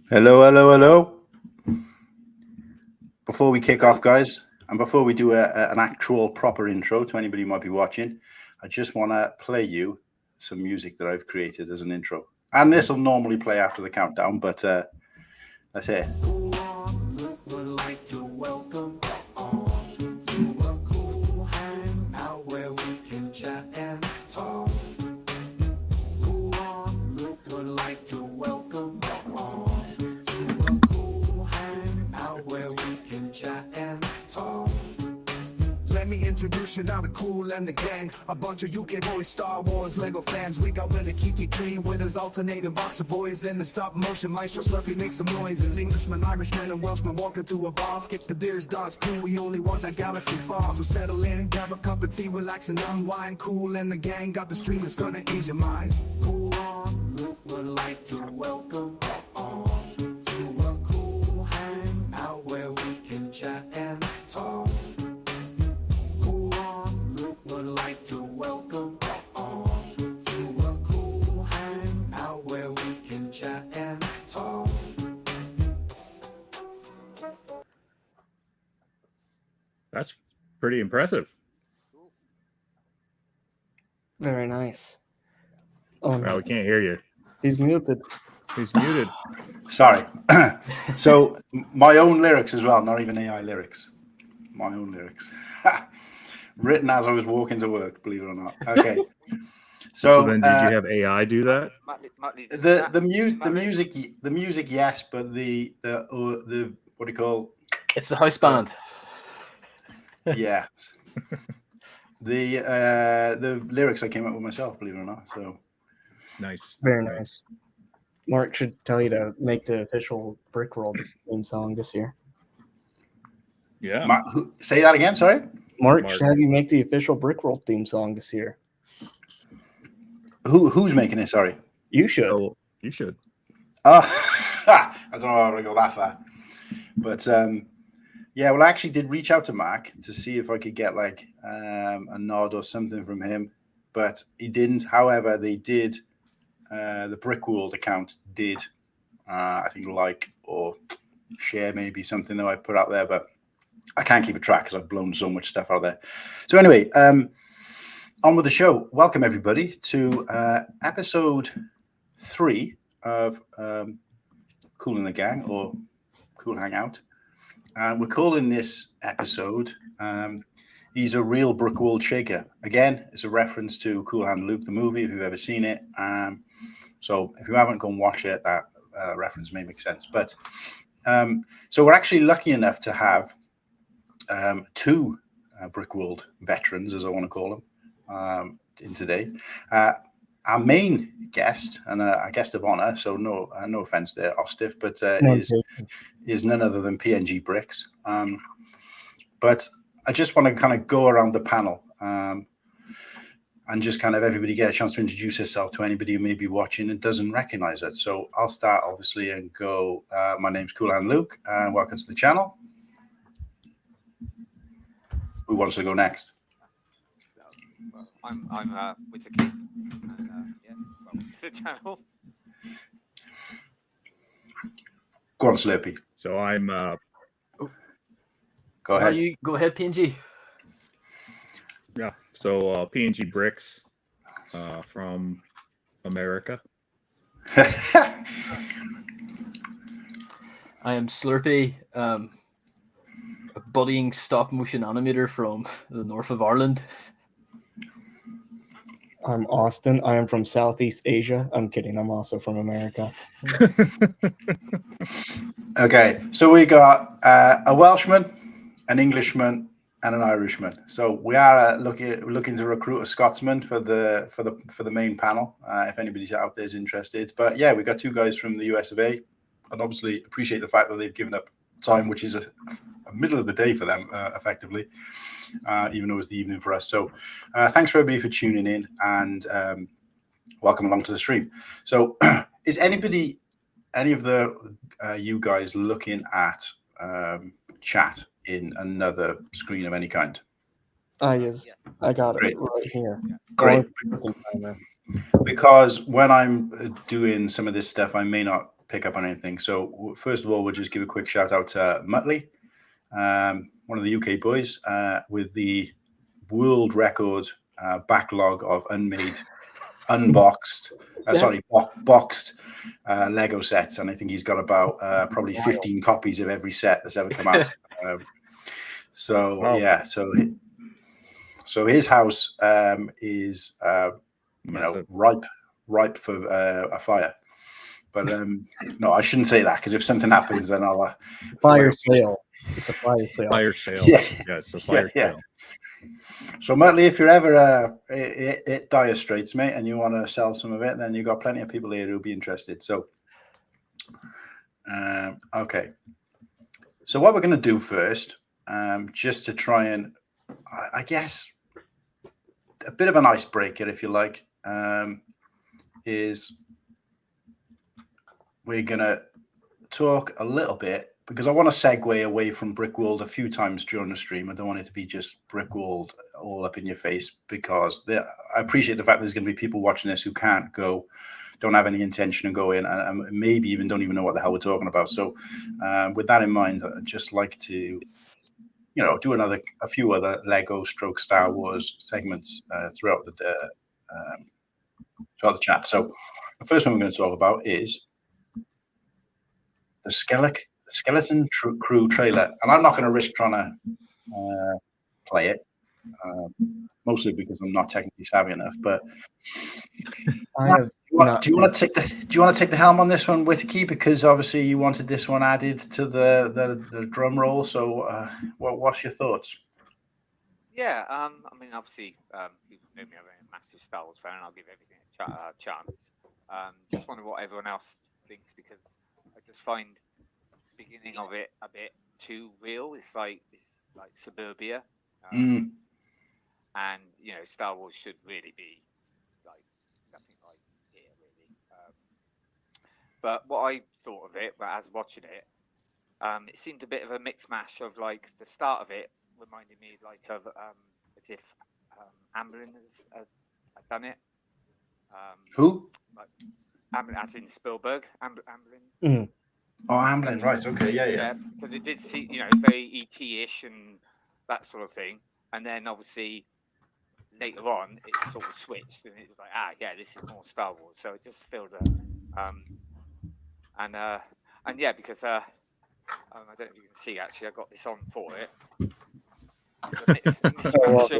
Hello, hello, hello. Before we kick off, guys, and before we do an actual proper intro to anybody who might be watching, I just want to play you some music that I've created as an intro. And this will normally play after the countdown, but let's hear it. Introduction out of Cool and the gang. A bunch of UK boys, Star Wars, Lego fans. We got really keep it clean with us alternating boxer boys. Then the stop motion maestro Slurpee make some noise. And Englishmen, Irishmen and Welshmen walking through a bar. Skip the beers, dance cool, we only want that galaxy far. So settle in, grab a cup of tea, relax and unwind. Cool and the gang got the stream that's gonna ease your mind. Cool on, Luke would like to welcome on to a cool hangout where we can chat and talk. Would like to welcome on to a cool hangout where we can chat and talk. That's pretty impressive. Very nice. Oh, Well, we can't hear you. he's muted. He's muted. Sorry. So, my own lyrics as well, not even AI lyrics. My own lyrics. Written as I was walking to work, believe it or not. Okay. So then, did you have AI do that? The music, yes, but the what do you call? It's the house band. Yeah. The lyrics I came up with myself, believe it or not. So Nice. Very nice. Mark should tell you to make the official Brickworld theme song this year. Yeah. Say that again. Sorry. Mark should have you make the official Brickworld theme song this year. Who's making it? Sorry. You should. Oh, you should. I don't know how to go that far, but yeah. Well, I actually did reach out to Mark to see if I could get like a nod or something from him, but he didn't. However, they did. The Brickworld account did, I think, like or share maybe something that I put out there, but I can't keep a track because I've blown so much stuff out there. So anyway, on with the show. Welcome everybody to episode 3 of Cool in the Gang or Cool Hangout. And we're calling this episode He's a Real Brickworld Shaker. Again, it's a reference to Cool Hand Luke, the movie, if you've ever seen it. So if you haven't, go and watch it. That reference may make sense. But so we're actually lucky enough to have 2 Brickworld veterans, as I want to call them, in today. Our main guest and a guest of honor, so no offense there, Ostif, but is none other than PNG Bricks. But I just want to kind of go around the panel and just kind of everybody get a chance to introduce herself to anybody who may be watching and doesn't recognize it. So I'll start obviously and go, my name's Cool Hand Luke and welcome to the channel. Who wants to go next? Well, I'm with the key. And, yeah, welcome to the channel. Go on, Slurpee. So I'm. Go ahead. You go ahead, PNG. Yeah. So PNG Bricks from America. I am Slurpee, a budding stop motion animator from the north of Ireland. I'm Austin. I am from Southeast Asia. I'm kidding. I'm also from America. Okay, so we got a Welshman, an Englishman, and an Irishman. So we are looking to recruit a Scotsman for the main panel. If anybody out there is interested, but yeah, we got 2 guys from the US of A, and obviously appreciate the fact that they've given up time, which is a middle of the day for them, effectively, even though it's the evening for us. So thanks for everybody for tuning in and welcome along to the stream. So is any of the you guys looking at chat in another screen of any kind? Yes, I got it right here. Great. Because when I'm doing some of this stuff, I may not pick up on anything. So first of all, we'll just give a quick shout out to Muttley, one of the UK boys, with the world record backlog of boxed Lego sets, and I think he's got about probably 15 copies of every set that's ever come out. Yeah, so his house is ripe for a fire. But no, I shouldn't say that, because if something happens, then I'll fire sale. It's a fire sale. Fire sale. Yeah. Yes, a fire sale. So, Muttley, if you're ever at dire straits, mate, and you want to sell some of it, then you've got plenty of people here who'll be interested. So, okay. So what we're going to do first, just to try and, I guess, a bit of an icebreaker, if you like, is we're going to talk a little bit, because I want to segue away from Brickworld a few times during the stream. I don't want it to be just Brickworld all up in your face, because I appreciate the fact there's going to be people watching this who can't go, don't have any intention of going, and maybe even don't even know what the hell we're talking about. So with that in mind, I'd just like to, do a few other Lego stroke Star Wars segments throughout the chat. So the first one we're going to talk about is the Skeleton Crew trailer, and I'm not going to risk trying to play it, mostly because I'm not technically savvy enough. But do you want to take the helm on this one, Whittaky? Because obviously you wanted this one added to the drum roll. So, what's your thoughts? Yeah, I mean, obviously, people know me. I'm a massive Star Wars fan, and I'll give everything a chance. Just wonder what everyone else thinks, because I just find beginning of it a bit too real. It's like suburbia, and Star Wars should really be like nothing like here, really. But what I thought of it, as watching it, it seemed a bit of a mix mash of like the start of it reminded me like of as if Amblin has done it. Who? Like, as in Spielberg, Amblin. Mm. Oh, Amblin, right? Okay, yeah. Because it did see, very ET-ish and that sort of thing, and then obviously later on it sort of switched, and it was like, this is more Star Wars. So it just filled and yeah, because I don't know if you can see, actually, I got this on for it. It's a mismatch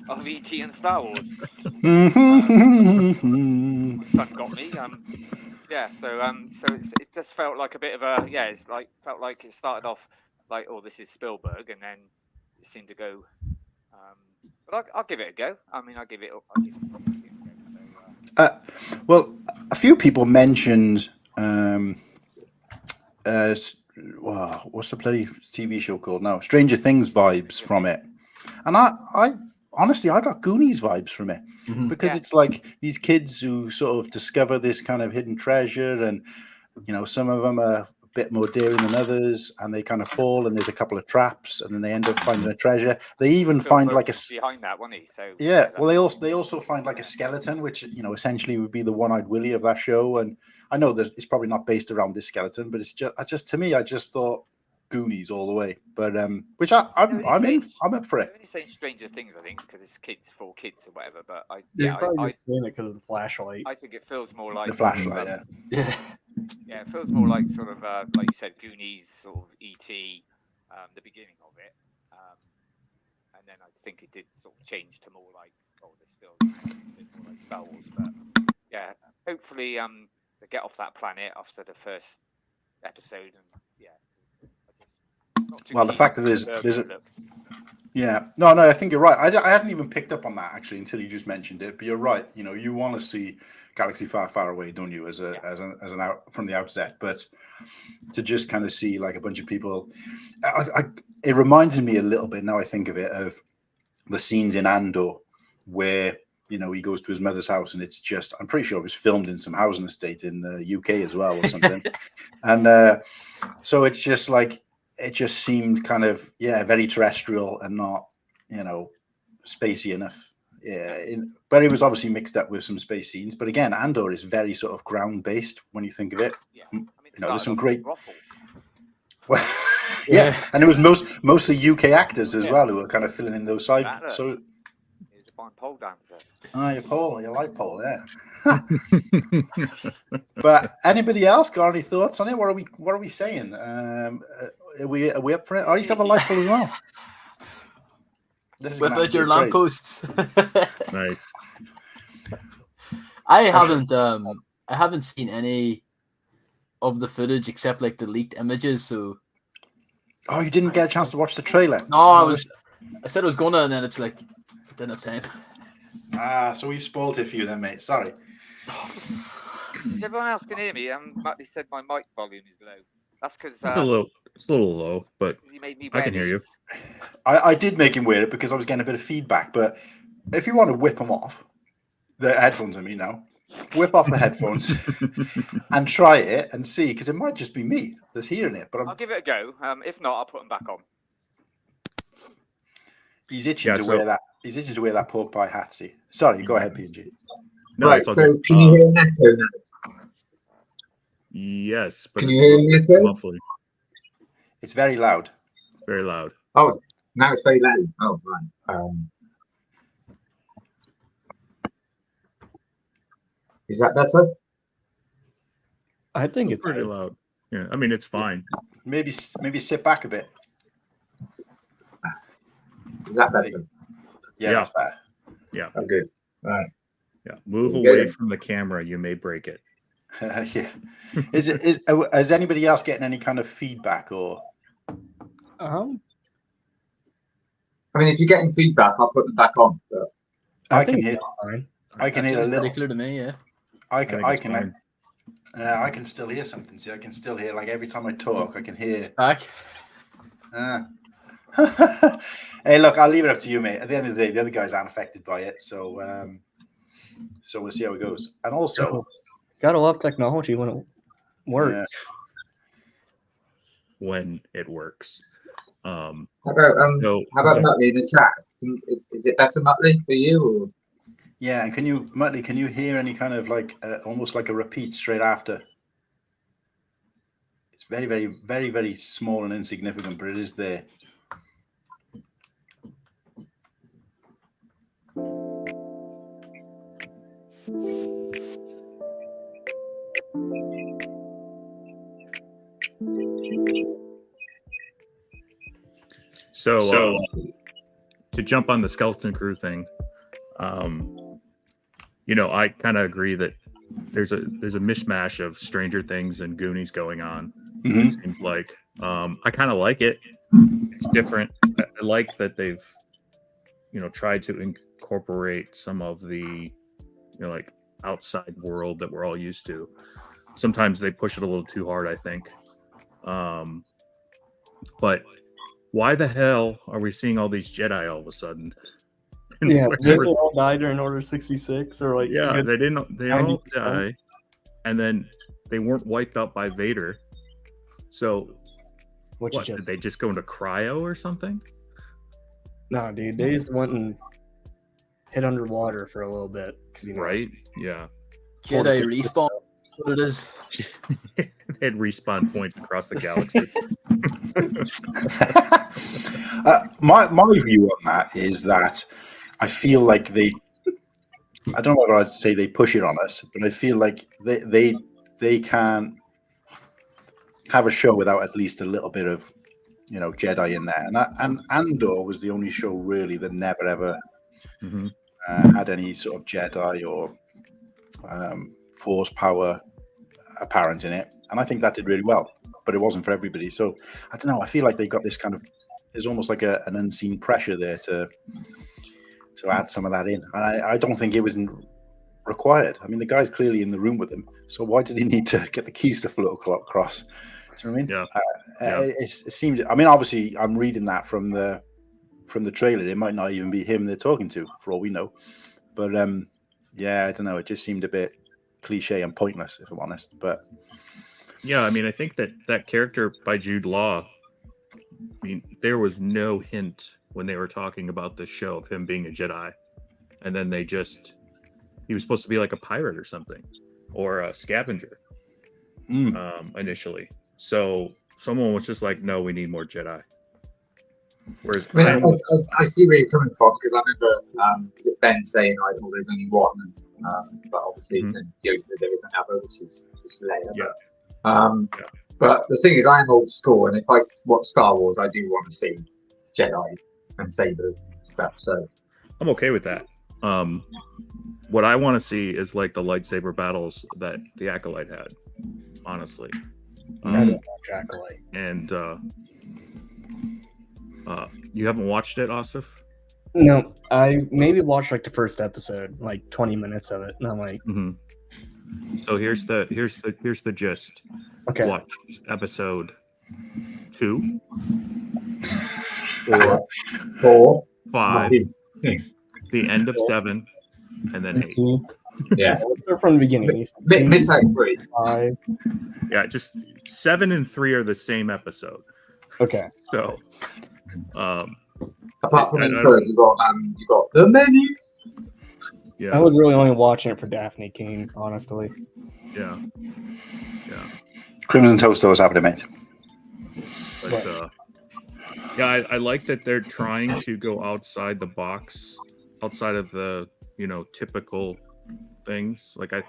of ET and Star Wars. My son got me. So it just felt like a bit of a felt like it started off like, oh, this is Spielberg, and then it seemed to go. But I'll give it a go. I mean, I'll give it a go. Well, a few people mentioned what's the bloody TV show called now? Stranger Things vibes from it, and I honestly, I got Goonies vibes from it, because it's like these kids who sort of discover this kind of hidden treasure, and some of them are a bit more daring than others, and they kind of fall, and there's a couple of traps, and then they end up finding a treasure. They even find like behind that, wasn't he? So well, they also find like a skeleton, which essentially would be the one-eyed Willy of that show. And I know that it's probably not based around this skeleton, but it's just to me, I just thought Goonies all the way. But which I'm up for it. They're only saying Stranger Things, I think, because it's for kids or whatever. But They're probably just saying it because of the flashlight. I think it feels more like the flashlight. Yeah. Yeah, it feels more like sort of like you said, Goonies, sort of ET, the beginning of it, and then I think it did sort of change to more like, oh, this feels a bit more like Star Wars. But yeah, hopefully they get off that planet after the first episode, and the fact that there's I think you're right. I hadn't even picked up on that actually until you just mentioned it. But you're right. You want to see Galaxy Far, Far Away, don't you? As an out from the outset, but to just kind of see like a bunch of people, it reminded me a little bit. Now I think of it, of the scenes in Andor where he goes to his mother's house, and it's just, I'm pretty sure it was filmed in some housing estate in the UK as well or something. And so it's just like, it just seemed kind of, very terrestrial and not, spacey enough. but it was obviously mixed up with some space scenes. But again, Andor is very sort of ground based when you think of it. Yeah, I mean, There's some great. Ruffle. Well, yeah, and it was mostly UK actors as well who were kind of filling in those side. Exactly. So, He's a fine pole dancer. you're Paul. You like Paul, yeah. But anybody else got any thoughts on it? What are we saying? Are we up for it? Oh, he's got the light pole as well. This is Whip gonna have out to your be crazy. lampposts. Nice. I haven't seen any of the footage except like the leaked images. So Oh, you didn't get a chance to watch the trailer? no, I said I was gonna, and then it's like I didn't have time. So we spoiled it for you then, mate. Sorry. Does everyone else can hear me? Matty said my mic volume is low. That's because It's a little low, but he made me. I can hear you. I did make him wear it because I was getting a bit of feedback. But if you want to whip them off, the headphones, I mean, now, whip off the headphones and try it and see, because it might just be me that's hearing it. But I'll give it a go. If not, I'll put them back on. He's itching to wear that. He's itching to wear that pork pie hat. See, sorry, go ahead, PNG. No, Right, it's all so good. can you hear Neto now? Yes, but Can it's you hear Neto? muffled. It's very loud. Very loud. Oh, now it's very loud. Oh, right. Is that better? I think It's it's pretty loud. Yeah, I mean it's fine. Maybe sit back a bit. Is that better? Yeah, Yeah. that's better. Yeah. Oh, good. Right. Yeah. Move Okay. away from the camera. You may break it. Yeah. Is anybody else getting any kind of feedback or? I mean, if you're getting feedback, I'll put them back on. But I think can it's hear. fine. I can hear a It's little. particular to me, yeah. I think can. it's fine. I can still hear something. See, I can still hear. Like every time I talk, I can hear. Back. Hey, look, I'll leave it up to you, mate. At the end of the day, the other guys aren't affected by it, so we'll see how it goes. And also, Gotta love technology when it works. When it works. how about So Muttley in the chat? Is it better, Muttley, for you? Or? yeah. And Muttley, can you hear any kind of like almost like a repeat straight after? It's very, very, very, very small and insignificant, but it is there. So to jump on the skeleton crew thing, I kind of agree that there's a mishmash of Stranger Things and Goonies going on. Mhm. It seems like I kind of like it. It's different. I like that they've tried to incorporate some of the like outside world that we're all used to. Sometimes they push it a little too hard, I think. But why the hell are we seeing all these Jedi all of a sudden? Yeah, did they all die during Order 66 or like? Yeah, they didn't. They all 90%. die, and then they weren't wiped out by Vader. So, Which what, did they just go into cryo or something? No, dude, they just went and hit underwater for a little bit. Right? Yeah. Jedi respawn. What it is. They had respawn points across the galaxy. My view on that is that I feel like I don't know whether I'd say they push it on us, but I feel like they can't have a show without at least a little bit of Jedi in there, and Andor was the only show really that never ever had any sort of Jedi or Force power apparent in it, and I think that did really well, but it wasn't for everybody. So I don't know, I feel like they got this kind of, there's almost like an unseen pressure there to add some of that in, and I don't think it was required. I mean, the guy's clearly in the room with him, so why did he need to get the keys to float across? Do you know what I mean? It seemed, I mean, obviously I'm reading that from the trailer. It might not even be him they're talking to, for all we know, but yeah, I don't know, it just seemed a bit cliche and pointless, if I'm honest. But yeah, I mean, I think that character by Jude Law, I mean, there was no hint when they were talking about this show of him being a Jedi. and then he was supposed to be like a pirate or something, or a scavenger initially. So someone was just like, no, we need more Jedi. Whereas I mean, I see where you're coming from, because I remember is it Ben saying like, "Oh, there's only one," but obviously Yoda said there is another, which is Leia. Yeah. But the thing is, I am old school, and if I watch Star Wars, I do want to see Jedi and sabers and stuff. So I'm okay with that. What I want to see is like the lightsaber battles that the Acolyte had, honestly. I don't watch Acolyte. And you haven't watched it, Asif? No, I maybe watched like the first episode, like 20 minutes of it, and I'm like, So here's the gist. okay, Watch episode 2, 4, 5, the end of 7, and then 8. Yeah, let's start from the beginning. miss out 3. 5. Yeah, just 7 and 3 are the same episode. Okay. So, apart from in third, you got the menu. Yeah, I was really only watching it for Daphne King, honestly. yeah. Crimson Toaster was happening, mate. But yeah, I like that they're trying to go outside the box, outside of the typical things. Like, I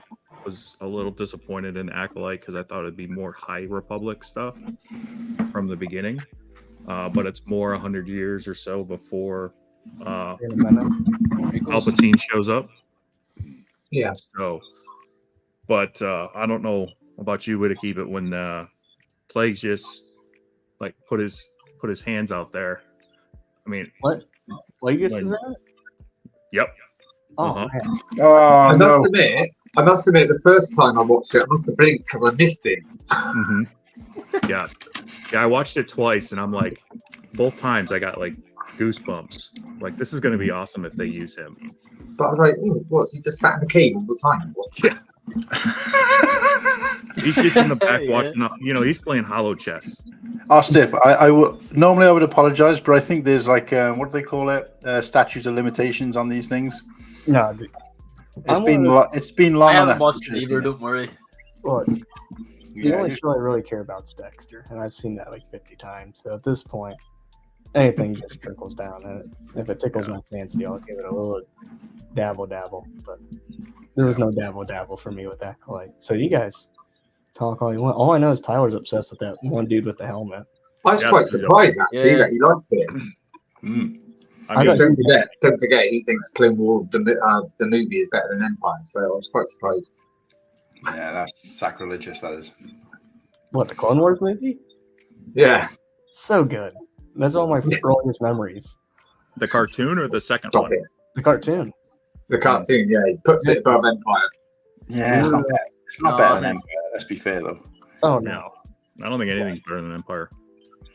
was a little disappointed in Acolyte because I thought it'd be more High Republic stuff from the beginning, but it's more 100 years or so before Palpatine shows up. Yeah. So, but I don't know about you, Whittaky, but when Plague's just like put his hands out there, I mean, What? Plagueis is that? Yep. Oh, Uh-huh. man. Oh, I no. must admit, the first time I watched it, I must have blinked because I missed it. Yeah, I watched it twice, and I'm like, both times I got like goosebumps. Like, this is going to be awesome if they use him. But I was like, what's he just sat in the cave all the time? He's just in the back Yeah. watching. He's playing hollow chess. Oh, Stiff, normally I would apologize, but I think there's like, what do they call it? Statute of limitations on these things. No, dude. It's been long I haven't enough. watched it either. Don't worry. Look, the Yeah, only show I really care about is Dexter, and I've seen that like 50 times. So at this point, anything just trickles down. And if it tickles my fancy, I'll give it a little dabble. But there was no dabble for me with Acolyte. So you guys talk all you want. All I know is Tyler's obsessed with that one dude with the helmet. I was quite surprised actually that he liked it. I mean, Don't forget, he thinks Clone Wars the movie is better than Empire, so I was quite surprised. Yeah, that's sacrilegious, that is. What, the Clone Wars movie? Yeah, So good. That's one of my earliest memories. the cartoon or the second stop one? it. The cartoon. The cartoon, yeah, he puts it above Empire. Yeah, it's not bad. It's not better than Empire. Let's be fair, though. Oh no. I don't think anything's better than Empire.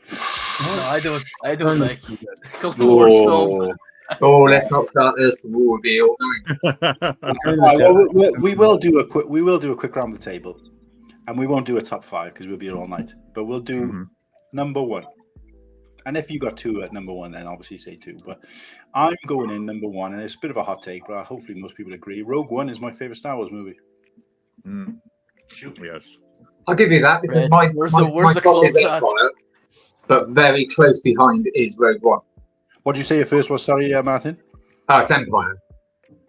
No, I don't like Clone Wars film. Oh, let's not start this. The war will be all going. We will do a quick round the table, and we won't do a top 5 because we'll be here all night. But we'll do number 1. And if you got 2 at number 1, then obviously say 2. But I'm going in number 1, and it's a bit of a hot take, but hopefully most people agree. Rogue One is my favorite Star Wars movie. Yes. I'll give you that because Red, my where's top the is close at? Empire, but very close behind is Rogue One. What did you say your first was? Sorry, Martin. Oh, it's Empire.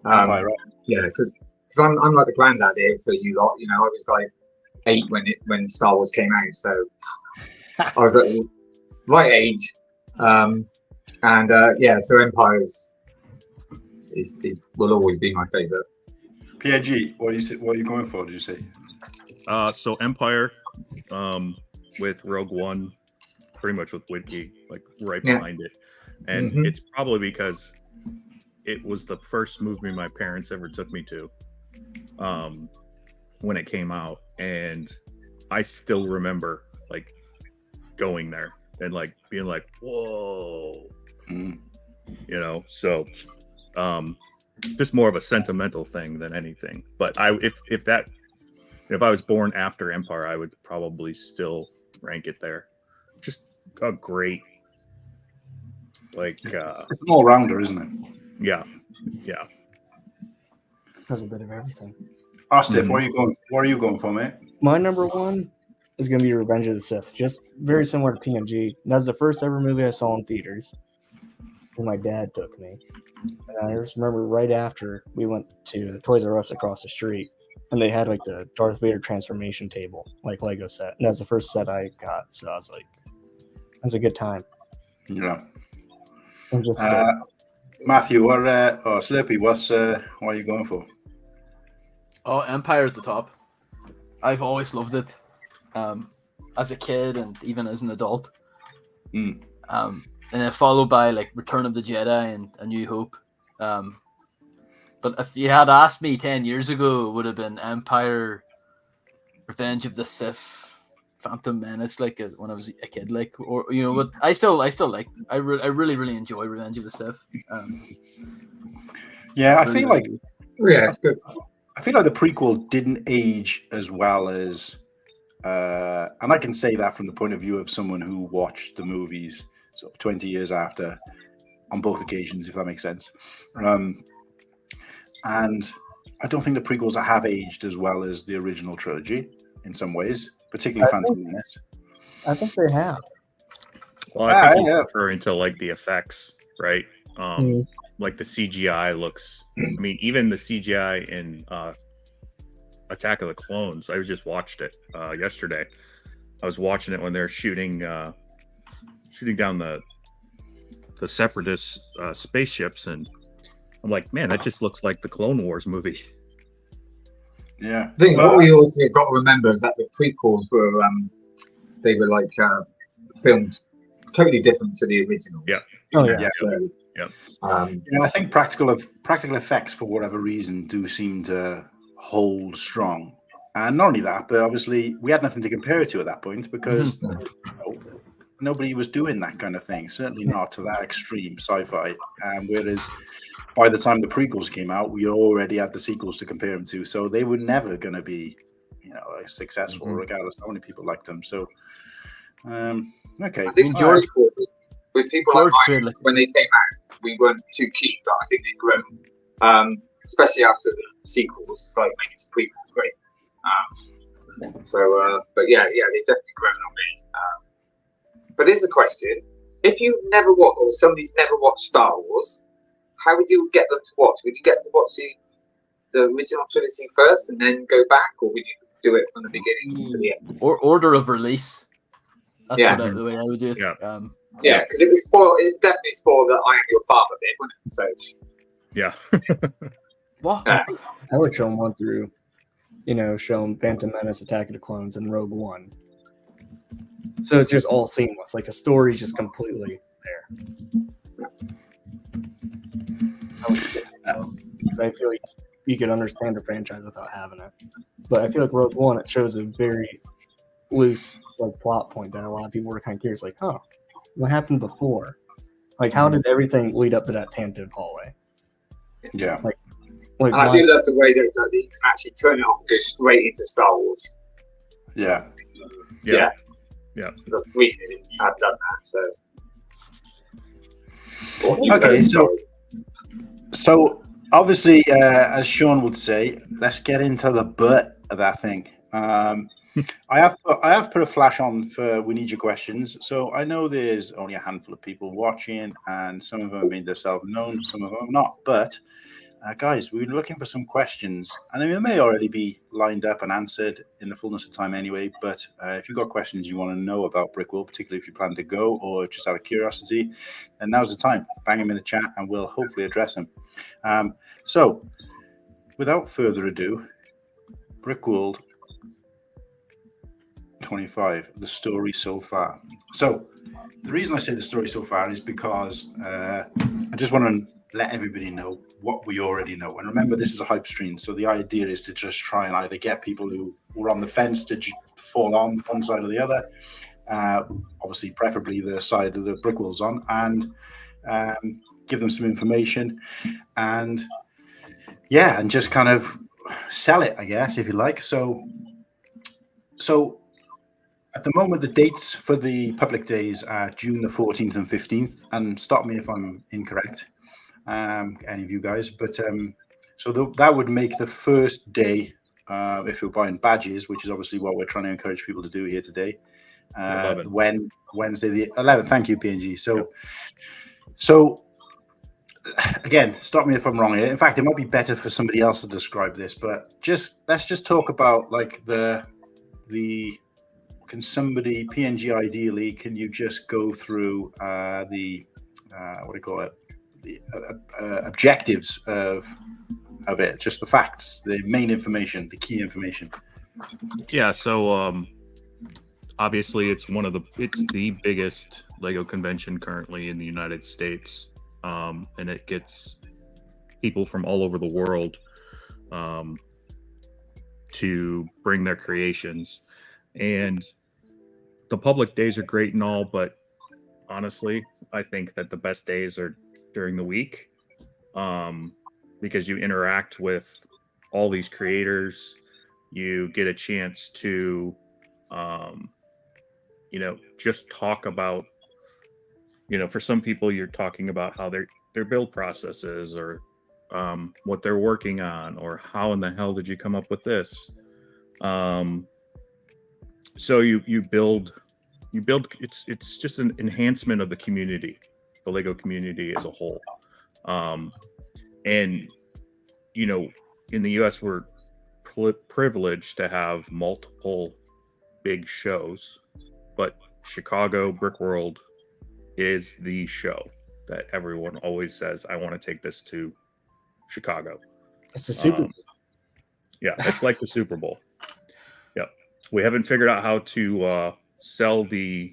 Empire, right? Yeah, because I'm like the granddad here for you lot. I was like 8 when Star Wars came out, so I was at the right age. So Empire will always be my favorite. PNG, what are you going for? Did you say? So Empire, with Rogue One, pretty much with Whittaky, like right behind it, and it's probably because it was the first movie my parents ever took me to, when it came out, and I still remember like going there and like being like, whoa, so just more of a sentimental thing than anything. But if I was born after Empire, I would probably still rank it there. Just a great, like, it's an all-rounder, isn't it? Yeah. Has a bit of everything. Stiff, what are you going for, mate? My number one is going to be Revenge of the Sith. Just very similar to PNG. That's the first ever movie I saw in theaters. And my dad took me. And I just remember right after we went to Toys R Us across the street, and they had like the Darth Vader transformation table, like Lego set. And that's the first set I got. So I was like, that's a good time. Yeah. And just Matthew, or Slurpee, what are you going for? Oh, Empire at the top. I've always loved it, as a kid and even as an adult. And then followed by like Return of the Jedi and A New Hope. But if you had asked me 10 years ago, it would have been Empire, Revenge of the Sith, Phantom Menace, like when I was a kid, like, or you know, but I still like. I really enjoy Revenge of the Sith. Yeah, I feel like Yeah, it's good. I feel like the prequel didn't age as well as, and I can say that from the point of view of someone who watched the movies sort of 20 years after, on both occasions, if that makes sense. And I don't think the prequels have aged as well as the original trilogy in some ways, particularly Phantom Menace. I think they have. Well, I think he's referring to like the effects, right? Like the CGI looks. I mean, even the CGI in Attack of the Clones. I just watched it yesterday. I was watching it when they're shooting down the Separatist spaceships, and I'm like, man, that just looks like the Clone Wars movie. Yeah. I think what we also got to remember is that the prequels were they were like filmed totally different to the originals. Yeah. Oh yeah. So, yeah. I think practical effects, for whatever reason, do seem to hold strong. And not only that, but obviously we had nothing to compare it to at that point because nobody was doing that kind of thing. Certainly not to that extreme sci-fi. Whereas by the time the prequels came out, we already had the sequels to compare them to. So they were never going to be, successful, regardless of how many people liked them. So, okay. I think George Crawford, with people like mine, like, when they came out, we weren't too keen, but I think they've grown, especially after the sequels. It's like making some prequels great. But yeah, they've definitely grown on me. But here's a question: if you've never watched, or somebody's never watched Star Wars, how would you get them to watch? Would you get them to watch the original trilogy first and then go back, or would you do it from the beginning to the end? Or order of release. That's the way I would do it. Yeah, because it was spoiled. It definitely spoiled that I Am Your Father bit, wasn't it? So yeah. What? I would show them one through, show them Phantom Menace, Attack of the Clones, and Rogue One. So it's just all seamless. Like the story's just completely there. Because I feel like you could understand a franchise without having it. But I feel like Rogue One, it shows a very loose plot point that a lot of people were kind of curious, like, huh, what happened before? Like, how did everything lead up to that tainted hallway? Yeah. And I do love the way that you can actually turn it off and go straight into Star Wars. Yeah. Yeah. I've recently done that, so. Okay, so obviously, as Sean would say, let's get into the butt of that thing. I have put a flash on for We Need Your Questions. So I know there's only a handful of people watching, and some of them have made themselves known, some of them have not. But guys, we've been looking for some questions, and they may already be lined up and answered in the fullness of time anyway. But if you've got questions you want to know about Brickworld, particularly if you plan to go or just out of curiosity, then now's the time. Bang them in the chat, and we'll hopefully address them. So, without further ado, Brickworld 25, the story so far. So, the reason I say the story so far is because I just want to let everybody know what we already know. And remember, this is a hype stream, so the idea is to just try and either get people who were on the fence to fall on one side or the other, obviously preferably the side of the Brickworld's on, and give them some information and just kind of sell it, I guess, if you like. So at the moment, the dates for the public days are June the 14th and 15th, and stop me if I'm incorrect, any of you guys. But So that would make the first day, if you're buying badges, which is obviously what we're trying to encourage people to do here today. 11. Wednesday the 11th. Thank you, PNG. So again, stop me if I'm wrong here. In fact, it might be better for somebody else to describe this, but let's just talk about like the can somebody PNG ideally, can you just go through the what do you call it, the objectives of it, just the facts, the main information, the key information? Yeah, so obviously it's the biggest Lego convention currently in the United States, and it gets people from all over the world to bring their creations. And the public days are great and all, but honestly, I think that the best days are during the week, because you interact with all these creators. You get a chance to, just talk about, for some people, you're talking about how their build process is, or what they're working on, or how in the hell did you come up with this? So you build. It's just an enhancement of the community, the Lego community as a whole. And in the U.S., we're privileged to have multiple big shows, but Chicago Brickworld is the show that everyone always says, I want to take this to Chicago. It's the Super Bowl. Yeah, it's like the Super Bowl. Yep. We haven't figured out how to sell the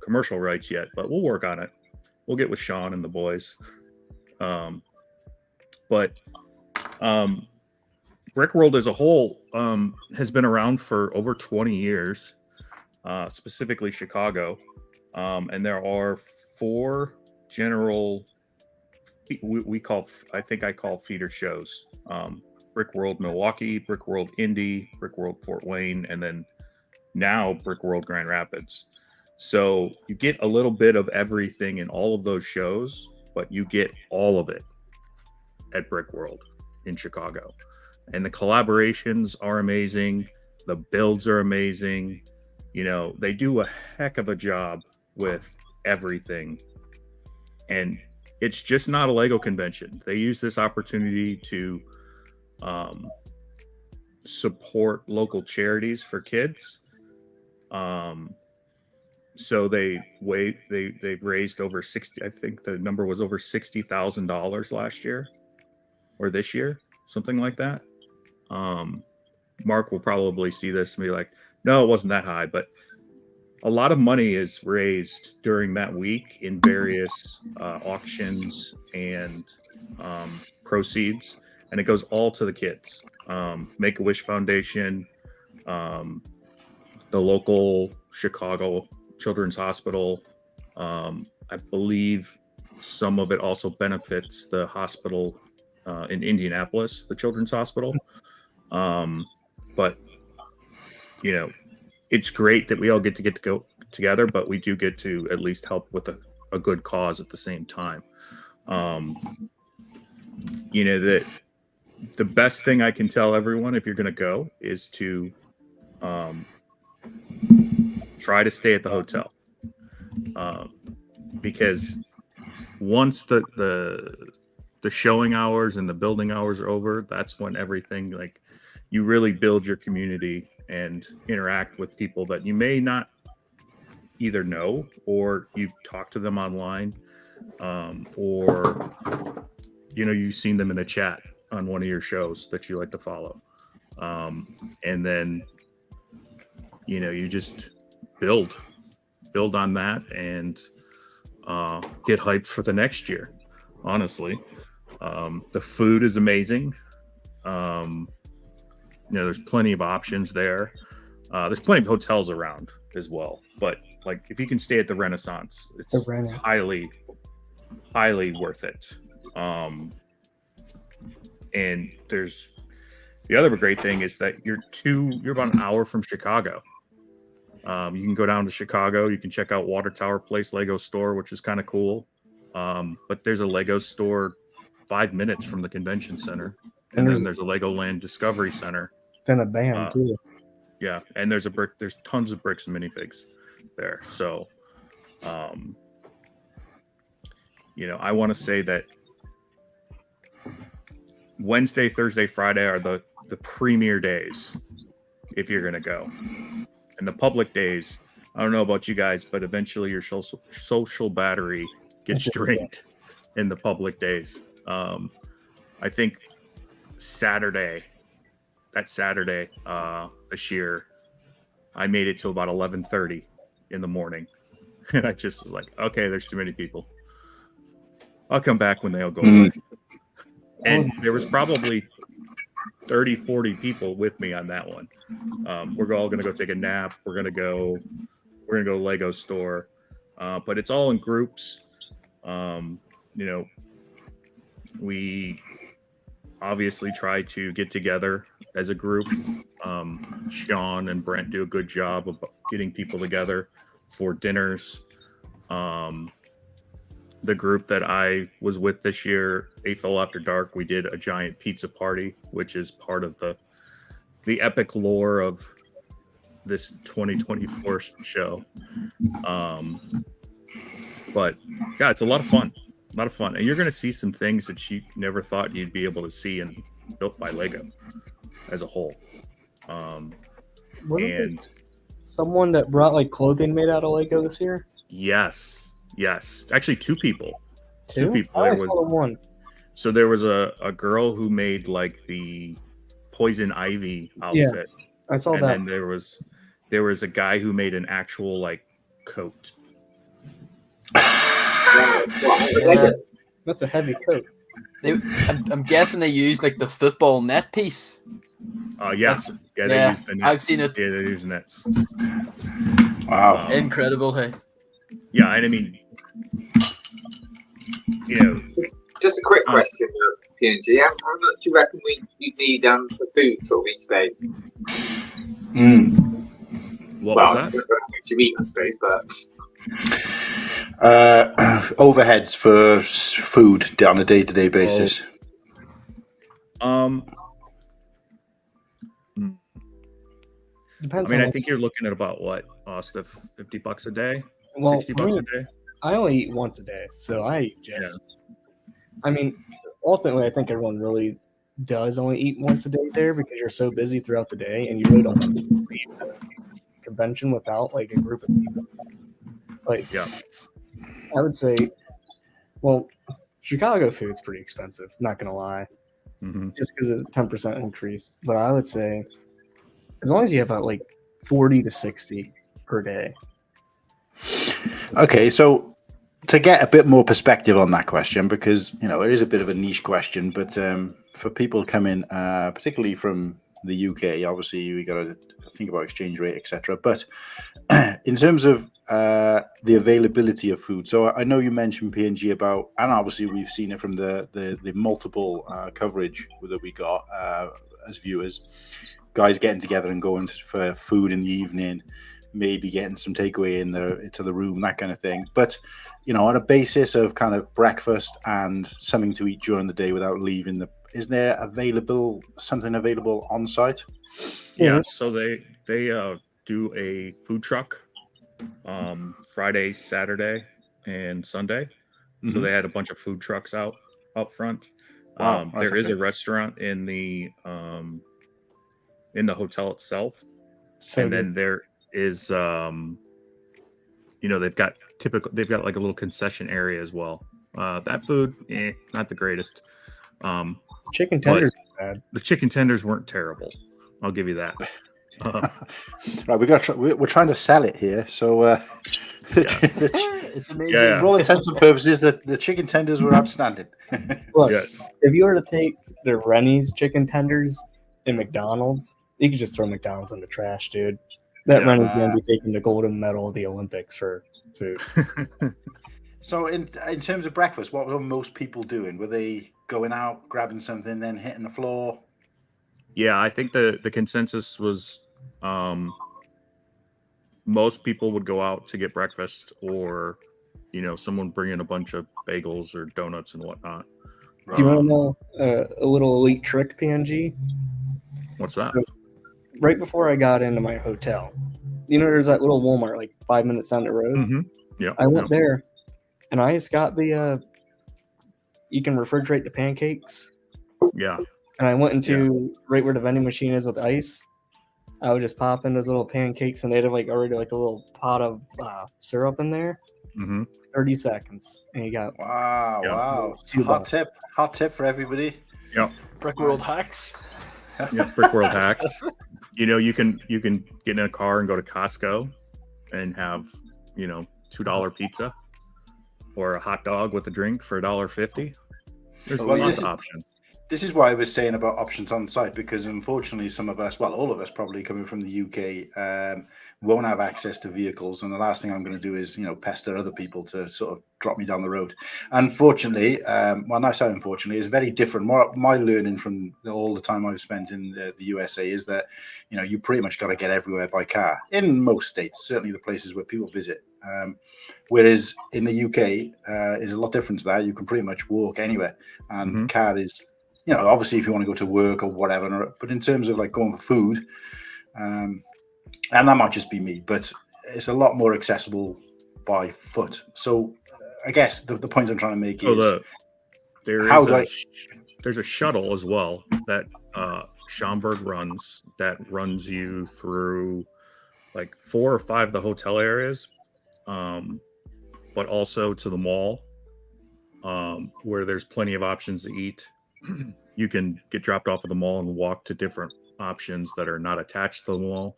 commercial rights yet, but we'll work on it. We'll get with Sean and the boys. But Brickworld as a whole has been around for over 20 years, specifically Chicago. And there are 4 general, I call feeder shows. Brickworld Milwaukee, Brickworld Indy, Brickworld Fort Wayne, and then now Brickworld Grand Rapids. So you get a little bit of everything in all of those shows, but you get all of it at Brickworld in Chicago. And the collaborations are amazing. The builds are amazing. They do a heck of a job with everything. And it's just not a Lego convention. They use this opportunity to support local charities for kids. So they've raised over 60. I think the number was over $60,000 last year, or this year, something like that. Mark will probably see this and be like, "No, it wasn't that high," but a lot of money is raised during that week in various auctions and proceeds, and it goes all to the kids. Make-A-Wish Foundation, the local Chicago Children's Hospital. I believe some of it also benefits the hospital in Indianapolis, the Children's Hospital. But it's great that we all get to go together, but we do get to at least help with a good cause at the same time. The best thing I can tell everyone, if you're going to go, is to try to stay at the hotel, because once the showing hours and the building hours are over, that's when everything, like, you really build your community and interact with people that you may not either know, or you've talked to them online, or you've seen them in a chat on one of your shows that you like to follow, and then you just build on that and get hyped for the next year. Honestly, the food is amazing. There's plenty of options there. There's plenty of hotels around as well, but like, if you can stay at the Renaissance, it's highly worth it. And there's the other great thing is that you're about an hour from Chicago. You can go down to Chicago. You can check out Water Tower Place Lego store, which is kind of cool. But there's a Lego store 5 minutes from the convention center, And and there's- then there's a Legoland Discovery Center. Then a band too. Yeah, and there's tons of bricks and minifigs there. So, I want to say that Wednesday, Thursday, Friday are the premier days if you're gonna go, and the public days. I don't know about you guys, but eventually your social battery gets drained in the public days. I think Saturday this year, I made it to about 11:30 in the morning, and I just was like, okay, there's too many people. I'll come back when they all go away. And there was probably 30, 40 people with me on that one. We're all going to go take a nap. We're going to go Lego store, but it's all in groups. We obviously try to get together as a group. Sean and Brent do a good job of getting people together for dinners. The group that I was with this year, AFL After Dark, we did a giant pizza party, which is part of the epic lore of this 2024 show. But yeah, it's a lot of fun. And you're going to see some things that you never thought you'd be able to see in Built by Lego as a whole. Wasn't there someone that brought like clothing made out of Lego this year? Yes. Actually, two people. Two people. I saw one. So there was a girl who made like the Poison Ivy outfit. Yeah, I saw and that. And then there was a guy who made an actual like coat. Yeah. That's a heavy coat. I'm guessing they used like the football net piece. They used the nets. I've seen it. Yeah, they use nets. Wow. Incredible, hey. Yeah, and I mean, Just a quick question, PNG. How much do you reckon you need for food sort of each day? What Well, was it that? depends on how much you eat, I suppose, but Overheads for food on a day-to-day basis. Depends I mean, on I think you're looking at about what, Austin, $50 a day, well, $60 a day. I only eat once a day, so I eat just. I mean, ultimately, I think everyone really does only eat once a day there because you're so busy throughout the day, and you really don't want to leave the convention without like a group of people. Like, Yeah. I would say, well, Chicago food's pretty expensive. Not gonna lie, just because of the 10% increase. But I would say, as long as you have about like 40 to 60 per day. Okay, so to get a bit more perspective on that question, because it is a bit of a niche question, but for people coming, particularly from the UK, obviously we got to think about exchange rate, etc. But in terms of the availability of food, so I know you mentioned PNG about, and obviously we've seen it from the multiple coverage that we got as viewers, guys getting together and going for food in the evening, maybe getting some takeaway into the room, that kind of thing. But on a basis of kind of breakfast and something to eat during the day without leaving is there something available on site? Yeah, so they do a food truck Friday, Saturday, and Sunday. So they had a bunch of food trucks out front. Wow, there is a restaurant in the hotel itself, and then there is they've got like a little concession area as well. That food, not the greatest. Chicken tenders are bad. The chicken tenders weren't terrible. I'll give you that. Right, we're trying to sell it here, so It's amazing. Yeah. for all intents and purposes, the chicken tenders were outstanding. Look, Yes. if you were to take the Rennie's chicken tenders in McDonald's, you could just throw McDonald's in the trash, dude. That Yeah. Rennie's going to be taking the golden medal of the Olympics for food. So in terms of breakfast, what were most people doing? Were they going out, grabbing something, then hitting the floor? Yeah, I think the consensus was most people would go out to get breakfast, or someone bring in a bunch of bagels or donuts and whatnot. Do you want to know a little elite trick, PNG? What's that? So, right before I got into my hotel, there's that little Walmart like 5 minutes down the road. Mm-hmm. Yeah. I went there, and I just got the you can refrigerate the pancakes. Yeah. And I went into right where the vending machine is with ice. I would just pop in those little pancakes, and they'd have already a little pot of syrup in there. Mm-hmm. 30 seconds, and you got Wow. $2. Hot tip for everybody. Yep. Brickworld hacks. Yeah. Brickworld hacks. You can get in a car and go to Costco and have $2 pizza or a hot dog with a drink for $1.50. There's lots of options. This is why I was saying about options on site, because unfortunately some of us, well, all of us probably coming from the UK, won't have access to vehicles. And the last thing I'm going to do is, pester other people to sort of drop me down the road. Unfortunately, well, I say unfortunately, it's very different. My learning from all the time I've spent in the USA is that, you pretty much got to get everywhere by car in most states, certainly the places where people visit. Whereas in the UK, it's a lot different to that. You can pretty much walk anywhere, and car is, obviously if you want to go to work or whatever, but in terms of like going for food, and that might just be me, but it's a lot more accessible by foot. So I guess the point I'm trying to make is there's a shuttle as well that Schaumburg runs that runs you through like 4 or 5 of the hotel areas, but also to the mall, where there's plenty of options to eat. You can get dropped off at the mall and walk to different options that are not attached to the mall.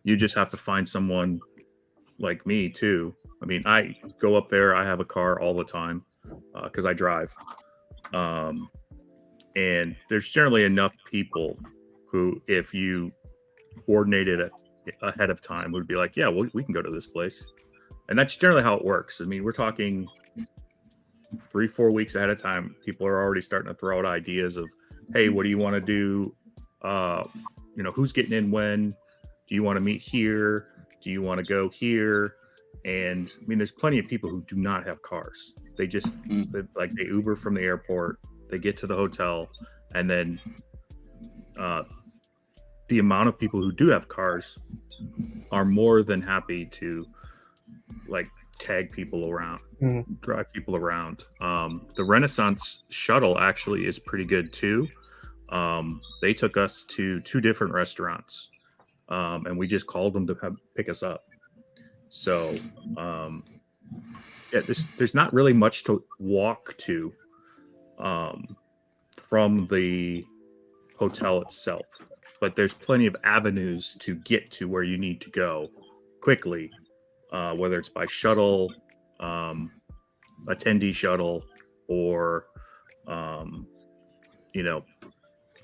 You just have to find someone like me too. I mean, I go up there. I have a car all the time because I drive. And there's generally enough people who, if you coordinated it ahead of time, would be like, yeah, well, we can go to this place. And that's generally how it works. I mean, we're talking 3-4 weeks ahead of time. People are already starting to throw out ideas of, hey, what do you want to do? Who's getting in when? Do you want to meet here? Do you want to go here? And I mean, there's plenty of people who do not have cars. They just they Uber from the airport, they get to the hotel, and then the amount of people who do have cars are more than happy to tag people around, drive people around. The Renaissance shuttle actually is pretty good too. They took us to 2 different restaurants, and we just called them to pick us up. So there's not really much to walk to from the hotel itself, but there's plenty of avenues to get to where you need to go quickly. Whether it's by shuttle, attendee shuttle, or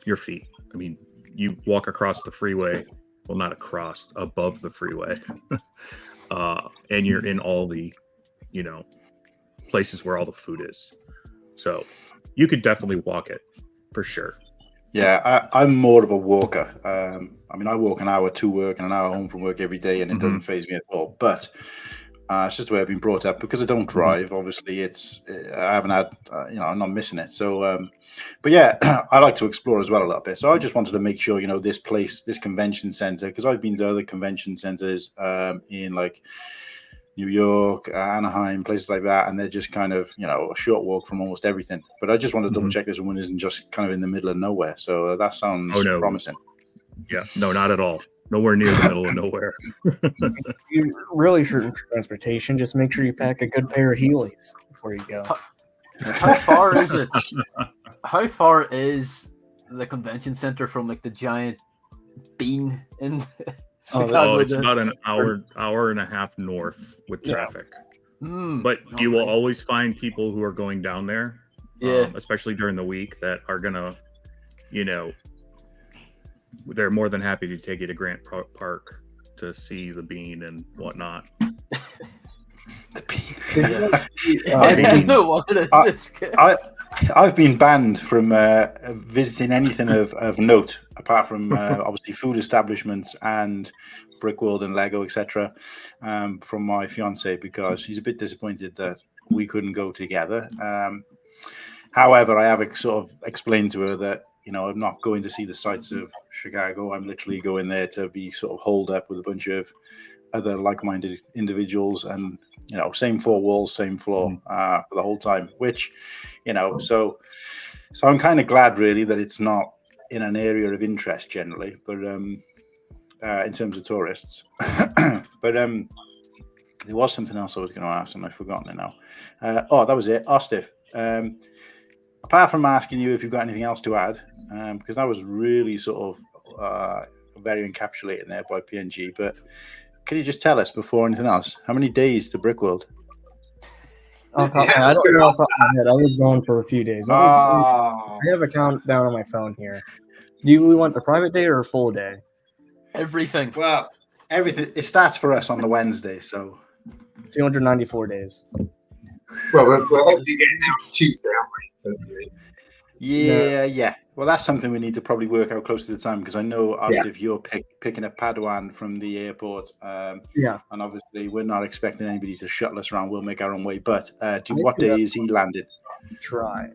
your feet. I mean, you walk across the freeway, well, not across, above the freeway, and you're in all the places where all the food is. So you could definitely walk it for sure. Yeah, I'm more of a walker. I mean, I walk an hour to work and an hour home from work every day, and it doesn't faze me at all. But it's just the way I've been brought up. Because I don't drive, obviously, I haven't had, I'm not missing it. So, but yeah, I like to explore as well a little bit. So I just wanted to make sure, this place, this convention center, because I've been to other convention centers in New York, Anaheim, places like that, and they're just kind of, a short walk from almost everything. But I just wanted to double check this one isn't just kind of in the middle of nowhere. So that sounds promising. Yeah, no, not at all. Nowhere near the middle of nowhere. You really shouldn't transportation. Just make sure you pack a good pair of Heelys before you go. How far is it? How far is the convention center from the giant bean in Chicago? It's about an hour and a half north with traffic. But you will always find people who are going down there, especially during the week, that are gonna, they're more than happy to take you to Grant Park to see the bean and whatnot. I've been banned from visiting anything of note, apart from obviously food establishments and Brickworld and Lego, etc., from my fiance, because she's a bit disappointed that we couldn't go together. However, I have sort of explained to her that, I'm not going to see the sights of Chicago. I'm literally going there to be sort of holed up with a bunch of other like-minded individuals, and same four walls, same floor for the whole time. Which, so I'm kind of glad really that it's not in an area of interest generally, but in terms of tourists. But there was something else I was going to ask, and I've forgotten it now. That was it. Ostif. Apart from asking you if you've got anything else to add, because that was really sort of very encapsulating there by PNG, but can you just tell us before anything else, how many days to Brickworld? I don't know off the top of my head. I was gone for a few days. I have a countdown on my phone here. Do we want the private day or a full day? Everything. Well, everything. It starts for us on the Wednesday, so 294 days. Well, we're hopefully getting there on Tuesday, aren't we? Hopefully. Yeah. Well, that's something we need to probably work out close to the time, because I know, Ostif, you're picking up Padawan from the airport. Yeah. And obviously, we're not expecting anybody to shuttle us around. We'll make our own way. But what day is he landed? Try.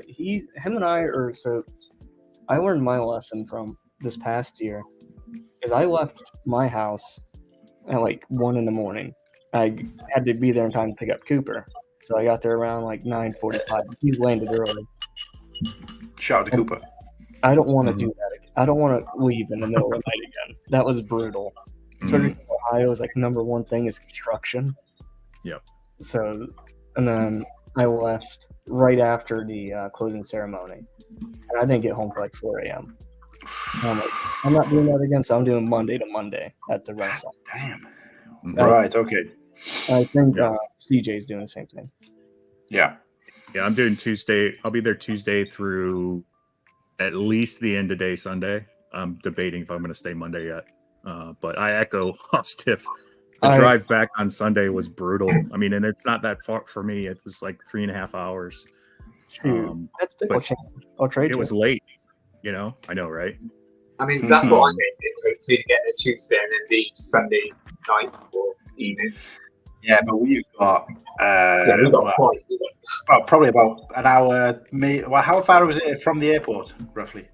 Him and I are so. I learned my lesson from this past year, because I left my house at like 1 a.m. I had to be there in time to pick up Cooper, so I got there around like 9:45. He landed early. Shout out to Cooper. I don't want to do that again. I don't want to leave in the middle of the night again. That was brutal. Especially Ohio's like number one thing is construction. Yep. So, and then I left right after the closing ceremony, and I didn't get home till like 4 a.m. I'm like, I'm not doing that again, so I'm doing Monday to Monday at the Renaissance. Damn. Right. Okay. I think CJ's doing the same thing. Yeah. Yeah, I'm doing Tuesday. I'll be there Tuesday through at least the end of day Sunday. I'm debating if I'm going to stay Monday yet. But I echo Stiff. The drive back on Sunday was brutal. I mean, and it's not that far for me. It was like 3.5 hours. That's big. I'll trade it you. was late. I know, right? I mean, that's what I'm going to do. Hopefully, to get there Tuesday and then leave Sunday night or evening. Yeah, but we've got we've got probably about an hour. Well, how far was it from the airport, roughly?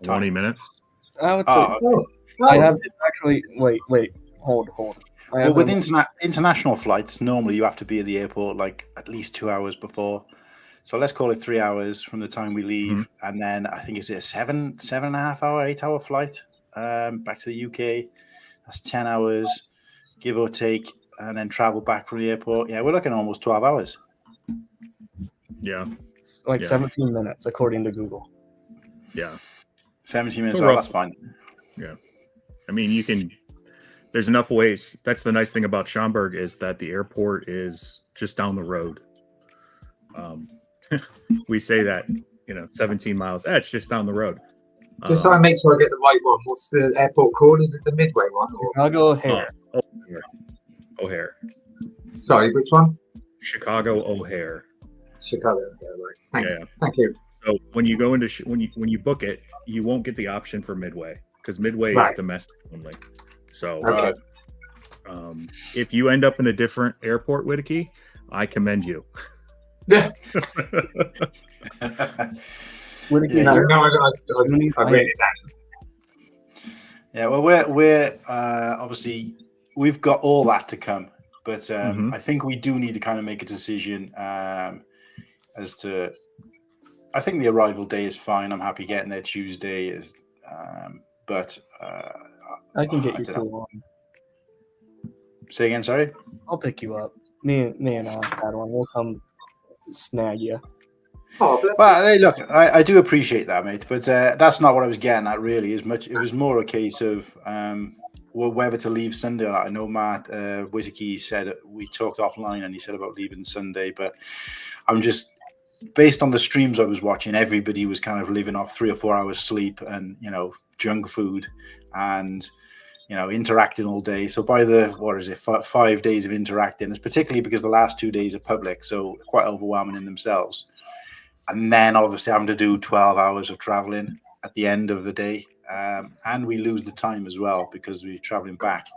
20 minutes. I would say. I have actually. Wait. Hold. Well, with international flights, normally you have to be at the airport like at least 2 hours before. So let's call it 3 hours from the time we leave, and then I think it's a 7.5 hour, 8 hour flight back to the UK. That's 10 hours, give or take, and then travel back from the airport. Yeah, we're looking at almost 12 hours. Yeah, it's like 17 minutes according to Google. Yeah, 17 minutes. So that's fine. Yeah, I mean you can. There's enough ways. That's the nice thing about Schaumburg is that the airport is just down the road. We say that 17 miles. It's just down the road. Just so I make sure I get the right one. What's the airport called? Is it the Midway one? Or? Chicago O'Hare. O'Hare. Sorry, which one? Chicago O'Hare. Chicago O'Hare. Right. Thanks. Yeah. Thank you. So when you go into when you book it, you won't get the option for Midway because Midway is domestic only. So if you end up in a different airport, Whittaky, I commend you. Yeah. I read it down. Yeah, well, we're obviously we've got all that to come, but I think we do need to kind of make a decision as to. I think the arrival day is fine. I'm happy getting there Tuesday, but I can get you cool on. Say again, sorry. I'll pick you up. Me and Padawan will come snag you. Oh, bless well, hey, look, I do appreciate that, mate, but that's not what I was getting at, really. As much, it was more a case of whether to leave Sunday or not. I know Matt Whittaky said we talked offline, and he said about leaving Sunday, but I'm just based on the streams I was watching. Everybody was kind of living off 3 or 4 hours sleep and junk food and interacting all day. So by the 5 days of interacting, it's particularly because the last 2 days are public, so quite overwhelming in themselves. And then obviously having to do 12 hours of traveling at the end of the day. And we lose the time as well because we're traveling back.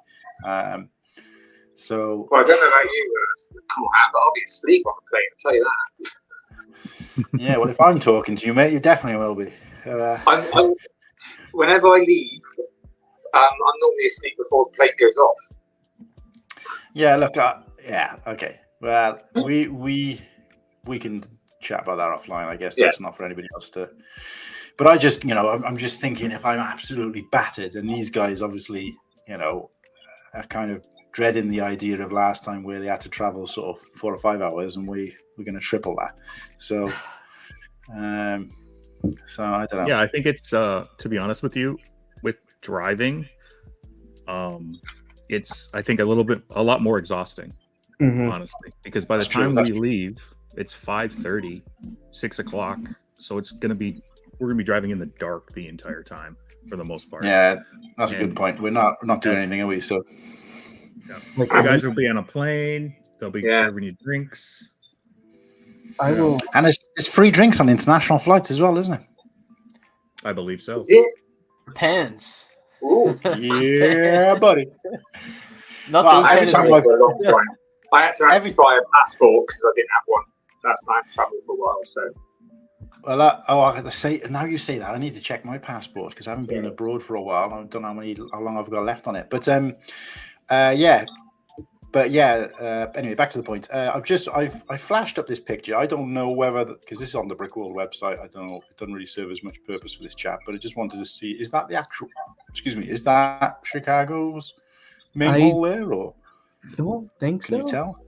So well, I don't know about you, cool hand, but I'll be asleep on the plane, I'll tell you that. Yeah, well, if I'm talking to you, mate, you definitely will be. Whenever I leave, I'm normally asleep before the plane goes off. Yeah, look, yeah, okay. Well, we can chat about that offline. I guess that's not for anybody else to. But I just, I'm just thinking if I'm absolutely battered, and these guys obviously, are kind of dreading the idea of last time where they had to travel sort of 4 or 5 hours, and we're going to triple that. So, so I don't know. Yeah, I think it's to be honest with you, with driving, it's I think a lot more exhausting, honestly, because by the time we leave, it's 5:30, 6 o'clock, so we're gonna be driving in the dark the entire time for the most part. Yeah, that's a good point. We're not doing anything, are we? So, you guys will be on a plane. They'll be serving you drinks. I will, and it's free drinks on international flights as well, isn't it? I believe so. Is it? Depends. Ooh. Yeah, buddy. Not Well, those every kind time of I've- For a long time. I had to actually buy a passport because I didn't have one. That's I had traveled for a while, so. Well, I have to say, now you say that, I need to check my passport because I haven't been abroad for a while. I don't know how long I've got left on it. But anyway, back to the point. I flashed up this picture. I don't know whether, because this is on the Brickworld website. I don't know. It doesn't really serve as much purpose for this chat, but I just wanted to see, is that the actual, is that Chicago's main hall there, or I don't think can so. you tell?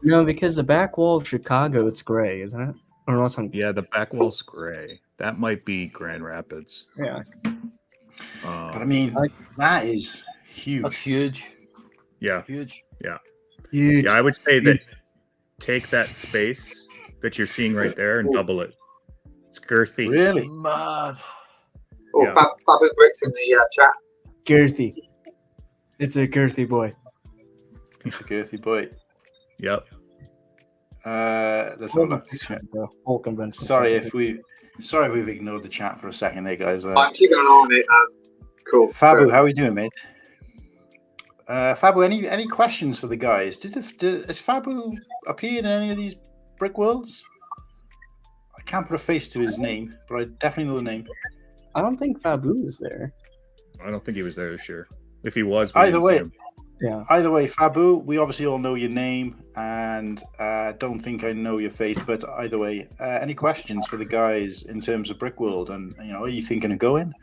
No, because the back wall of Chicago, it's gray, isn't it? Or unless I'm Yeah, the back wall's gray. That might be Grand Rapids. yeah. But I mean, that is huge. That's huge. Yeah. Huge. Huge. Yeah, I would say that take that space that you're seeing right there and double it. It's girthy. Really? Mad. Oh, Yeah. Fabio Bricks in the chat. Girthy. It's a girthy boy. It's a girthy boy. Yep. Let's have a look. The whole convention. Sorry if we've ignored the chat for a second there, guys. I'm keeping an eye on it. Cool. Fabu, how are we doing, mate? Fabu, any questions for the guys? Has Fabu appeared in any of these Brick Worlds? I can't put a face to his name, but I definitely know the name. I don't think Fabu was there. I don't think he was there this year. If he was, Either way, Yeah. Either way, Fabu, we obviously all know your name, and don't think I know your face. But either way, any questions for the guys in terms of Brickworld, and are you thinking of going?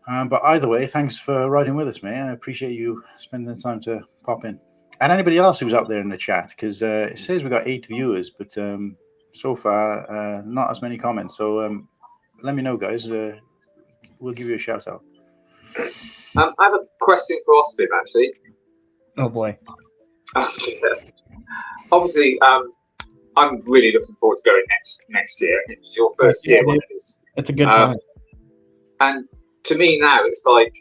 But either way, thanks for riding with us, mate. I appreciate you spending the time to pop in. And anybody else who's out there in the chat, because it says we got 8 viewers, but so far not as many comments. So let me know, guys. We'll give you a shout out. I have a question for Austin, actually. Oh boy. Obviously, I'm really looking forward to going next year. It's your first year, wasn't it? It's a good time. And to me now, it's like,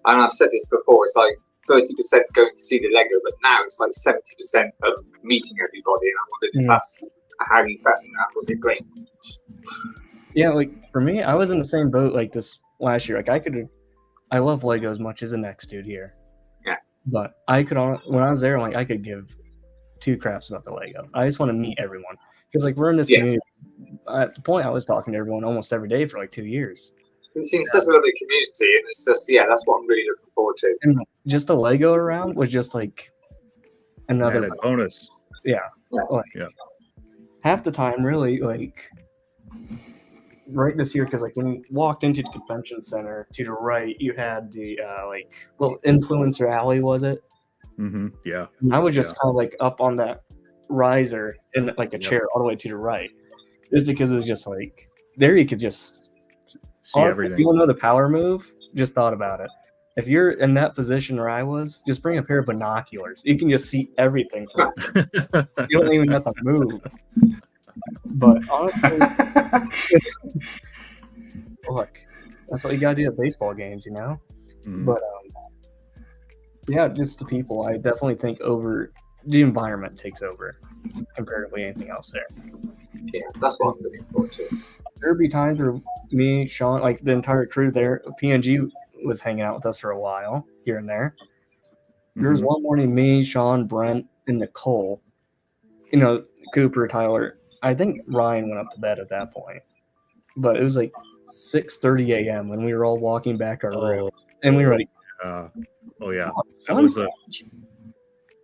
and I've said this before, it's like 30% going to see the Lego, but now it's like 70% of meeting everybody. And I wondered if that's how you felt that. Was it great? Yeah, like for me, I was in the same boat like this last year. Like I love Lego as much as the next dude here. Yeah. But when I was there, like I could give 2 craps about the Lego. I just want to meet everyone because like we're in this community. At the point, I was talking to everyone almost every day for like 2 years. It seems such a lovely community, and it's just that's what I'm really looking forward to. And just the Lego around was just like another Added bonus. Yeah. Like, Yeah. half the time, really, like right this year, because like when you walked into the convention center to the right, you had the little influencer alley, was it? Mm-hmm. Yeah. And I was just kind of like up on that riser in like a chair all the way to the right, just because it was just like there you could just See everything. If you want to know the power move, just thought about it. If you're in that position where I was, just bring a pair of binoculars. You can just see everything. You don't even have to move. But honestly, look, that's what you gotta do at baseball games, Mm-hmm. But yeah, just the people. I definitely think over the environment takes over comparatively anything else there. Yeah, that's what I'm looking forward to. There'd be times where me, Sean, like the entire crew there, PNG was hanging out with us for a while here and there. There was one morning, me, Sean, Brent, and Nicole. Cooper, Tyler. I think Ryan went up to bed at that point, but it was like 6:30 a.m. when we were all walking back our room, and we were like, oh yeah, "Oh,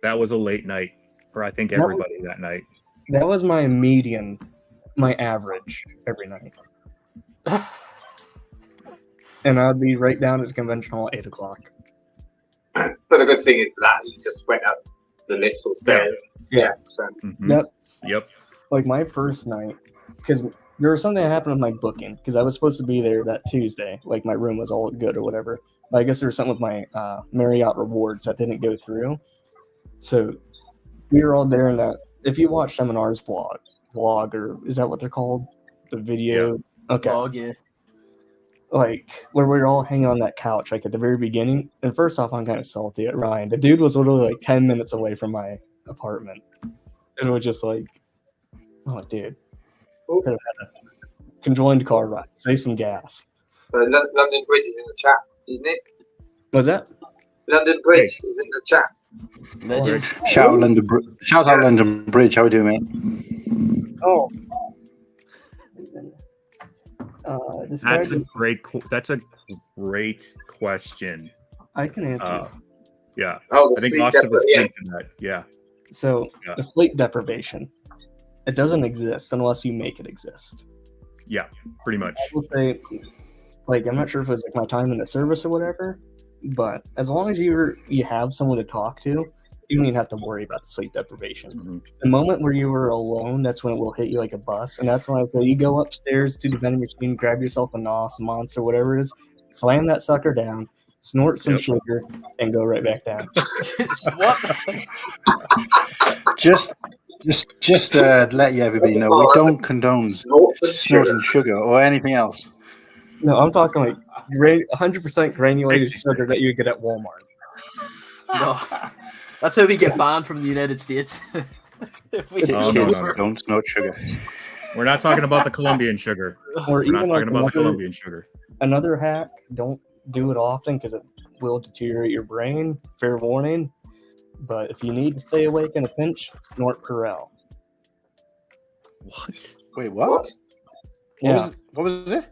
that was a late night for I think everybody that night. That was my median, my average every night." And I'd be right down at the convention hall at 8 o'clock. But the good thing is that you just went up the lift or stairs. Yeah. So That's Yep. like my first night, because there was something that happened with my booking, because I was supposed to be there that Tuesday. Like my room was all good or whatever. But I guess there was something with my Marriott rewards that didn't go through. So we were all there in that. If you watch Seminar's vlog, or is that what they're called? The video. Yeah. Okay. Oh, yeah. Like where we were all hanging on that couch, like at the very beginning. And first off, I'm kind of salty at Ryan. The dude was literally like 10 minutes away from my apartment, and it was just like, oh, dude, could have had a conjoined car ride, save some gas. London Bridge is in the chat, isn't it? Was that? London Bridge is in the chat. Legend. Shout out London Bridge. How we doing, mate? Oh. That's a great question. I can answer this. Yeah. Oh, I think Austin was thinking that. Yeah. So the sleep deprivation, it doesn't exist unless you make it exist. Yeah, pretty much. I will say, like, I'm not sure if it was like my time in the service or whatever, but as long as you have someone to talk to, you don't even have to worry about the sleep deprivation. Mm-hmm. The moment where you were alone, that's when it will hit you like a bus. And that's why I say you go upstairs to the vending machine, grab yourself a NOS, a Monster, whatever it is, slam that sucker down, snort some sugar, and go right back down. What? Just to let you everybody know, we don't condone snorting sugar or anything else. No, I'm talking like 100% granulated sugar that you get at Walmart. No. That's how we get banned from the United States. Kids, don't snort sugar. We're not talking about the Colombian sugar. We're not talking about the Colombian sugar. Another hack, don't do it often because it will deteriorate your brain. Fair warning. But if you need to stay awake in a pinch, snort Perel. What? Wait, what? Yeah. What was it?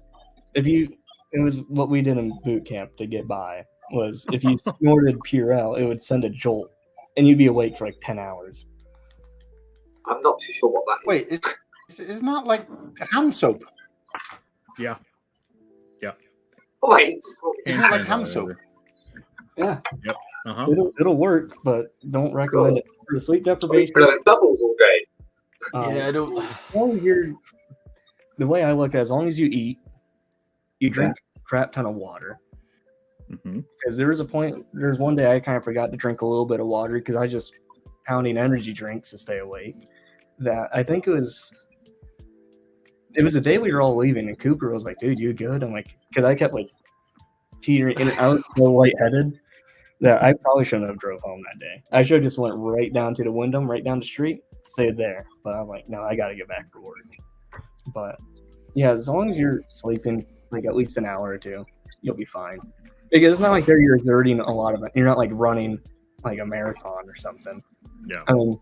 It was what we did in boot camp to get by. Was if you snorted Purell, it would send a jolt, and you'd be awake for like 10 hours. I'm not too sure what that is. Wait, isn't that like hand soap? Yeah. Wait. Isn't it like hand soap? Yeah. Yep. Uh-huh. It'll work, but don't recommend it for sleep deprivation. Doubles all day. Yeah, I don't. As long as the way I look at it, as long as you eat, you drink a crap ton of water. Because there's one day I kind of forgot to drink a little bit of water because I was just pounding energy drinks to stay awake. That I think it was a day we were all leaving, and Cooper was like, "Dude, you good?" I'm like, because I kept like teetering, and I was so lightheaded that I probably shouldn't have drove home that day. I should have just went right down to the Wyndham, right down the street, stayed there. But I'm like, no, I got to get back to work. But yeah, as long as you're sleeping like at least an hour or two, you'll be fine. Because it's not like you're exerting a lot of it. You're not like running like a marathon or something. Yeah. I mean,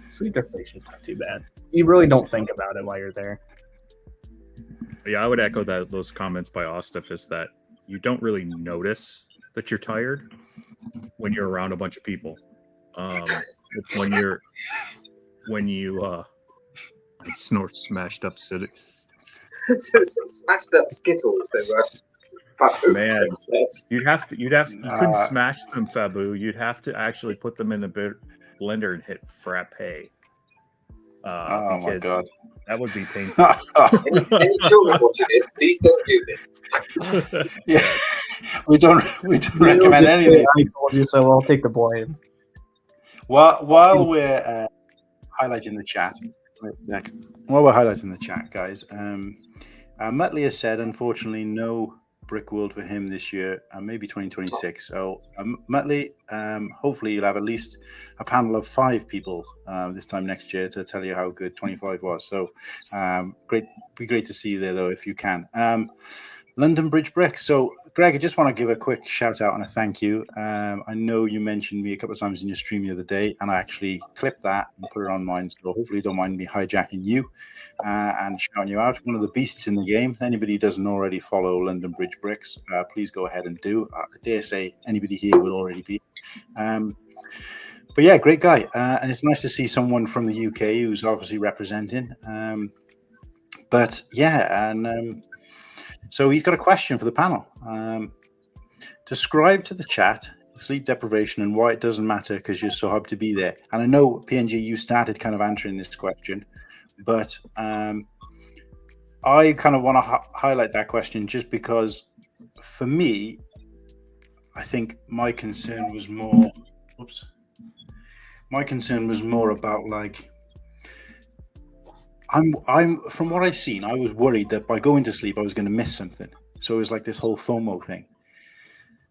sleep deprivation is not too bad. You really don't think about it while you're there. Yeah, I would echo those comments by Ostef is that you don't really notice that you're tired when you're around a bunch of people. It's when you snort smashed up Skittles. Smashed up Skittles, they were. Man, you couldn't smash them, Fabu. You'd have to actually put them in a blender and hit frappe. Oh my god, that would be painful. any children watching this, please don't do this. Yeah, we don't recommend anything. I told you so. I'll take the blame. While we're highlighting the chat, guys, Muttley has said, unfortunately, no Brickworld for him this year, and maybe 2026. So, Muttley, hopefully you'll have at least a panel of 5 people this time next year to tell you how good 25 was. So, be great to see you there, though, if you can. London Bridge Bricks. So, Greg, I just want to give a quick shout out and a thank you. I know you mentioned me a couple of times in your stream the other day, and I actually clipped that and put it on mine. So hopefully you don't mind me hijacking you and shouting you out. One of the beasts in the game. Anybody who doesn't already follow London Bridge Bricks, please go ahead and do. I dare say anybody here will already be. But yeah, great guy. And it's nice to see someone from the UK who's obviously representing. But yeah, and so he's got a question for the panel. Describe to the chat sleep deprivation and why it doesn't matter because you're so hyped to be there. And I know, PNG, you started kind of answering this question, but I kind of want to highlight that question just because for me, I think my concern was more, about like, I'm from what I've seen, I was worried that by going to sleep I was going to miss something. So it was like this whole FOMO thing.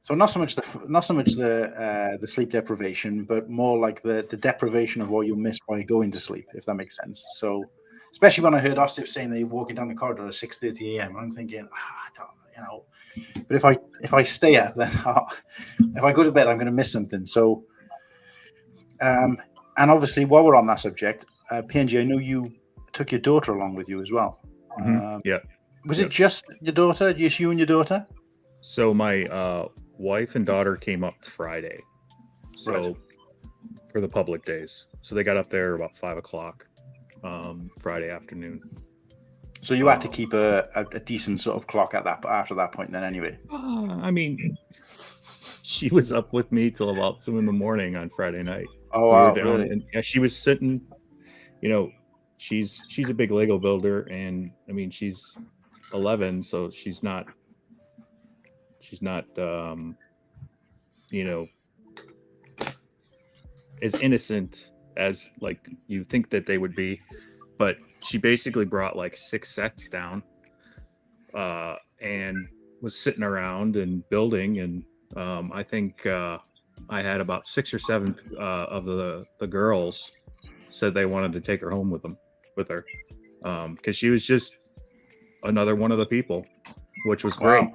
So not so much the sleep deprivation, but more like the deprivation of what you'll miss by going to sleep, if that makes sense. So especially when I heard Ostif saying they're walking down the corridor at 6:30 a.m. I'm thinking, I don't, you know. But if I stay up, then if I go to bed, I'm going to miss something. So, and obviously while we're on that subject, PNG, I know you took your daughter along with you as well. Yeah. Was it just your daughter? Just you and your daughter? So my wife and daughter came up Friday. So Right. for the public days. So they got up there about 5:00 Friday afternoon. So you had to keep a decent sort of clock at that after that point then anyway. I mean, she was up with me till about 2 a.m. on Friday night. Oh, We wow, were down, really? and yeah, she was sitting, you know, she's a big Lego builder, and I mean she's 11, so she's not you know, as innocent as like you think that they would be, but she basically brought like 6 sets down and was sitting around and building, and I think I had about 6 or 7 of the girls said they wanted to take her home with her because she was just another one of the people, which was great.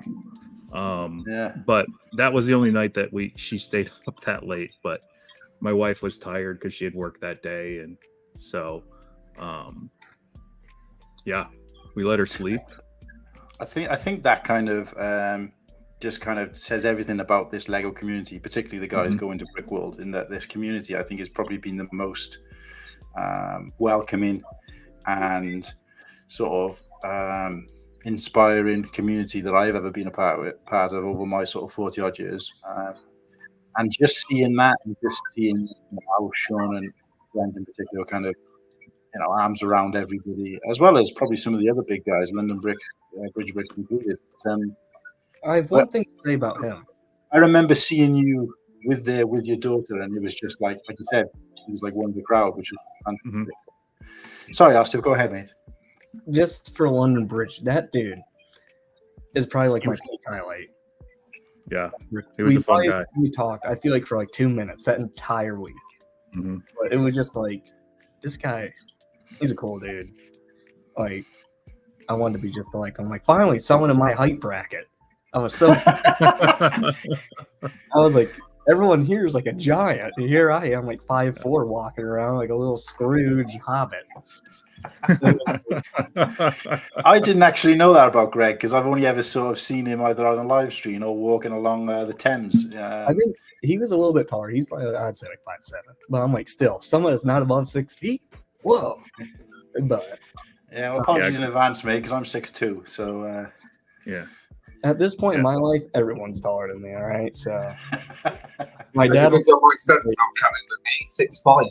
Yeah. But that was the only night that she stayed up that late. But my wife was tired because she had worked that day, and so yeah, we let her sleep. I think that kind of just kind of says everything about this Lego community, particularly the guys going to Brickworld, in that this community I think has probably been the most welcoming and sort of inspiring community that I've ever been a part of over my sort of 40 odd years. And just seeing that, and just seeing how Sean and Brent in particular kind of, arms around everybody, as well as probably some of the other big guys, London Bricks, Bridge Bricks included. I have one thing to say about him. I remember seeing you with your daughter, and it was just like you said, it was like one of the crowd, which was fantastic. Sorry, Austin, go ahead, mate. Just for London Bridge, that dude is probably like my favorite highlight. Yeah, he was a fun guy. We talked, I feel like, for like 2 minutes that entire week. But it was just like, this guy, he's a cool dude. Like, I wanted to be just like, I'm like, finally, someone in my height bracket. I was so, I was like, everyone here is like a giant. And here I am, like 5'4", walking around like a little Scrooge hobbit. I didn't actually know that about Greg because I've only ever sort of seen him either on a live stream or walking along the Thames. I think he was a little bit taller. He's probably, I'd say, like 5'7". But I'm like, still, someone that's not above 6 feet. Whoa! But yeah, well, apologies in advance, mate, because I'm 6'2". So yeah. At this point in my life, everyone's taller than me. All right, so my There's a dad. good job my son's not coming with me. 6'5".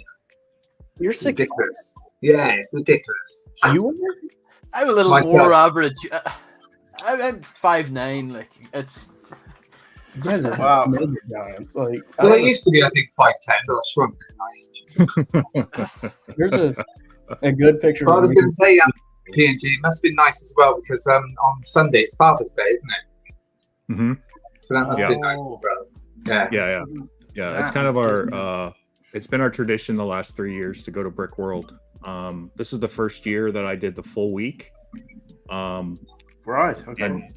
You're 6'5". Ridiculous. Yeah, it's ridiculous. You are? I'm a little Myself. more average. I'm 5'9". Like it's. You guys are Wow. mega giants. Like, Well, I used to be, I think, 5'10", but I shrunk at my age. there's a good picture. But I of was me. going to say, PNG, it must have been nice as well because on Sunday it's Father's Day, isn't it? So that must have been nice as well. Yeah. Yeah. It's kind of our. It's been our tradition the last 3 years to go to Brickworld. This is the first year that I did the full week. right, okay.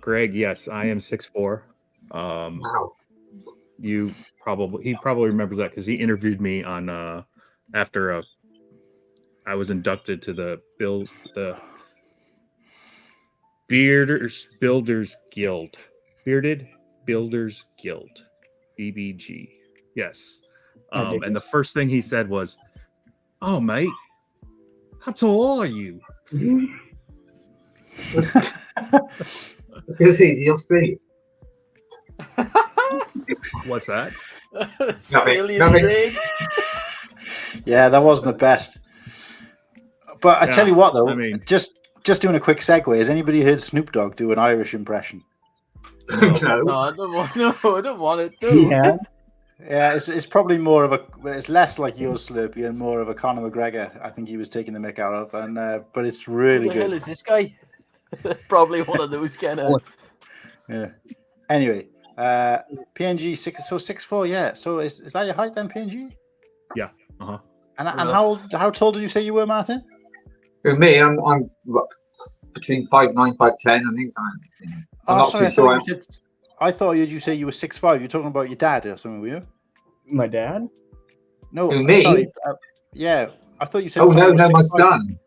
Greg, yes, I am 6'4". Wow. He probably remembers that because he interviewed me on after I was inducted to the Builders Guild. Bearded Builders Guild. BBG. Yes. And the first thing he said was, "Oh, mate, how tall are you?" I was going to say, is he Australian? What's that? Nothing. Yeah, that wasn't the best. But I tell you what, though, I mean, just doing a quick segue. Has anybody heard Snoop Dogg do an Irish impression? No. No, I don't want it to. Yeah. Yeah, it's probably more of it's less like yours, Slurpee, and more of a Conor McGregor. I think he was taking the mick out of, and but it's really Who the hell good. is this guy? Probably one of those kind of. Yeah. Anyway, PNG 6'4". Yeah. So is that your height then, PNG? Yeah. Uh-huh. And how tall did you say you were, Martin? With me, I'm between 5'9", 5'10". I think something. I'm not sorry, too sure. I thought you say you were 6'5". You're talking about your dad or something, were you? My dad? No, Who, me? Sorry. Yeah, I thought you said. Oh no, someone was my 6'5". son.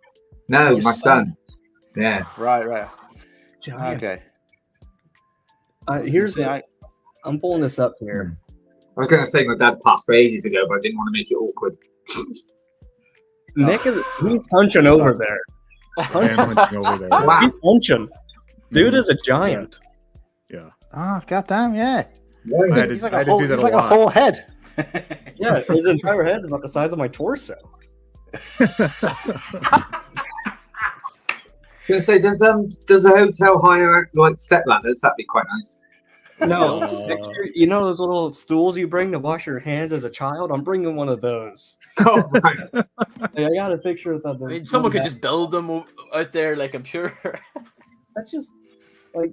No, Your my son. son. Yeah. Right. Giant. Okay. Here's I'm pulling this up here. I was going to say my dad passed away ages ago, but I didn't want to make it awkward. Nick he's hunching over there. I am hunching over there. Wow. He's hunching. Dude is a giant. Yeah. Ah, goddamn, yeah. I had He's to like do that he's a like a lot. whole head. Yeah, his entire head's about the size of my torso. I was going to say, does the hotel hire like step ladders? That'd be quite nice. No, you know those little stools you bring to wash your hands as a child? I'm bringing one of those. Oh, right. I got a picture of that. I mean, someone could just build them out there, like I'm sure. That's just like.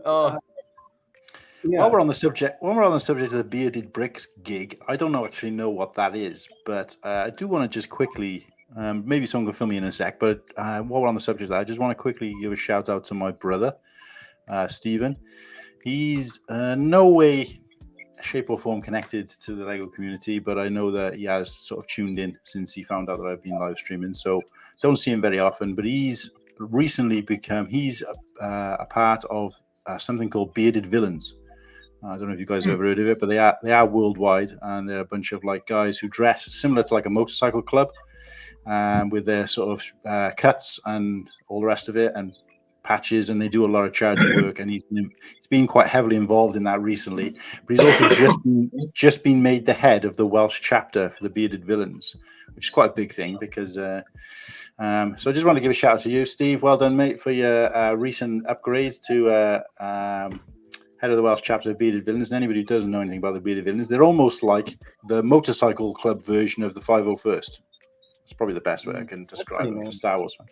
Yeah. While we're on the subject of the Bearded Bricks gig, I don't actually know what that is, but I do want to just quickly, maybe someone can fill me in a sec, but while we're on the subject of that, I just want to quickly give a shout out to my brother, Stephen. He's no way, shape or form connected to the LEGO community, but I know that he has sort of tuned in since he found out that I've been live streaming, so don't see him very often, but he's recently he's a part of something called Bearded Villains. I don't know if you guys have ever heard of it, but they are worldwide, and they're a bunch of like guys who dress similar to like a motorcycle club, with their sort of cuts and all the rest of it, and patches, and they do a lot of charity work. And he's been quite heavily involved in that recently. But he's also just been made the head of the Welsh chapter for the Bearded Villains, which is quite a big thing because. So I just want to give a shout out to you, Steve. Well done, mate, for your recent upgrade to head of the Welsh chapter of Bearded Villains. And anybody who doesn't know anything about the Bearded Villains, they're almost like the motorcycle club version of the 501st. It's probably the best way I can describe it for Star Wars fans.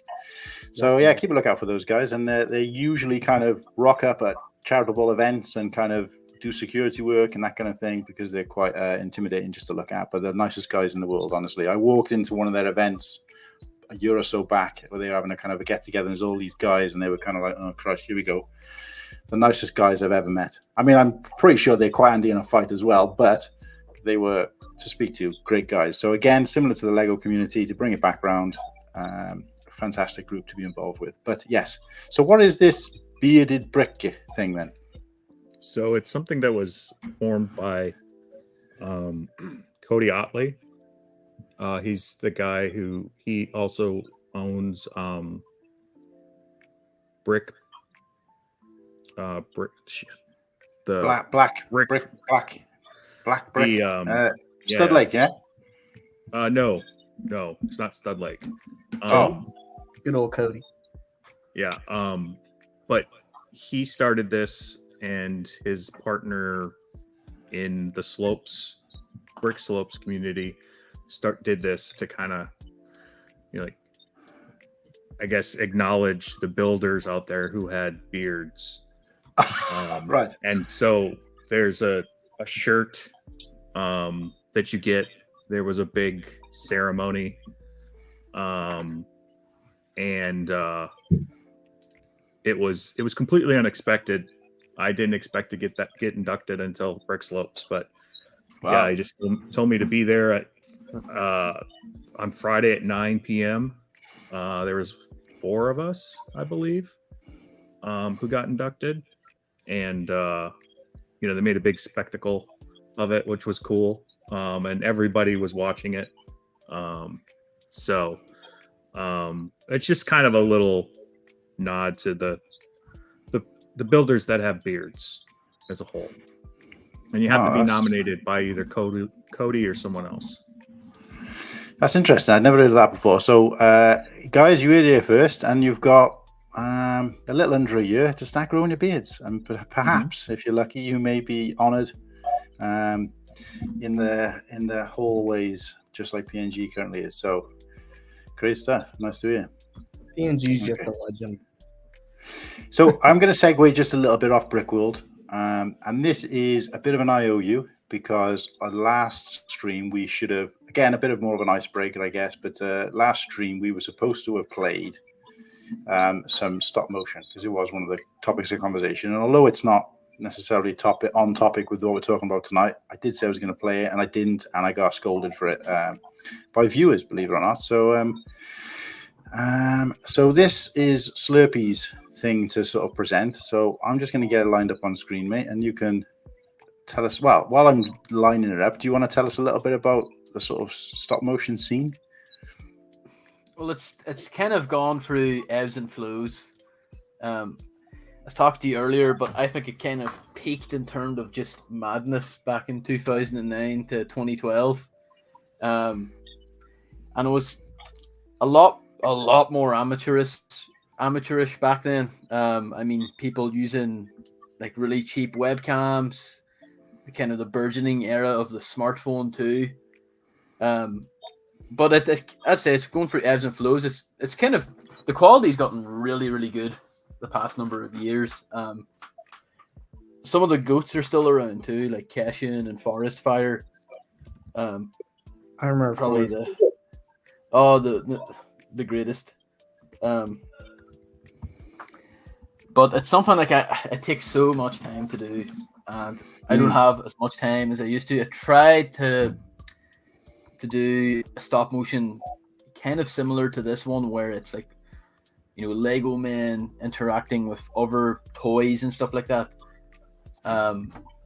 So yeah, keep a lookout for those guys. And they usually kind of rock up at charitable events and kind of do security work and that kind of thing because they're quite intimidating just to look at. But they're the nicest guys in the world, honestly. I walked into one of their events a year or so back where they were having a kind of a get together, and there's all these guys, and they were kind of like, oh Christ, here we go. The nicest guys I've ever met. I mean, I'm pretty sure they're quite handy in a fight as well, but they were, to speak to, great guys. So again, similar to the LEGO community, to bring it back around, fantastic group to be involved with. But yes, so what is this Bearded Brick thing then? So it's something that was formed by Cody Otley. He's the guy who he also owns Brick. The Black brick. Stud Lake, yeah. No, it's not Stud Lake. Good old Cody. Yeah, but he started this, and his partner in the Brick Slopes community did this to kind of, like, I guess, acknowledge the builders out there who had beards. Right. And so there's a shirt that you get. There was a big ceremony, and it was completely unexpected I didn't expect to get inducted until Brick Slopes, but Wow. yeah, he just told me to be there at on Friday at 9 p.m. There was 4 of us, I believe, who got inducted, and they made a big spectacle of it, which was cool, and everybody was watching it. So it's just kind of a little nod to the builders that have beards as a whole, and you have to be nominated by either Cody or someone else. That's interesting. I'd never heard of that before. So, guys, you heard it here first, and you've got a little under a year to start growing your beards, and perhaps, if you're lucky, you may be honoured in the hallways, just like PNG currently is. So, great stuff. Nice to hear. PNG's just a legend. So, I'm going to segue just a little bit off Brickworld, and this is a bit of an IOU. Because our last stream, we should have, again, a bit of more of an icebreaker, I guess, but last stream, we were supposed to have played some stop motion, because it was one of the topics of conversation. And although it's not necessarily on topic with what we're talking about tonight, I did say I was going to play it, and I didn't, and I got scolded for it by viewers, believe it or not. So, so this is Slurpee's thing to sort of present. So I'm just going to get it lined up on screen, mate, and you can tell us, well, while I'm lining it up, do you want to tell us a little bit about the sort of stop motion scene? Well, it's kind of gone through ebbs and flows. I was talking to you earlier, but I think it kind of peaked in terms of just madness back in 2009 to 2012. And it was a lot more amateurish back then. I mean, people using like really cheap webcams, kind of the burgeoning era of the smartphone too. But I'd say it's going through ebbs and flows. It's kind of, the quality's gotten really, really good the past number of years. Some of the goats are still around too, like Cashin and Forest Fire. I remember probably the greatest. But it's something like it takes so much time to do, and I don't have as much time as I used to. I tried to do a stop motion kind of similar to this one, where it's like, Lego men interacting with other toys and stuff like that.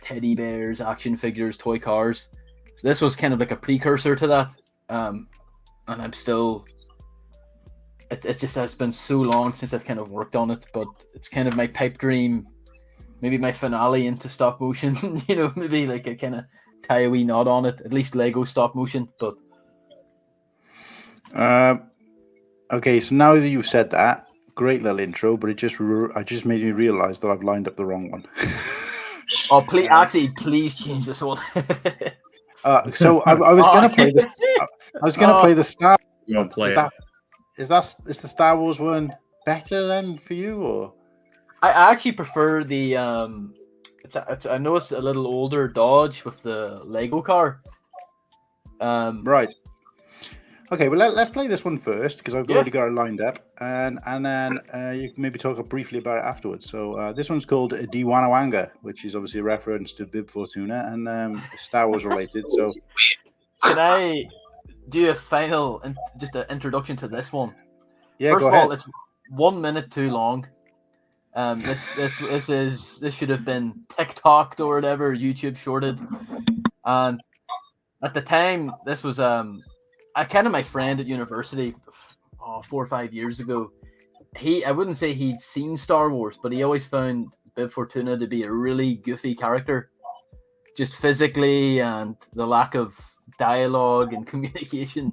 Teddy bears, action figures, toy cars. So this was kind of like a precursor to that. And I'm still, it's been so long since I've kind of worked on it, but it's kind of my pipe dream, maybe my finale into stop motion, maybe like a kind of tie a wee knot on it, at least Lego stop motion. But okay, so now that you've said that, great little intro, but it just made me realize that I've lined up the wrong one. Oh, please change this one. So I was going to play this. I was going to play the Star Wars. Play it. Is the Star Wars one better then for you, or? I actually prefer the I know it's a little older Dodge with the Lego car. Right. Okay, well let's play this one first, because I've already got it lined up, and then you can maybe talk briefly about it afterwards. So this one's called Diwanawanga, which is obviously a reference to Bib Fortuna and Star Wars related. So can I do a final just an introduction to this one? Yeah, First go of ahead. all, it's 1 minute too long. This should have been TikToked or whatever, YouTube shorted. And at the time, this was my friend at university 4 or 5 years ago. I wouldn't say he'd seen Star Wars, but he always found Bib Fortuna to be a really goofy character, just physically, and the lack of dialogue and communication.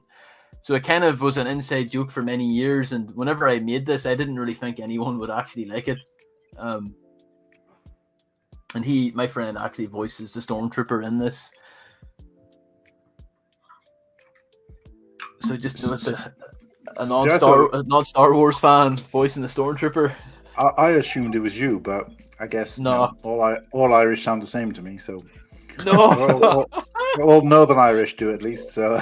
So it kind of was an inside joke for many years. And whenever I made this, I didn't really think anyone would actually like it. And my friend actually voices the Stormtrooper in this. So just know it's a non-Star Wars fan voicing the Stormtrooper. I assumed it was you, but I guess no. All Irish sound the same to me. So no, all Northern Irish do at least. So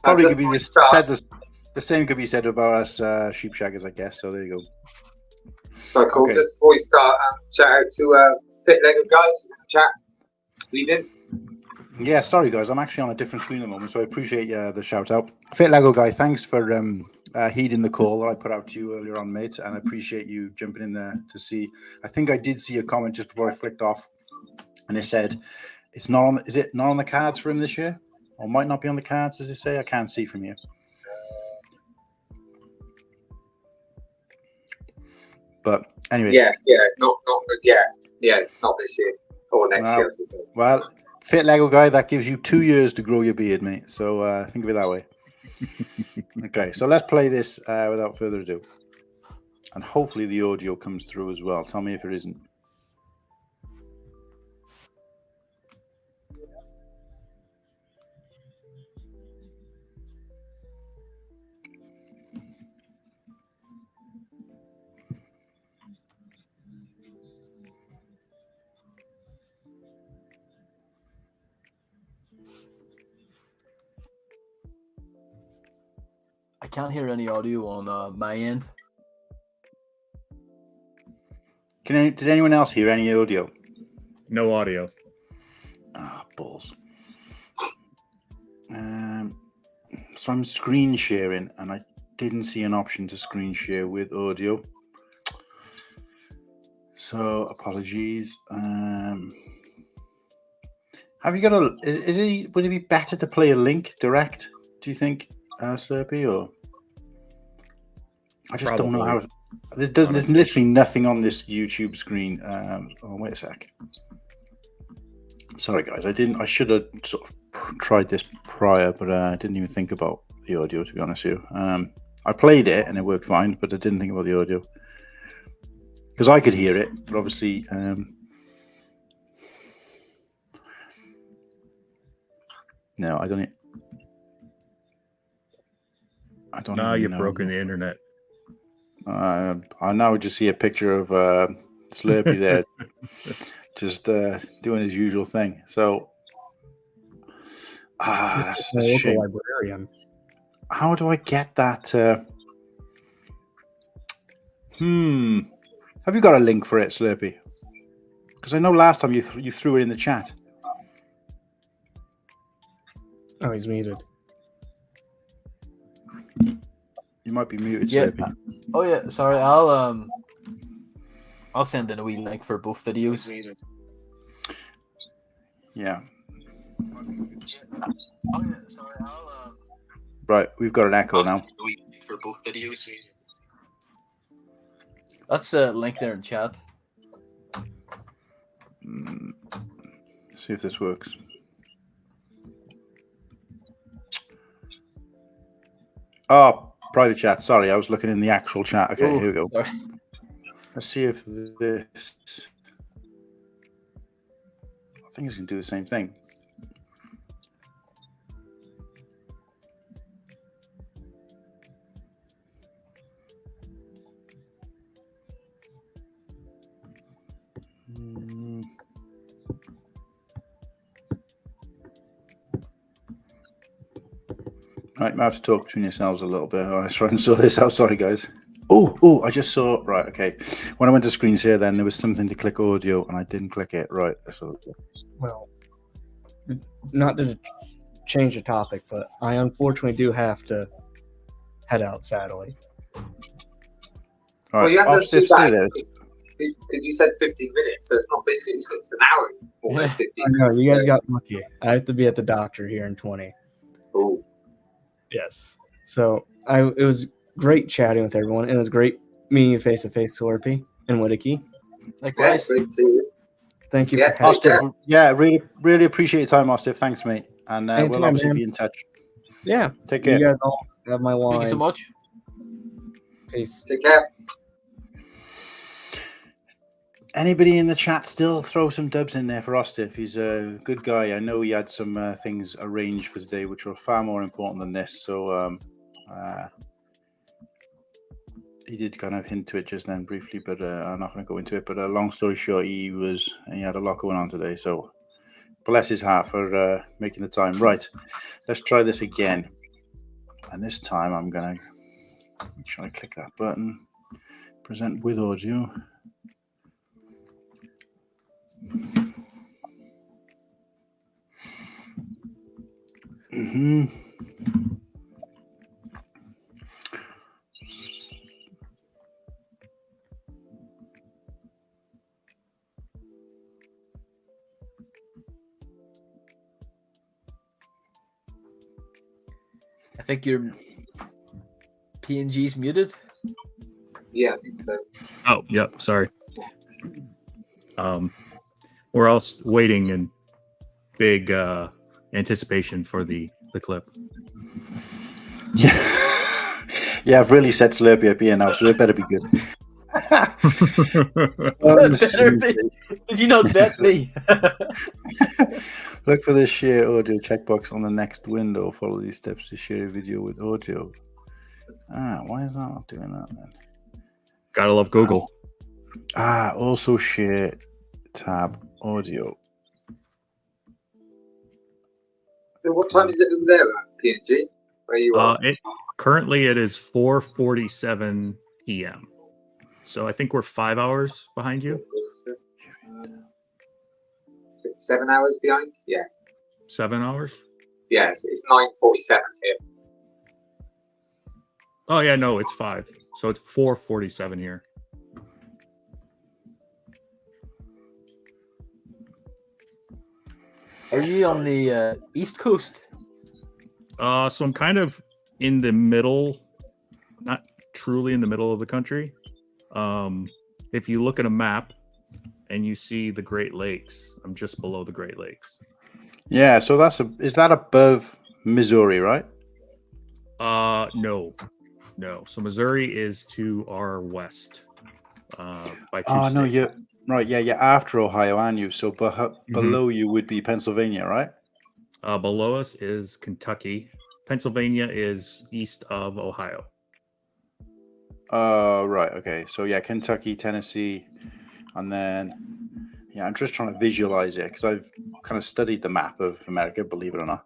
probably could be the same could be said about us sheep shaggers, I guess. So there you go. So cool. Okay. Just before we start, shout out to Fit Lego Guy in the chat. Leaving. Yeah, sorry guys, I'm actually on a different screen at the moment, so I appreciate the shout out. Fit Lego Guy, thanks for heeding the call that I put out to you earlier on, mate, and I appreciate you jumping in there to see. I think I did see a comment just before I flicked off, and it said it's not on. Is it not on the cards for him this year, or might not be on the cards? Does it say? I can't see from here. But anyway, not this year or next year. Well, Fit Lego Guy, that gives you 2 years to grow your beard, mate. So think of it that way. Okay, so let's play this without further ado, and hopefully the audio comes through as well. Tell me if it isn't. I can't hear any audio on my end. Did anyone else hear any audio? No audio. Ah, balls. So I'm screen sharing, and I didn't see an option to screen share with audio. So apologies. Have you got a? Would it be better to play a link direct? Do you think, Slurpee, or? I just don't know how. There's literally nothing on this YouTube screen. Oh, wait a sec. Sorry, guys. I should have sort of tried this prior, but I didn't even think about the audio, to be honest with you. I played it and it worked fine, but I didn't think about the audio because I could hear it, but obviously. No, I don't. Now you've know. broken the internet. I now just see a picture of Slurpee there, just doing his usual thing. So, that's a shame. Librarian. How do I get that? Have you got a link for it, Slurpee? Because I know last time you threw it in the chat. Oh, he's muted. You might be muted, Yeah. Slurpee. Oh yeah, sorry. I'll send in a wee link for both videos. Yeah. Oh yeah, sorry. Right, we've got an echo now. For both videos. That's a link there in chat. See if this works. Oh, private chat. Sorry, I was looking in the actual chat. Okay, here we go. Sorry. Let's see if this. I think it's going to do the same thing. Right, might have to talk between yourselves a little bit. I was trying to sort this out. Sorry, guys. Oh, I just saw. Right, okay. When I went to screen share, then there was something to click audio, and I didn't click it. Right. So, Well, not to change the topic, but I unfortunately do have to head out, sadly. all Well, right, you have I'll to stay do that. there. Because you said 15 minutes, so it's not basically it's an hour. Almost 15 I know, minutes. you guys so- got lucky. I have to be at the doctor here in 20. Ooh. Yes. So it was great chatting with everyone. It was great meeting you face to face, Slurpee and Whittaky. Yeah, Likewise. great to see you. Thank you Yeah. for having Ostif, yeah, really appreciate your time, Ostif. Thanks, mate. And we'll Anytime, obviously man. be in touch. Yeah. Take You care. guys all have my line. Thank you so much. Peace. Take care. Anybody in the chat still throw some dubs in there for Ostif? He's a good guy. I know he had some things arranged for today, which were far more important than this. So he did kind of hint to it just then briefly, but I'm not going to go into it. But long story short, he had a lot going on today. So bless his heart for making the time. Right, let's try this again. And this time I'm going to try to click that button. Present with audio. Mm-hmm. I think your PNG's muted. Yeah, I think so. Oh, yep. Sorry. We're all waiting in big anticipation for the clip. Yeah, yeah. I've really set Slurpee up here now, so it better be good. Better be. Did you not bet me? Look for the share audio checkbox on the next window. Follow these steps to share a video with audio. Why is that not doing that then? Gotta love Google. Also share tab audio. So what time is it over there at PNG? Where you are? Currently it is 4:47 p.m. So I think we're 5 hours behind you. 7 hours behind? Yeah. 7 hours? Yes, it's 9:47 here. Oh yeah, no, it's 5. So it's 4:47 here. Are you on the East Coast? So I'm kind of in the middle, not truly in the middle of the country. If you look at a map and you see the Great Lakes, I'm just below the Great Lakes. Yeah, so is that above Missouri, right? No. So Missouri is to our west. By 2 no, states. you're right. Yeah, you're after Ohio, aren't you? So below you would be Pennsylvania, right? Below us is Kentucky. Pennsylvania is east of Ohio. Right. Okay. So yeah, Kentucky, Tennessee, and then I'm just trying to visualize it because I've kind of studied the map of America, believe it or not.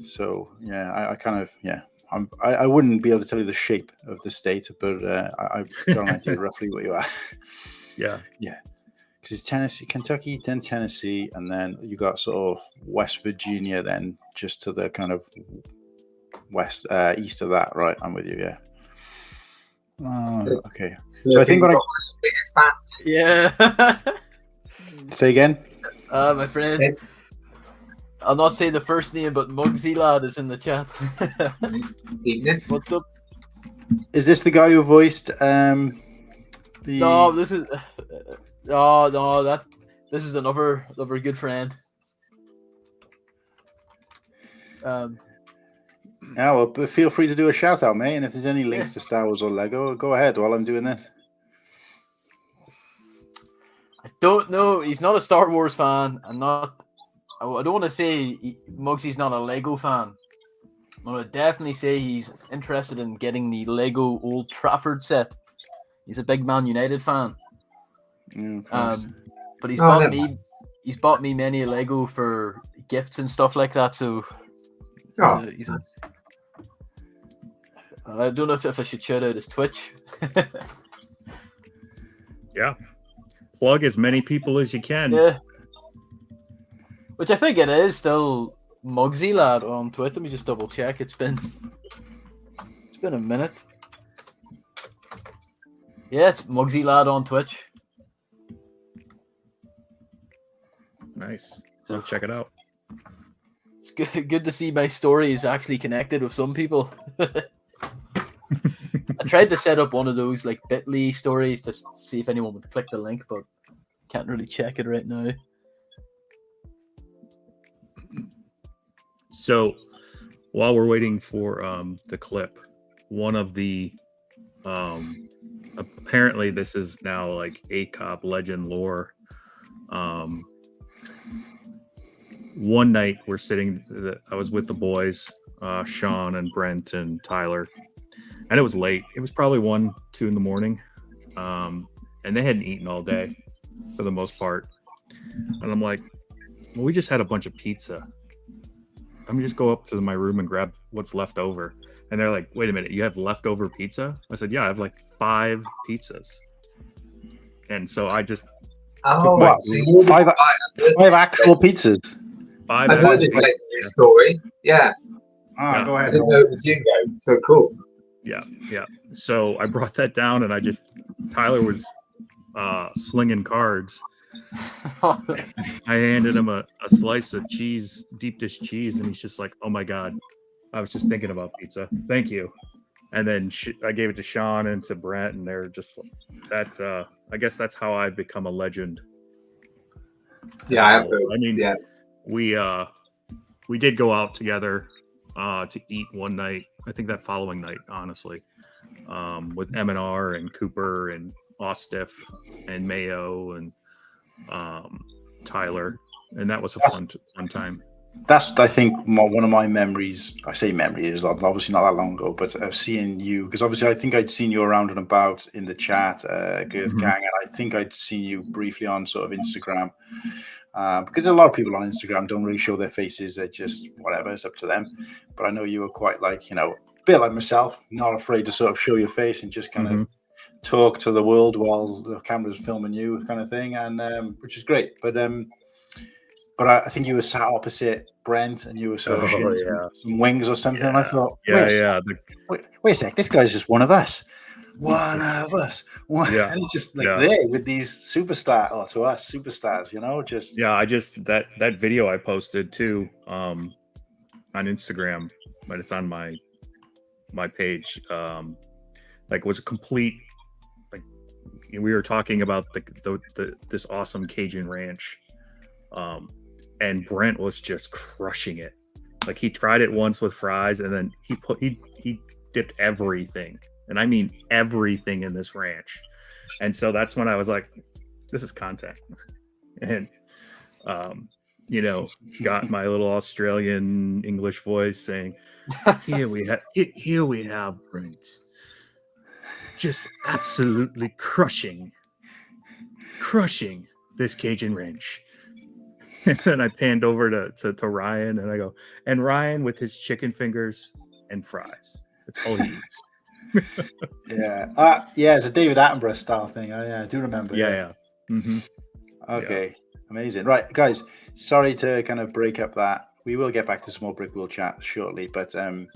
So yeah, I wouldn't be able to tell you the shape of the state, but I've got an idea roughly what you are. Yeah. Because it's Tennessee, Kentucky, then Tennessee, and then you got sort of West Virginia, then just to the kind of west, east of that, right? I'm with you, yeah. Okay. So I think what biggest fan. Yeah. say again. My friend. I'll not say the first name, but Mugsy Lad is in the chat. Evening. What's up? Is this the guy who voiced No, this is. This is another good friend. Yeah, well, but feel free to do a shout out, mate. And if there's any links to Star Wars or Lego, go ahead while I'm doing this. I don't know. He's not a Star Wars fan. I don't want to say Muggsy's not a Lego fan. I would definitely say he's interested in getting the Lego Old Trafford set. He's a big Man United fan. But he's bought me many Lego for gifts and stuff like that. So I don't know if I should shout out his Twitch. Yeah. Plug as many people as you can. Yeah. Which I think it is still Mugsy Lad on Twitter. Let me just double check. It's been a minute. Yeah, it's Mugsy Lad on Twitch. Nice. So check it out. It's good to see my story is actually connected with some people. I tried to set up one of those like Bitly stories to see if anyone would click the link, but can't really check it right now. So while we're waiting for the clip, one of the apparently this is now like ACOB legend lore. One night we're sitting, I was with the boys, Sean and Brent and Tyler, and it was late. It was probably 1-2 in the morning. And they hadn't eaten all day for the most part. And I'm like, well, we just had a bunch of pizza. Let me just go up to my room and grab what's left over. And they're like, wait a minute, you have leftover pizza? I said, yeah, I have like 5 pizzas. And so I just Oh, What? so you 5 actual pizzas. 5 I've heard this pizzas. legendary story. Yeah, Ah, Yeah. go I ahead. didn't know it was you though. So cool. Yeah. So I brought that down, and Tyler was slinging cards. I handed him a slice of cheese, deep dish cheese, and he's just like, oh my God, I was just thinking about pizza. Thank you. And then I gave it to Sean and to Brent, and they're just like, that. I guess that's how I've become a legend. Yeah, I have heard. I mean, Yeah, we did go out together to eat one night. I think that following night, honestly, with M&R and Cooper and Ostiff and Mayo and Tyler, and that was a fun time. That's, I think, one of my memories. I say memories, obviously not that long ago, but of seeing you, because obviously I think I'd seen you around and about in the chat, Girth Gang, and I think I'd seen you briefly on sort of Instagram, because a lot of people on Instagram don't really show their faces. They're just whatever, it's up to them. But I know you were quite like, a bit like myself, not afraid to sort of show your face and just kind of talk to the world while the camera's filming you, kind of thing, and which is great. But I think you were sat opposite Brent, and you were sort of sharing some wings or something. And I thought, wait a sec, this guy's just one of us. One of us. Yeah. And he's just like there with these superstars, or to us, superstars, just. Yeah, I just, that video I posted too on Instagram, but it's on my page, was a complete, like, we were talking about this awesome Cajun ranch. And Brent was just crushing it. Like, he tried it once with fries, and then he dipped everything, and I mean everything, in this ranch. And so that's when I was like, this is content. And got my little Australian English voice saying, here we have Brent, just absolutely crushing this Cajun ranch. And then I panned over to Ryan, and I go, and Ryan with his chicken fingers and fries. That's all he eats. It's a David Attenborough style thing. I do remember. Yeah. Mm-hmm. Okay, amazing. Right, guys, sorry to kind of break up that. We will get back to small Brickworld chat shortly, but I'm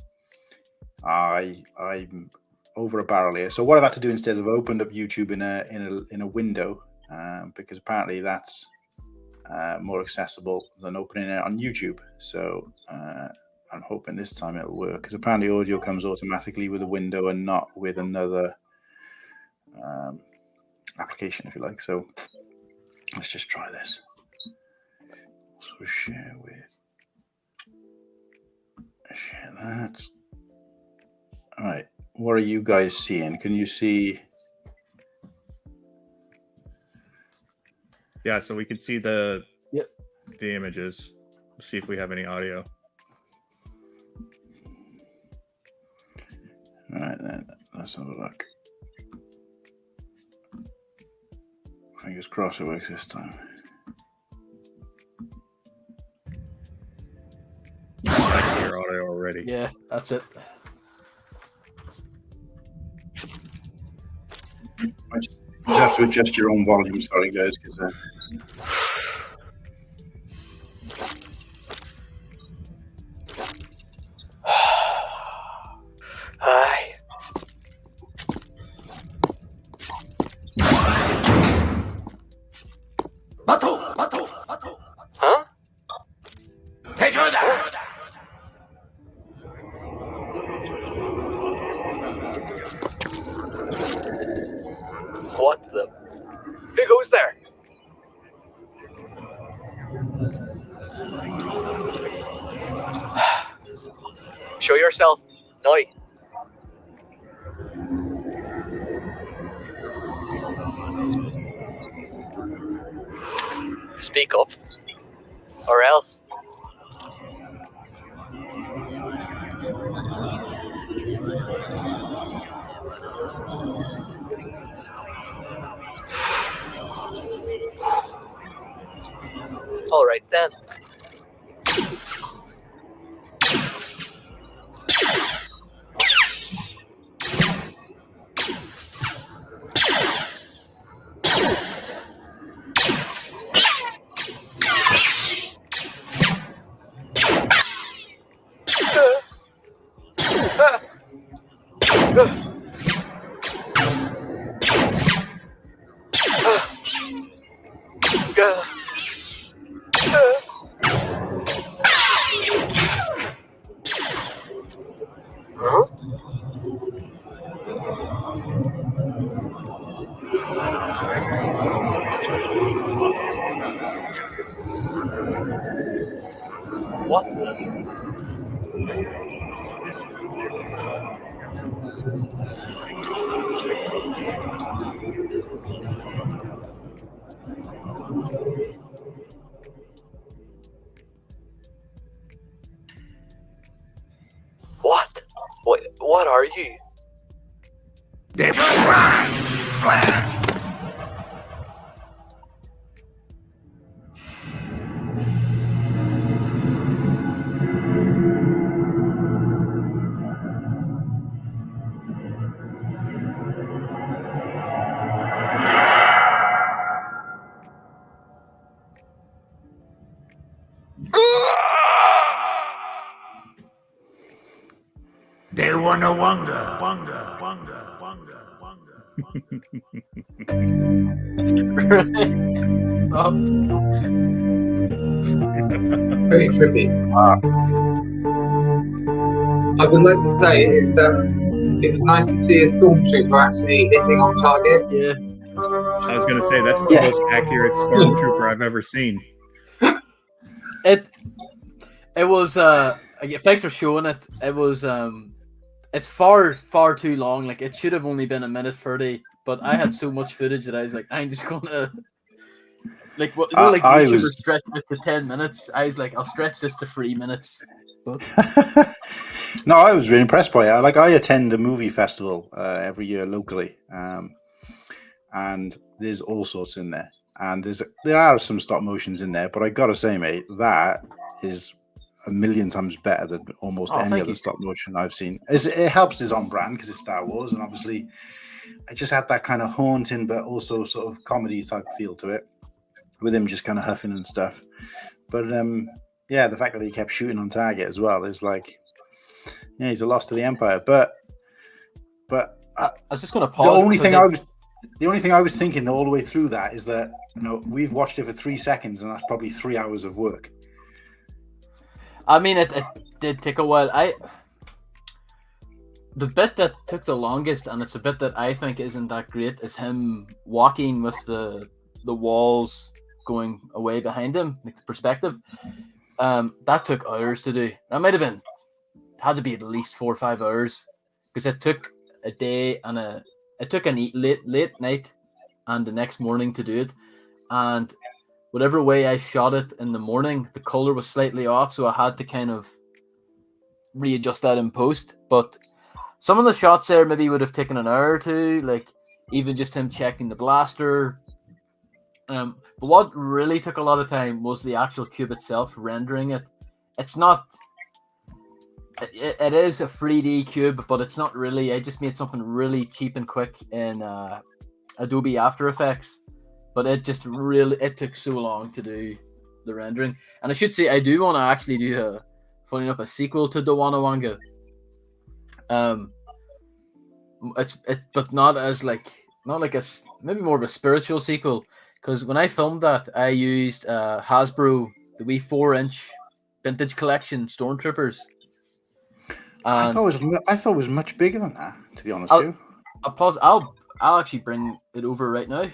over a barrel here. So what I've had to do instead, I've opened up YouTube in a window, because apparently that's more accessible than opening it on YouTube. So I'm hoping this time it'll work, because apparently audio comes automatically with a window and not with another application, if you like. So let's just try this. So share that. All right, what are you guys seeing? Can you see? Yeah, so we can see the images. Let's see if we have any audio. All right, then let's have a look. Fingers crossed it works this time. I can hear audio already. Yeah, that's it. You have to adjust your own volume, sorry guys, because Hi. Huh? What the? Who goes there? Show yourself. No. Speak up. Or else. All right then. What? What? What are you? They wanna wanga, wanga, wanga, wanga, wanga. Stop. Very trippy. I would like to say it was nice to see a stormtrooper actually hitting on target. Yeah. I was going to say, that's the most accurate stormtrooper I've ever seen. It was again, thanks for showing it. It was it's far too long. Like, it should have only been 1:30, but I had so much footage that I was like, I'm just gonna like what like YouTubers stretch it to 10 minutes. I was like, I'll stretch this to 3 minutes. But No, I was really impressed by it. Like, I attend a movie festival every year locally, and there's all sorts in there, and there are some stop motions in there, but I gotta say, mate, that is a million times better than almost any other stop motion I've seen. It helps it's on brand because it's Star Wars, and obviously I just had that kind of haunting but also sort of comedy type feel to it, with him just kind of huffing and stuff. But yeah, the fact that he kept shooting on target as well is like, yeah, he's a loss to the Empire. But I was just going to pause. The only thing I was thinking all the way through that is that, you know, we've watched it for 3 seconds, and that's probably 3 hours of work. I mean, it did take a while. The bit that took the longest, and it's a bit that I think isn't that great, is him walking with the walls going away behind him, like the perspective. That took hours to do. That might have had to be at least 4 or 5 hours, because it took a day and it took a late night and the next morning to do it. And whatever way I shot it in the morning, the color was slightly off, so I had to kind of readjust that in post. But some of the shots there maybe would have taken an hour or two, like even just him checking the blaster. But what really took a lot of time was the actual cube itself, rendering it. It's not... It is a 3D cube, but it's not really. I just made something really cheap and quick in Adobe After Effects. But it took so long to do the rendering. And I should say, I do want to actually do funny enough, a sequel to The Wanawanga. But not like a, maybe more of a spiritual sequel. Because when I filmed that, I used Hasbro, the wee 4-inch vintage collection Stormtroopers. I thought it was much bigger than that, to be honest with you. I'll pause. I'll actually bring it over right now.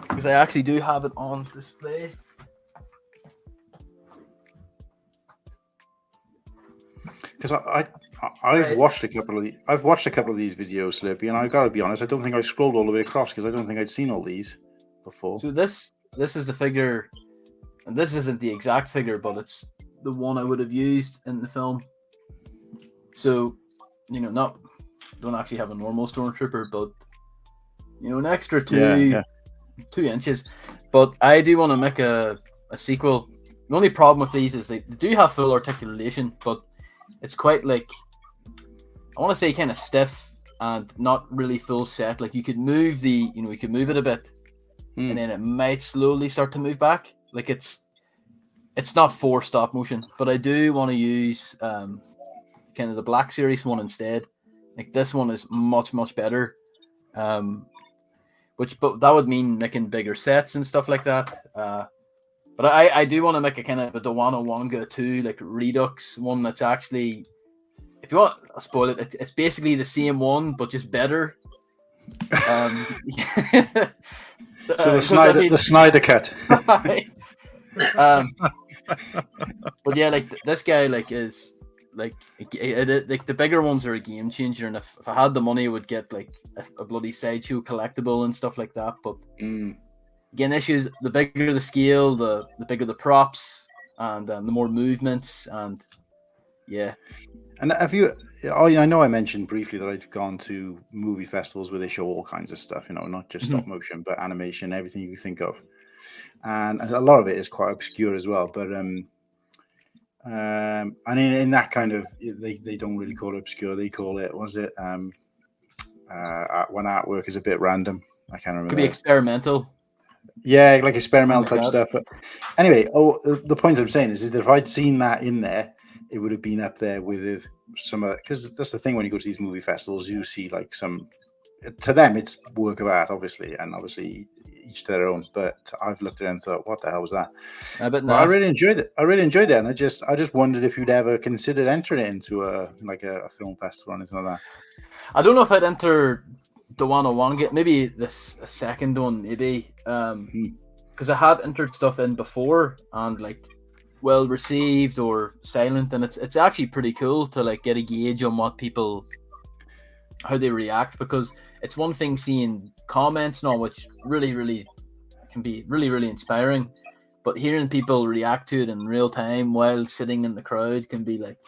Because I actually do have it on display. Because I've watched a couple of these videos, Slurpee, and I've got to be honest, I don't think I scrolled all the way across because I don't think I'd seen all these before. So this is the figure, and this isn't the exact figure, but it's the one I would have used in the film. So, you know, don't actually have a normal Stormtrooper, but you know, an extra 2 inches. But I do want to make a sequel. The only problem with these is they do have full articulation, but it's quite like, I want to say kind of stiff and not really full set. Like you could move it a bit, and then it might slowly start to move back. Like it's not for stop motion, but I do want to use kind of the Black Series one instead. Like this one is much better. But that would mean making bigger sets and stuff like that. But I do want to make a kind of a Dawana Wanga 2, like Redux one that's actually, if you want, I'll spoil it. It's basically the same one, but just better. So the Snyder cut. But yeah, like this guy, like is like the bigger ones are a game changer, and if I had the money, I would get like a bloody sideshow collectible and stuff like that. But again, issues, the bigger the scale, the bigger the props, and the more movements, and yeah. And have you? I know I mentioned briefly that I've gone to movie festivals where they show all kinds of stuff. Not just stop motion, but animation, everything you can think of, and a lot of it is quite obscure as well. But and in that kind of, they don't really call it obscure. They call it, what is it? When artwork is a bit random. I can't remember. Could be experimental. Yeah, like experimental type stuff. But anyway, the point I'm saying is that if I'd seen that in there, it would have been up there with some of, because that's the thing when you go to these movie festivals, you see like some, to them it's work of art, obviously, and obviously each to their own. But I've looked at it and thought, what the hell was that? I really enjoyed it. And I just wondered if you'd ever considered entering it into a film festival or anything like that. I don't know if I'd enter Dawana Wanga, maybe this second one, maybe, because I had entered stuff in before and like well received or silent, and it's actually pretty cool to like get a gauge on what people, how they react, because it's one thing seeing comments and all, which really can be really inspiring, but hearing people react to it in real time while sitting in the crowd can be like,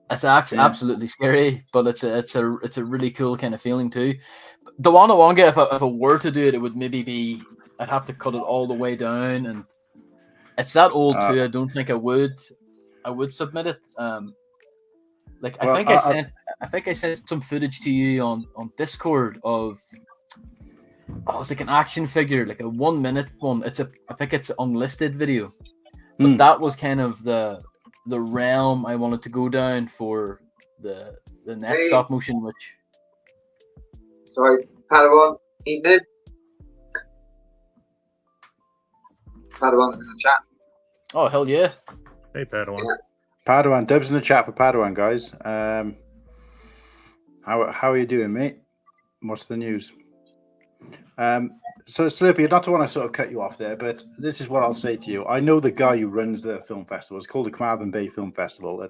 it's actually absolutely scary, but it's a really cool kind of feeling too. Dawana Wanga, if I were to do it, it would maybe be, I'd have to cut it all the way down, and it's that old too. I don't think I would submit it. I think I sent some footage to you on Discord of, it's like an action figure, like a 1 minute one. I think it's an unlisted video, but that was kind of the realm I wanted to go down for the next stop motion, which. Sorry, Padawan, evening. Padawan's in the chat. Oh, hell yeah. Hey, Padawan. Yeah. Padawan, dubs in the chat for Padawan, guys. How are you doing, mate? What's the news? So, Slurpy, not to want to sort of cut you off there, but this is what I'll say to you. I know the guy who runs the film festival. It's called the Carmarthen Bay Film Festival.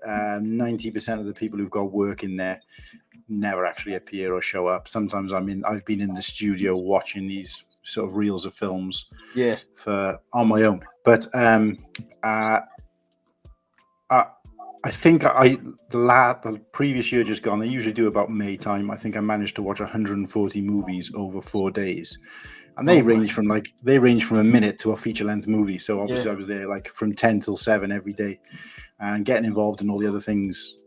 And 90% of the people who've got work in there never actually appear or show up. Sometimes I've been in the studio watching these sort of reels of films on my own. But I think the previous year just gone, they usually do about May time. I think I managed to watch 140 movies over 4 days. And they range from a minute to a feature-length movie. So obviously I was there like from 10 till 7 every day, and getting involved in all the other things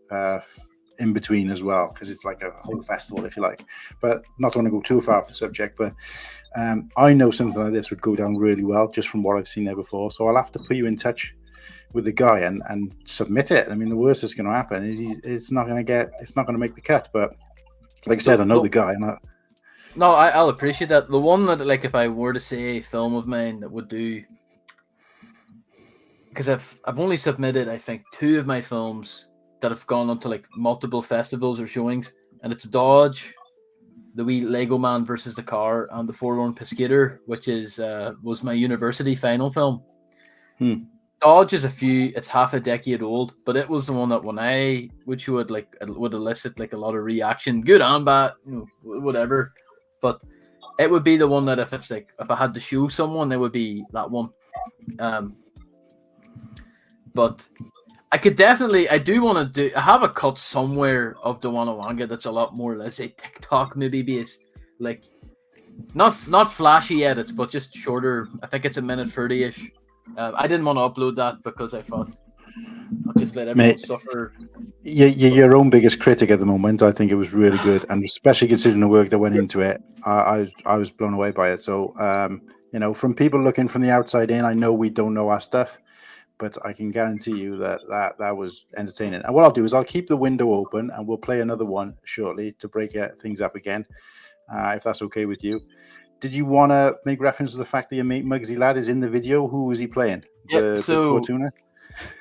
in between as well, because it's like a whole festival, if you like. But not to want to go too far off the subject, but I know something like this would go down really well just from what I've seen there before. So I'll have to put you in touch with the guy and submit it. I mean, the worst that's going to happen is it's not going to make the cut. But like I said, I know the guy. I'll appreciate that. The one that, like, if I were to say a film of mine that would do, because I've only submitted, I think, 2 of my films that have gone on to like multiple festivals or showings, and it's Dodge, the wee Lego Man versus the car, and the Forlorn Pescator, which was my university final film. Dodge is it's half a decade old, but it was the one that when I would show it, like, it would elicit like a lot of reaction, good and bad, whatever. But it would be the one that if I had to show someone, it would be that one. But I could definitely, I have a cut somewhere of Dawana Wanga that's a lot more, let's say, TikTok maybe based, like not flashy edits, but just shorter. I think it's 1:30-ish. I didn't want to upload that because I thought I'll just let everyone suffer. You're your own biggest critic at the moment. I think it was really good, and especially considering the work that went into it, I was blown away by it. So, from people looking from the outside in, I know we don't know our stuff, but I can guarantee you that was entertaining. And what I'll do is I'll keep the window open, and we'll play another one shortly to break things up again, if that's okay with you. Did you want to make reference to the fact that your mate Muggsy Lad is in the video? Who was he playing? Yeah, the Fortuna?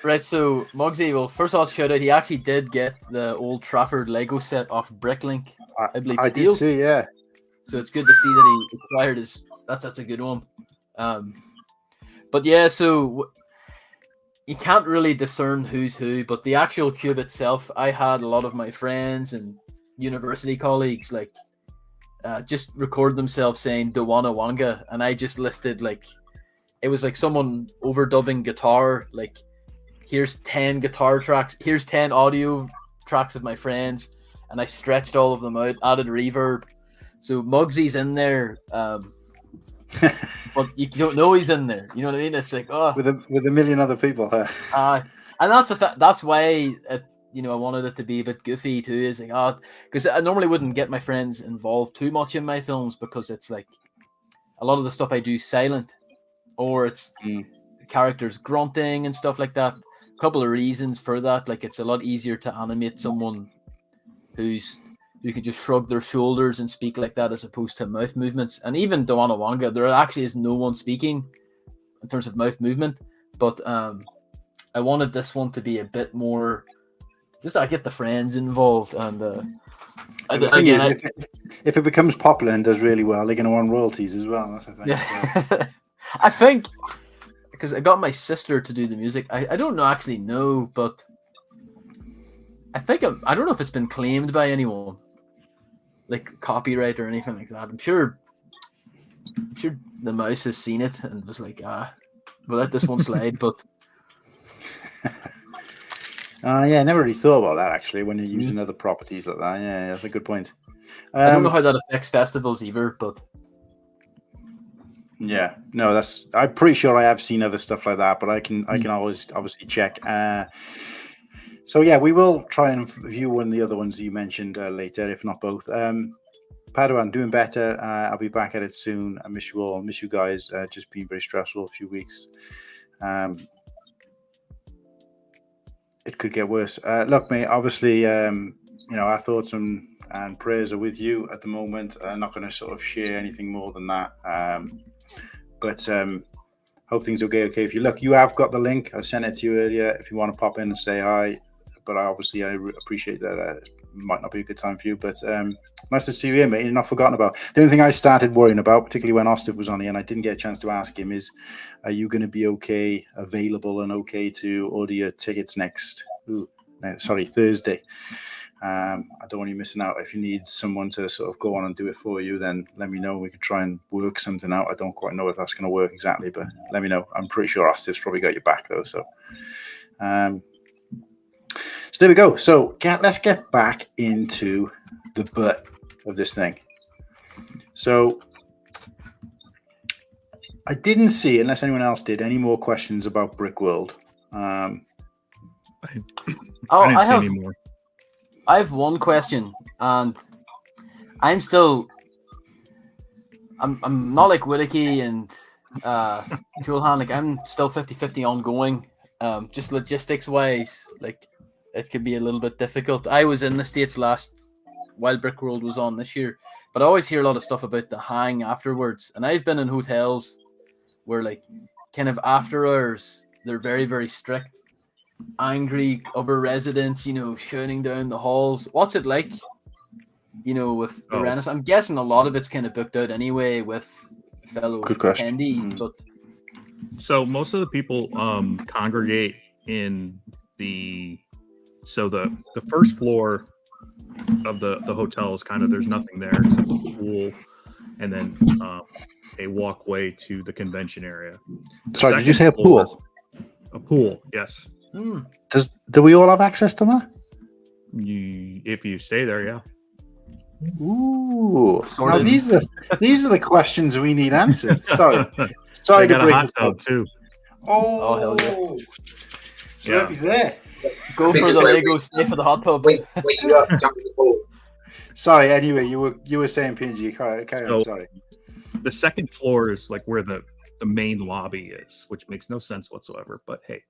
Right, so Muggsy, well, first of all, shout out, he actually did get the Old Trafford Lego set off Bricklink, I believe. I did see, yeah. So it's good to see that he acquired his. That's a good one. But yeah, so you can't really discern who's who, but the actual cube itself, I had a lot of my friends and university colleagues like just record themselves saying Dawana Wanga, and I just listed like it was like someone overdubbing guitar, like here's 10 guitar tracks, here's 10 audio tracks of my friends, and I stretched all of them out, added reverb. So Muggsy's in there, but you don't know he's in there. You know what I mean? It's like with a million other people. And that's why I wanted it to be a bit goofy too. Is like because I normally wouldn't get my friends involved too much in my films because it's like a lot of the stuff I do silent, or it's characters grunting and stuff like that. A couple of reasons for that, like it's a lot easier to animate someone who can just shrug their shoulders and speak like that as opposed to mouth movements. And even Dawana Wanga, there actually is no one speaking in terms of mouth movement, but I wanted this one to be a bit more. Just I get the friends involved, and if it becomes popular and does really well, they're going to want royalties as well. That's the thing. Yeah. I think because I got my sister to do the music. I don't actually know, but I think I don't know if it's been claimed by anyone, like copyright or anything like that. I'm sure the mouse has seen it and was like, we'll let this one slide, but. Yeah, I never really thought about that actually when you're using other properties like that. Yeah, that's a good point. I don't know how that affects festivals either, but yeah, no, I'm pretty sure I have seen other stuff like that, but I can always obviously check. So yeah, we will try and view one of the other ones you mentioned later, if not both. Padawan, doing better. I'll be back at it soon. I miss you all. Miss you guys. Just been very stressful a few weeks. It could get worse. Look, mate, obviously, our thoughts and prayers are with you at the moment. I'm not going to sort of share anything more than that. But hope things will get okay. If you have got the link. I sent it to you earlier. If you want to pop in and say hi. But I appreciate that. It might not be a good time for you. But nice to see you here, mate. You're not forgotten about. The only thing I started worrying about, particularly when Austin was on here, and I didn't get a chance to ask him, is are you going to be available and okay to order your tickets Thursday? I don't want you missing out. If you need someone to sort of go on and do it for you, then let me know. We can try and work something out. I don't quite know if that's going to work exactly, but let me know. I'm pretty sure Austin's probably got your back though. So there we go. So let's get back into the butt of this thing. So I didn't see, unless anyone else did, any more questions about Brickworld. I didn't see any more. I have one question, and I'm not like Willicky and Coolhan. Like I'm still 50-50 ongoing. Just logistics wise, like it could be a little bit difficult. I was in the States while Brickworld was on this year, but I always hear a lot of stuff about the hang afterwards. And I've been in hotels where like kind of after hours, they're very, very strict. Angry other residents, shouting down the halls. What's it like, with the Renaissance? I'm guessing a lot of it's kind of booked out anyway with fellow attendees. But so most of the people congregate in the first floor of the hotel is kind of, there's nothing there except a pool and then a walkway to the convention area. Sorry, did you say a pool? A pool, yes. Do we all have access to that? If you stay there, yeah. Ooh. Now these are the questions we need answered. Sorry to break hot tub too. Oh, hell yeah. So he's there. Go for the Lego, stay for the hot tub. Wait you up, jump in the pool. Sorry, anyway, you were saying PNG. Carry on, sorry. The second floor is like where the main lobby is, which makes no sense whatsoever. But hey,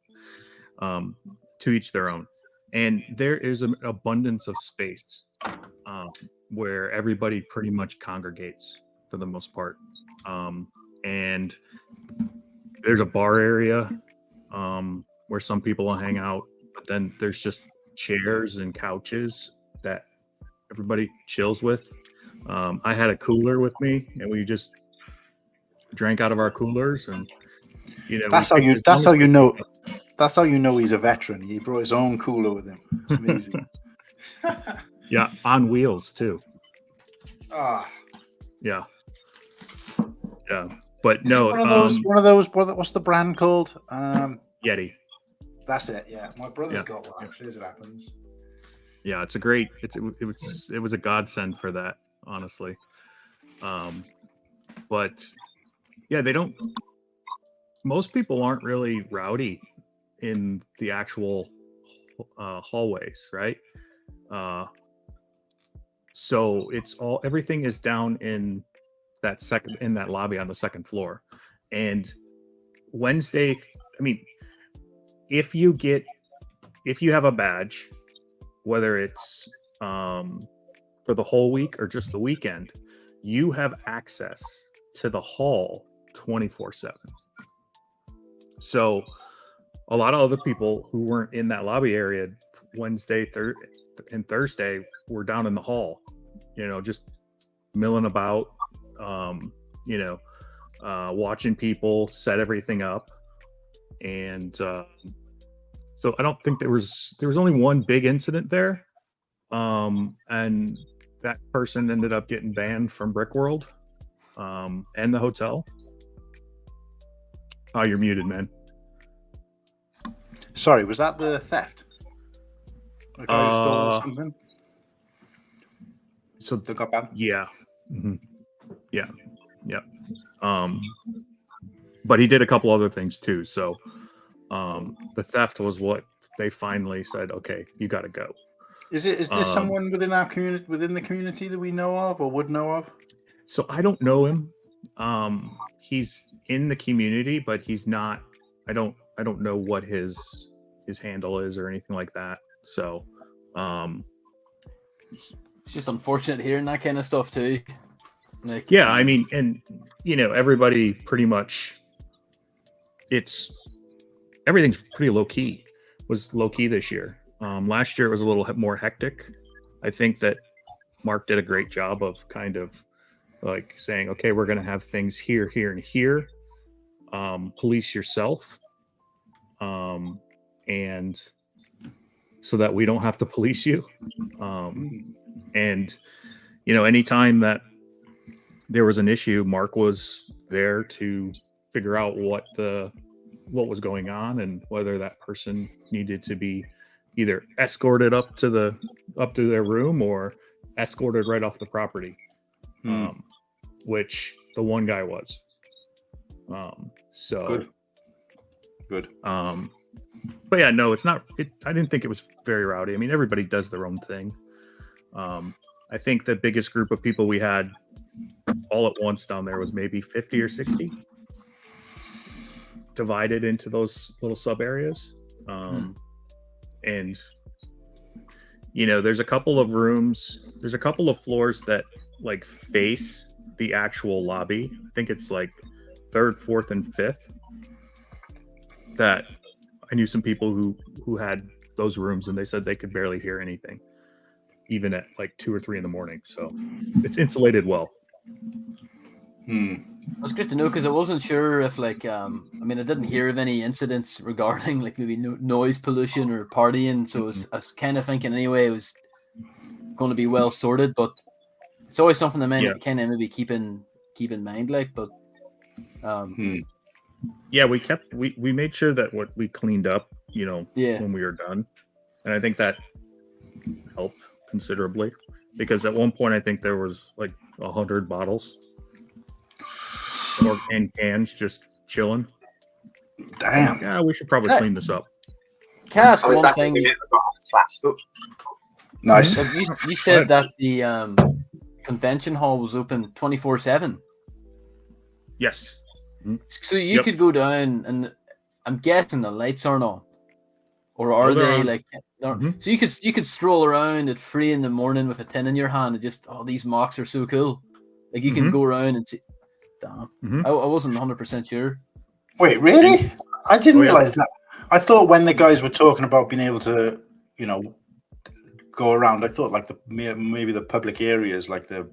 To each their own. And there is an abundance of space where everybody pretty much congregates for the most part. And there's a bar area where some people will hang out, but then there's just chairs and couches that everybody chills with. I had a cooler with me, and we just drank out of our coolers, and that's how you know he's a veteran. He brought his own cooler with him. It's amazing. Yeah, on wheels too. Yeah. But no, one of those. What's the brand called? Yeti. That's it. Yeah, my brother's got one. Actually, as it happens. Yeah, it's a great. It was a godsend for that, honestly. But yeah, they don't. Most people aren't really rowdy in the actual hallways, right? So everything is down in that lobby on the second floor. And Wednesday, I mean, if you have a badge, whether it's for the whole week or just the weekend, you have access to the hall 24/7. So a lot of other people who weren't in that lobby area Wednesday, and Thursday were down in the hall, just milling about, watching people set everything up. And so I don't think there was only one big incident there. And that person ended up getting banned from Brickworld and the hotel. Oh, you're muted, man. Sorry, was that the theft? The guy who stole something? So they got banned? Yeah. Mm-hmm. Yeah. But he did a couple other things too. So the theft was what they finally said, okay, you got to go. Is this someone within our community, within the community that we know of or would know of? So I don't know him. He's in the community, but he's not. I don't know what his handle is or anything like that. So it's just unfortunate hearing that kind of stuff too. Yeah, I mean, and everybody pretty much, everything's pretty low key. Was low key this year. Last year it was a little more hectic. I think that Mark did a great job of kind of like saying, okay, we're going to have things here, here, and here. Police yourself. And so that we don't have to police you. And, anytime that there was an issue, Mark was there to figure out what was going on and whether that person needed to be either escorted up to their room or escorted right off the property, which the one guy was. So good. But yeah, no, it's not. I didn't think it was very rowdy. I mean, everybody does their own thing. I think the biggest group of people we had all at once down there was maybe 50 or 60, divided into those little sub areas. And there's a couple of rooms. There's a couple of floors that like face the actual lobby. I think it's like 3rd, 4th, and 5th. That I knew some people who had those rooms, and they said they could barely hear anything, even at like 2 or 3 in the morning. So it's insulated well. That's good to know, because I wasn't sure if I didn't hear of any incidents regarding like maybe noise pollution or partying. So I was kind of thinking anyway it was going to be well sorted, but it's always something that kind of maybe keep in mind, like. But yeah, we made sure that what we cleaned up, when we were done, and I think that helped considerably, because at one point I think there was like 100 bottles and cans just chilling. Damn. Yeah, we should probably clean this up. Cass, one thing. Nice. You said that the convention hall was open 24/7. Yes. So you could go down, and I'm guessing the lights aren't on. or are Well, they're they on- like? Mhm. So you could stroll around at 3 a.m. with a tin in your hand and just, oh, these mocks are so cool. Like you can Mhm. go around and see. Damn, Mhm. I wasn't 100% sure. Wait, really? I didn't Oh, yeah. realize that. I thought when the guys were talking about being able to, go around, I thought like maybe the public areas, like the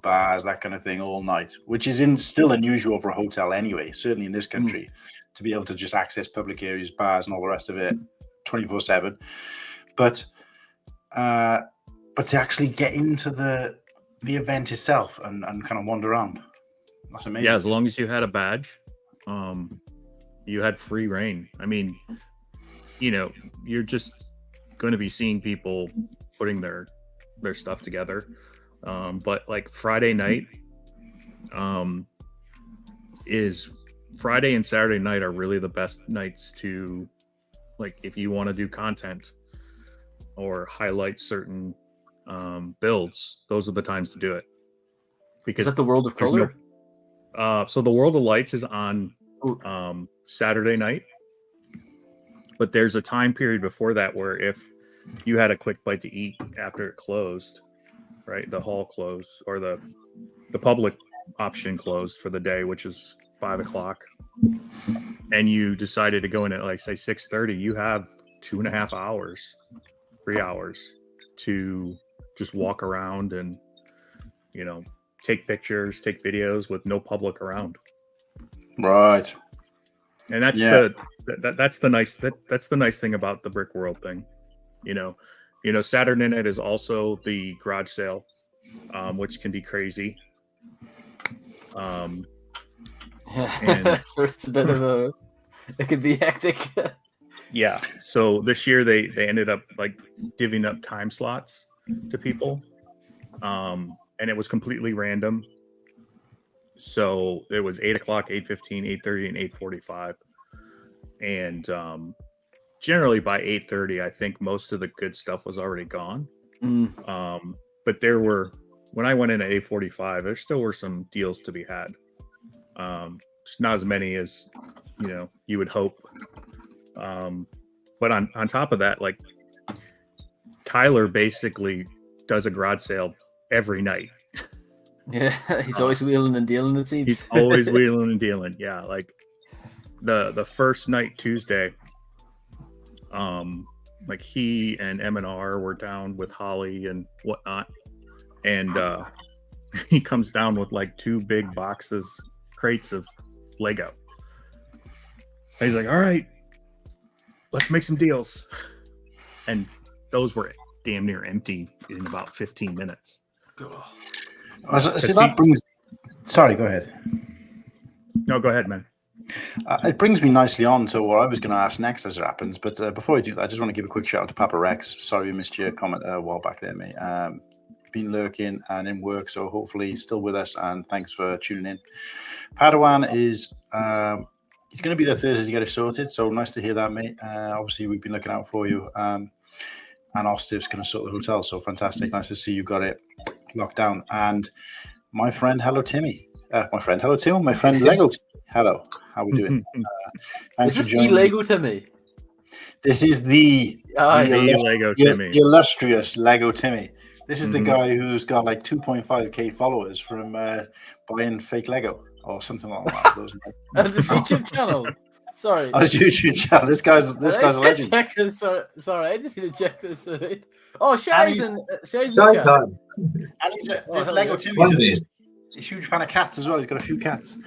bars, that kind of thing, all night, which is still unusual for a hotel anyway. Certainly in this country, to be able to just access public areas, bars, and all the rest of it, 24/7. But to actually get into the event itself and kind of wander around, that's amazing. Yeah, as long as you had a badge, you had free reign. I mean, you're just going to be seeing people putting their stuff together. But like Friday night, is Friday and Saturday night are really the best nights to, like, if you want to do content or highlight certain builds, those are the times to do it. Because Is that the World of there's Color? so the World of Lights is on Saturday night, but there's a time period before that where if you had a quick bite to eat after it closed, right, the hall closed, or the public option closed for the day, which is 5 o'clock, and you decided to go in at like say 6:30, you have 2.5 hours, 3 hours to just walk around and take pictures, take videos with no public around. Right. And that's that's the nice thing about the Brickworld thing. Saturday night is also the garage sale, which can be crazy. And It's a bit of it could be hectic. yeah, so this year they ended up like divvying up time slots to people, and it was completely random. So it was 8 o'clock, 8:15, 8:30, and 8:45, and generally by 8:30, I think most of the good stuff was already gone. But when I went in at 8:45, there still were some deals to be had. Just not as many as you would hope. But on top of that, like, Tyler basically does a garage sale every night. Yeah, he's always wheeling and dealing, it seems. He's always wheeling and dealing. Yeah, like the first night, Tuesday, like he and M&R were down with Holly and whatnot, and he comes down with like 2 big crates of Lego. And he's like, all right, let's make some deals. And those were damn near empty in about 15 minutes. See, that brings... Sorry, go ahead. No, go ahead, man. It brings me nicely on to what I was going to ask next as it happens. But before I do that, I just want to give a quick shout out to Papa Rex. Sorry we missed your comment a while back there, mate. Been lurking and in work, so hopefully he's still with us, and thanks for tuning in. Padawan is he's going to be there Thursday to get it sorted, so nice to hear that, mate. Obviously we've been looking out for you, and Ostiv's going to sort the hotel, so fantastic. Nice to see you got it locked down. And my friend, hello Timmy. My friend, hello Tim. My friend Lego. Hello, how we doing? Thanks Is for this joining. Lego Timmy? This is the Lego Timmy. The illustrious Lego Timmy. This is the guy who's got like 2.5k followers from buying fake Lego or something like that. On his YouTube channel. Sorry. On his YouTube channel. This guy's a legend. Sorry, I just need to check this out. Oh, And Shai's in Shy chat. time. And he's this hell Lego yeah. Timmy's a huge fan of cats as well. He's got a few cats.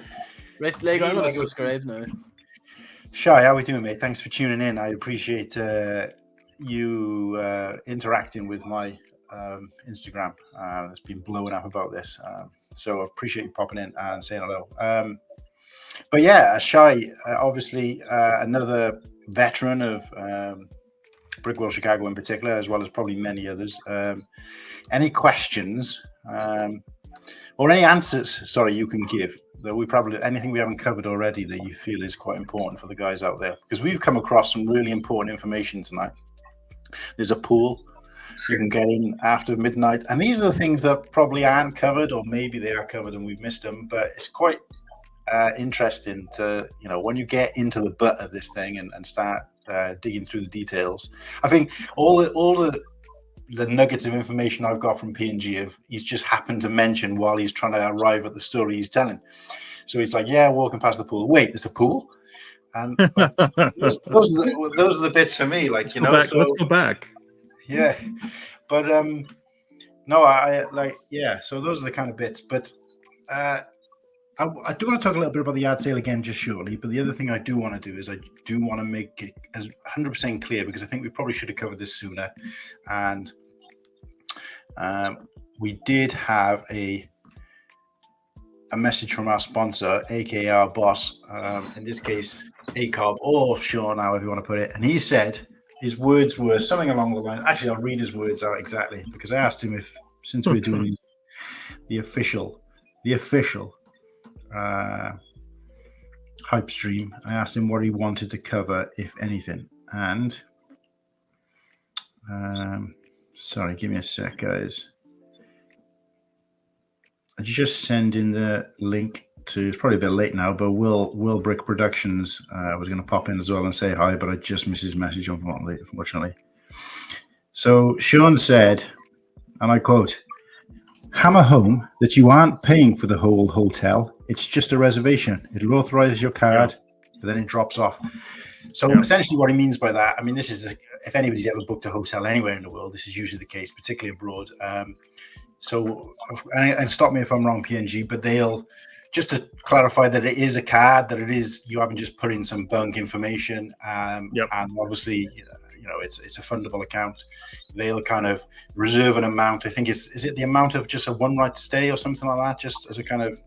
Right, Lego, I'm going to Lego. subscribe now. Shy, how we doing, mate? Thanks for tuning in. I appreciate you interacting with my Instagram. It's been blowing up about this. So I appreciate you popping in and saying hello. But yeah, Shy, obviously another veteran of Brickworld Chicago in particular, as well as probably many others. Any questions or any answers, sorry, you can give that we probably, anything we haven't covered already that you feel is quite important for the guys out there? Because we've come across some really important information tonight. There's a pool you can get in after midnight, and these are the things that probably aren't covered, or maybe they are covered and we've missed them, but it's quite interesting to, when you get into the butt of this thing and start digging through the details. I think all the nuggets of information I've got from PNG he's just happened to mention while he's trying to arrive at the story he's telling. So he's like, yeah, walking past the pool. Wait, there's a pool? And like, those are the bits for me. Like, let's go back. Yeah. But no, I like, yeah. So those are the kind of bits. But I do want to talk a little bit about the yard sale again just shortly. But the other thing I do want to do is I do want to make it as 100% clear, because I think we probably should have covered this sooner. And we did have a message from our sponsor, aka our boss, in this case, ACOB, or Sean, however you want to put it. And he said his words were something along the line. Actually, I'll read his words out exactly, because I asked him if, since we're doing the official hype stream, I asked him what he wanted to cover, if anything. And sorry, give me a sec, guys. I just send in the link to, it's probably a bit late now, but Will Brick Productions was going to pop in as well and say hi, but I just missed his message, unfortunately. So Sean said, and I quote, "Hammer home that you aren't paying for the whole hotel. It's just a reservation. It'll authorize your card, but then it drops off." So essentially what he means by that, I mean, this is, if anybody's ever booked a hotel anywhere in the world, this is usually the case, particularly abroad. So, and stop me if I'm wrong, PNG, but they'll, just to clarify that it is a card, that it is, you haven't just put in some bunk information, and obviously, you know, it's a fundable account. They'll kind of reserve an amount. I think is it the amount of just a one night stay or something like that, just as a kind of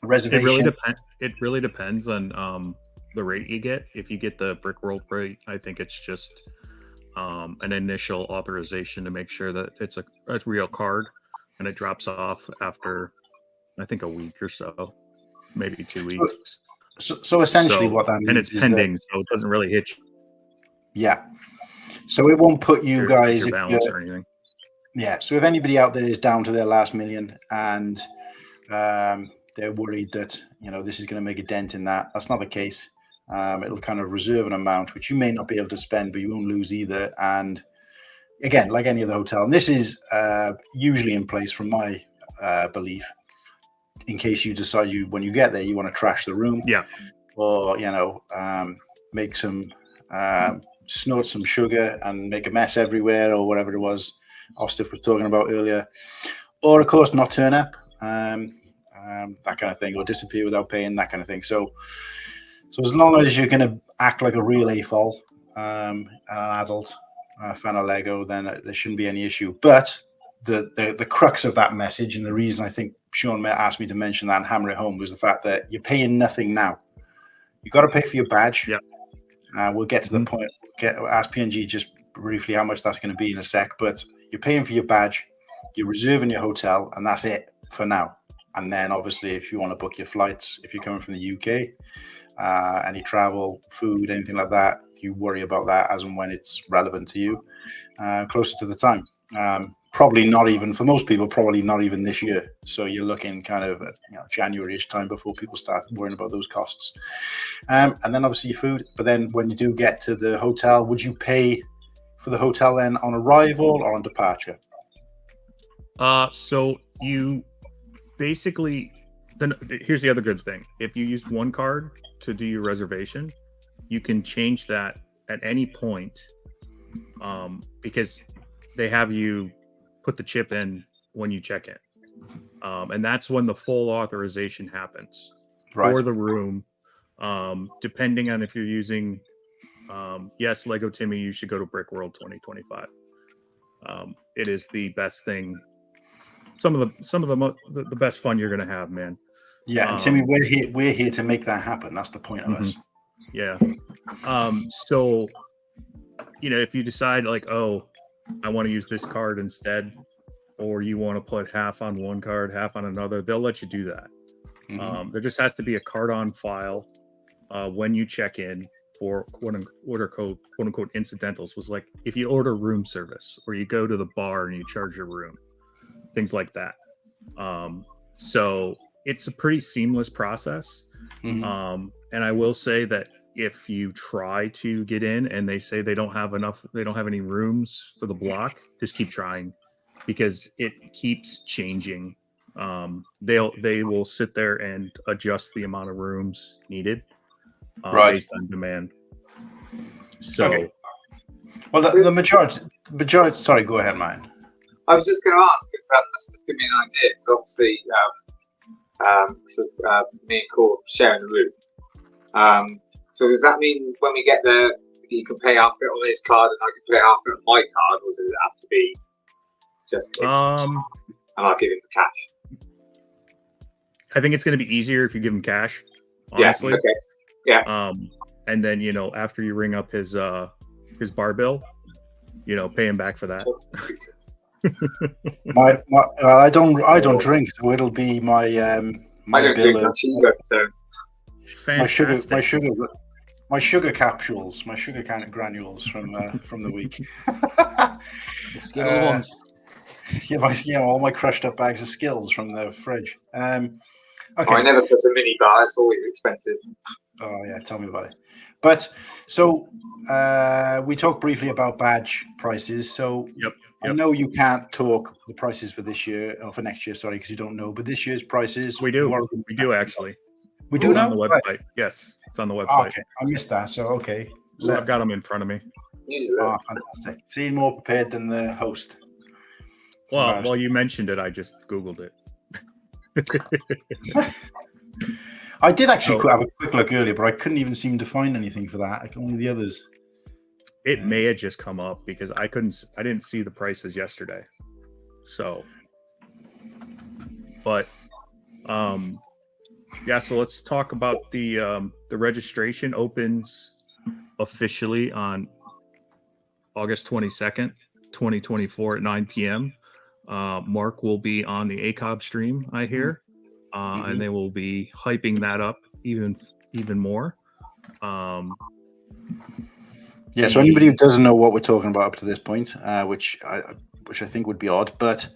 reservation? It really depends on the rate you get. If you get the Brickworld rate, I think it's just an initial authorization to make sure that it's a real card, and it drops off after, I think, a week or so, maybe 2 weeks. So essentially what that means, and it's pending, so it doesn't really hit you. Yeah. So it won't put you guys, your balance or anything. Yeah. So if anybody out there is down to their last million and they're worried that, you know, this is going to make a dent in that, that's not the case. It'll kind of reserve an amount which you may not be able to spend, but you won't lose either. And again, like any other hotel, and this is usually in place from my belief, in case you decide when you get there, you want to trash the room, or, you know, make some snort some sugar and make a mess everywhere, or whatever it was Ostif was talking about earlier, or of course not turn up, that kind of thing, or disappear without paying, that kind of thing. So as long as you're going to act like a real AFOL, an adult fan of Lego, then there shouldn't be any issue. But the crux of that message, and the reason I think Sean asked me to mention that and hammer it home, was the fact that you're paying nothing now. You got to pay for your badge. We'll get to the point. Ask PNG just briefly how much that's going to be in a sec. But you're paying for your badge, you're reserving your hotel, and that's it for now. And then obviously, if you want to book your flights, if you're coming from the UK, any travel, food, anything like that, you worry about that as and when it's relevant to you, closer to the time. Probably not even, for most people, probably not even this year. So you're looking kind of at, you know, January-ish time before people start worrying about those costs. And then obviously your food. But then when you do get to the hotel, would you pay for the hotel then on arrival or on departure? So you basically, then here's the other good thing. If you use one card to do your reservation, you can change that at any point, because they have you put the chip in when you check in, and that's when the full authorization happens for the room. Depending on if you're using, yes, Lego Timmy, you should go to Brickworld 2025. It is the best thing. Some of the best fun you're gonna have, man. Yeah, and Timmy, we're here to make that happen. That's the point of us. Yeah. So, you know, if you decide like, oh, I want to use this card instead, or you want to put half on one card, half on another, they'll let you do that. There just has to be a card on file when you check in for quote unquote incidentals. Was like if you order room service or you go to the bar and you charge your room, things like that. So it's a pretty seamless process. And I will say that if you try to get in and they say they don't have any rooms for the block, just keep trying, because it keeps changing. They will sit there and adjust the amount of rooms needed based on demand. So, okay. Well, the majority. Sorry, go ahead, man. I was just going to ask, because that's just give me an idea. Because obviously, me and Cor sharing the room. So does that mean when we get there, you can pay half it on his card and I can pay half it on my card, or does it have to be just him? And I'll give him the cash? I think it's going to be easier if you give him cash. Honestly. Yeah. Okay. Yeah. And then after you ring up his bar bill, pay him back for that. I don't drink, so it'll be my I don't drink much either, so. Fantastic. My sugar capsules, my sugar granules from the week. Skittle ones. Yeah, all my crushed up bags of Skills from the fridge. Okay. I never touch a mini bar. It's always expensive. Oh yeah, tell me about it. But so we talked briefly about badge prices. So yep. I know you can't talk the prices for this year or for next year, sorry, because you don't know. But this year's prices, we do actually. We do it's know on the website. Right. Yes, it's on the website. Oh, okay, I missed that. So okay, so I've got them in front of me. Oh, fantastic! Seeing more prepared than the host. Well, you mentioned it. I just Googled it. I did actually have a quick look earlier, but I couldn't even seem to find anything for that. Like only the others. It may have just come up because I didn't see the prices yesterday. So, but, yeah. So let's talk about the registration opens officially on August 22nd, 2024 at 9 p.m. Mark will be on the ACOB stream, I hear, and they will be hyping that up even more. Yeah, so anybody who doesn't know what we're talking about up to this point, which I think would be odd, but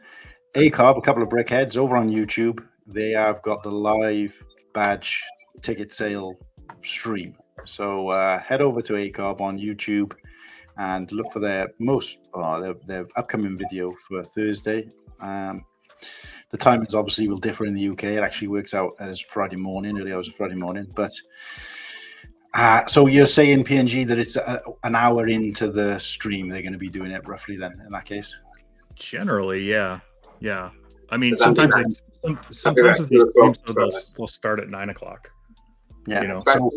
ACOB, a couple of brickheads over on YouTube, they have got the live badge ticket sale stream. So head over to ACOB on YouTube and look for their upcoming video for Thursday. The timings obviously will differ in the UK. It actually works out as Friday morning, early hours of Friday morning, but. So you're saying, PNG, that it's an hour into the stream they're going to be doing it roughly then, in that case? Generally, yeah. I mean, sometimes with these streams, they'll start at 9 o'clock. Yeah. So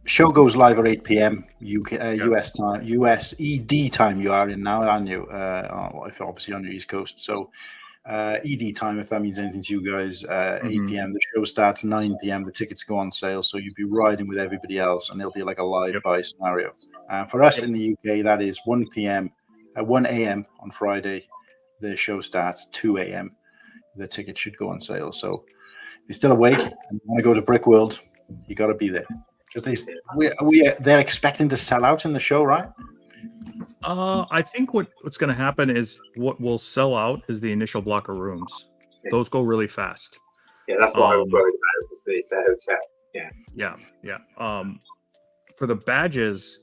show goes live at 8 p.m. US time, US ED time you are in now, aren't you? If you're obviously on your East Coast. So ED time, if that means anything to you guys, 8 p.m. The show starts 9 p.m. The tickets go on sale, so you'd be riding with everybody else, and it'll be like a live buy scenario. For us in the UK, that is 1 a.m. on Friday. The show starts 2 a.m. The tickets should go on sale. So if you're still awake and you want to go to Brickworld, you got to be there because they're expecting to sell out in the show, right? I think what's going to happen is what will sell out is the initial block of rooms. Those go really fast. Yeah, that's what I was worried about. Was the hotel. Yeah. For the badges,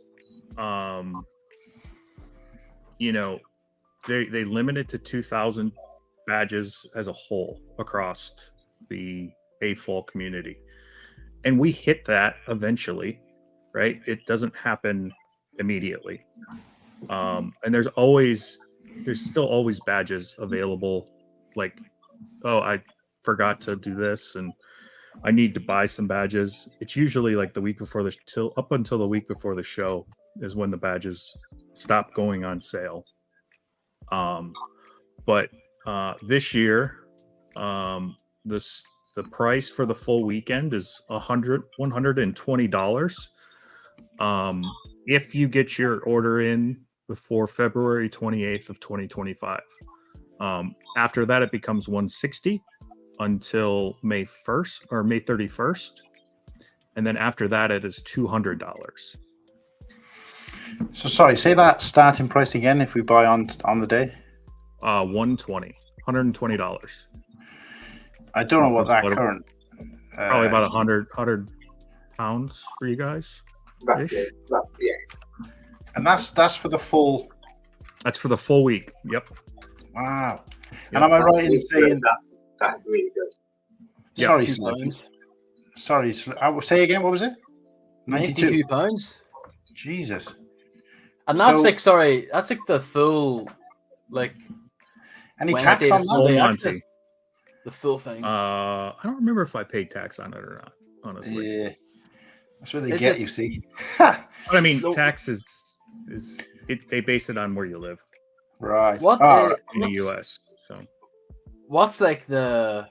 they limit it to 2,000 badges as a whole across the AFOL community, and we hit that eventually, right? It doesn't happen immediately. And there's still always badges available. Like, oh, I forgot to do this and I need to buy some badges. It's usually like the week before up until the week before the show is when the badges stop going on sale. But this year, the price for the full weekend is $120. If you get your order in before February 28th of 2025. After that, it becomes $160 until May 1st or May 31st. And then after that, it is $200. So sorry, say that starting price again if we buy on the day. $120. I don't know what that current. Probably about 100 pounds for you guys. Roughly, yeah. And that's for the full. That's for the full week. Yep. Wow. Yep. And am I That's right in really saying good. That's really good. Yeah, Sorry, £92. Slippy. Sorry, I will say again. What was it? 92. £92. Jesus. And that's So- like, sorry, that's like the full, like, Any Wednesday tax to on that? Sunday Full access. Monty. The full thing. I don't remember if I paid tax on it or not. Honestly, Yeah. That's where they Is get it- you. See. but I mean, No. tax is they base it on where you live Right. What All right. in the what's- U.S. So What's like the?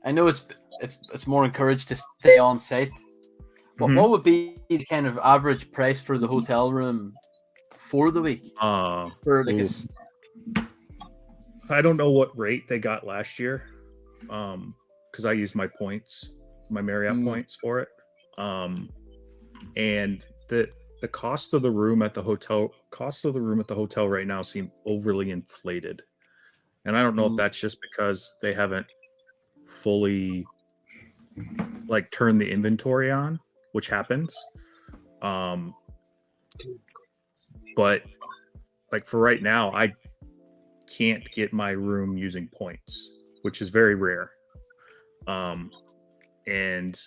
I know it's more encouraged to stay on site. But Mhm. what would be the kind of average price for the hotel room for the week? For like ooh. I don't know what rate they got last year, because I used my points, my Marriott points for it, and the cost of the room at the hotel right now seem overly inflated, and I don't know if that's just because they haven't fully like turned the inventory on, which happens, but like for right now, I can't get my room using points, which is very rare. And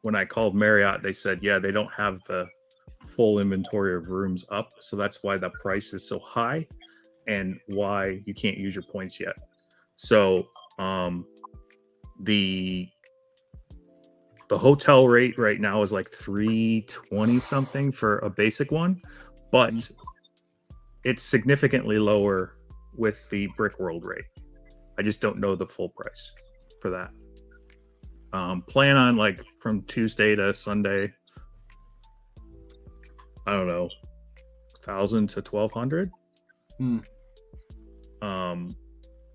when I called Marriott, they said, yeah, they don't have the full inventory of rooms up. So that's why the price is so high and why you can't use your points yet. So the hotel rate right now is like $320 something for a basic one, but it's significantly lower with the Brickworld rate. I just don't know the full price for that. Plan on like from Tuesday to Sunday, I don't know, 1,000 to 1,200.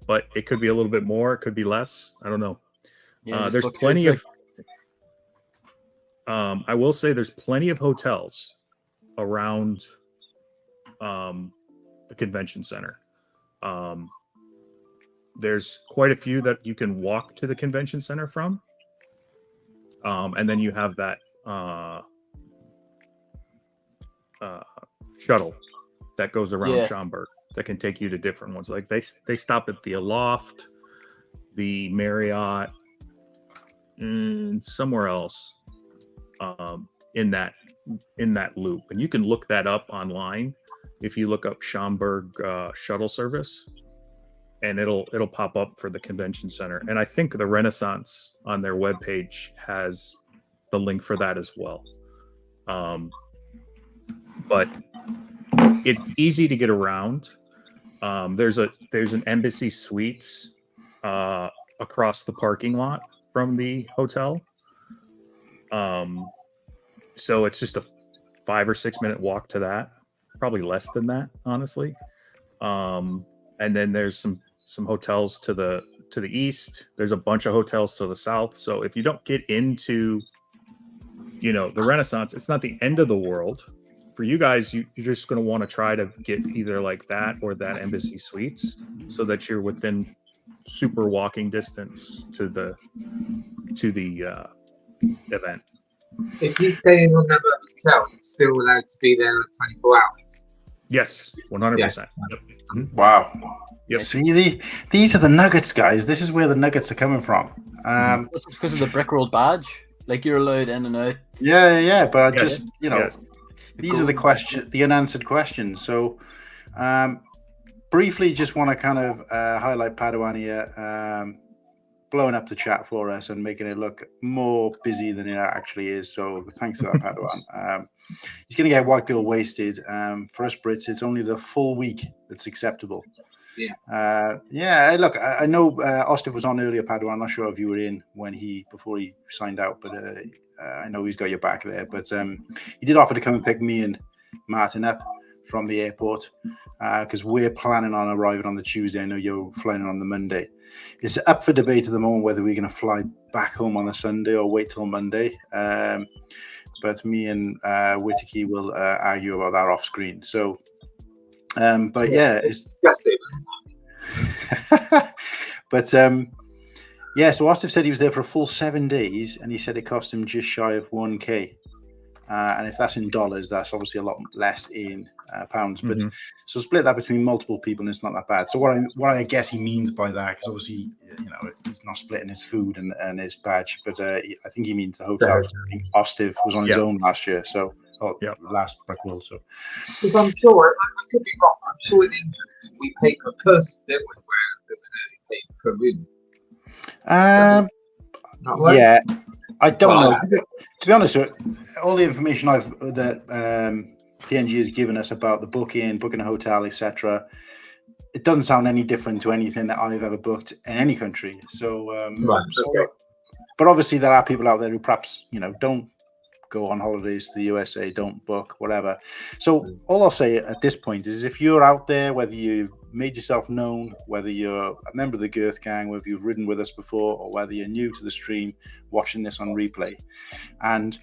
But it could be a little bit more, it could be less. I don't know. There's plenty of I will say there's plenty of hotels around the convention center. There's quite a few that you can walk to the convention center from. And then you have that shuttle that goes around Schaumburg that can take you to different ones. Like they stop at the Aloft, the Marriott, and somewhere else in that loop. And you can look that up online if you look up Schaumburg shuttle service, and it'll pop up for the convention center. And I think the Renaissance on their webpage has the link for that as well. But it's easy to get around. There's an Embassy Suites across the parking lot from the hotel. So it's just a 5 or 6 minute walk to that. Probably less than that, honestly. And then there's some hotels to the east. There's a bunch of hotels to the south. So if you don't get into, the Renaissance, it's not the end of the world. For you guys, you're just going to want to try to get either like that or that Embassy Suites so that you're within super walking distance to the event. If you stay in another hotel, you're still allowed to be there 24 hours. Yes, 100%. Yep. Wow. Yep. See, these are the nuggets, guys. This is where the nuggets are coming from. It's because of the Brickworld badge. Like you're allowed in and out. Yeah. But I Yes. just, Yes. these are the unanswered questions. So, briefly, just want to kind of highlight Padawan here, blowing up the chat for us and making it look more busy than it actually is. So, thanks for that, Padawan. He's going to get White Girl Wasted. For us Brits, it's only the full week that's acceptable. Yeah. Look, I know Ostif was on earlier, Padawan. I'm not sure if you were in before he signed out, but I know he's got your back there. But he did offer to come and pick me and Martin up from the airport because we're planning on arriving on the Tuesday. I know you're flying on the Monday. It's up for debate at the moment whether we're going to fly back home on the Sunday or wait till Monday. But me and Whittaky will argue about that off screen. So, but yeah, it's disgusting. but Yeah, so Ostif said he was there for a full 7 days, and he said it cost him just shy of 1K. And if that's in dollars, that's obviously a lot less in pounds. But so split that between multiple people, and it's not that bad. So what I guess he means by that, because obviously he's not splitting his food and his badge, but I think he means the hotel. I think Ostiv was on his own last year, so last Brickworld. So because I'm sure I could be wrong. I'm sure in England we pay per person, don't we? Where they pay per room. Yeah, I don't know. To be honest, all the information that PNG has given us about the booking a hotel, etc., it doesn't sound any different to anything that I've ever booked in any country. So, but obviously there are people out there who perhaps don't go on holidays to the USA, don't book, whatever. So all I'll say at this point is if you're out there, whether you made yourself known, whether you're a member of the Girth Gang, whether you've ridden with us before, or whether you're new to the stream watching this on replay, and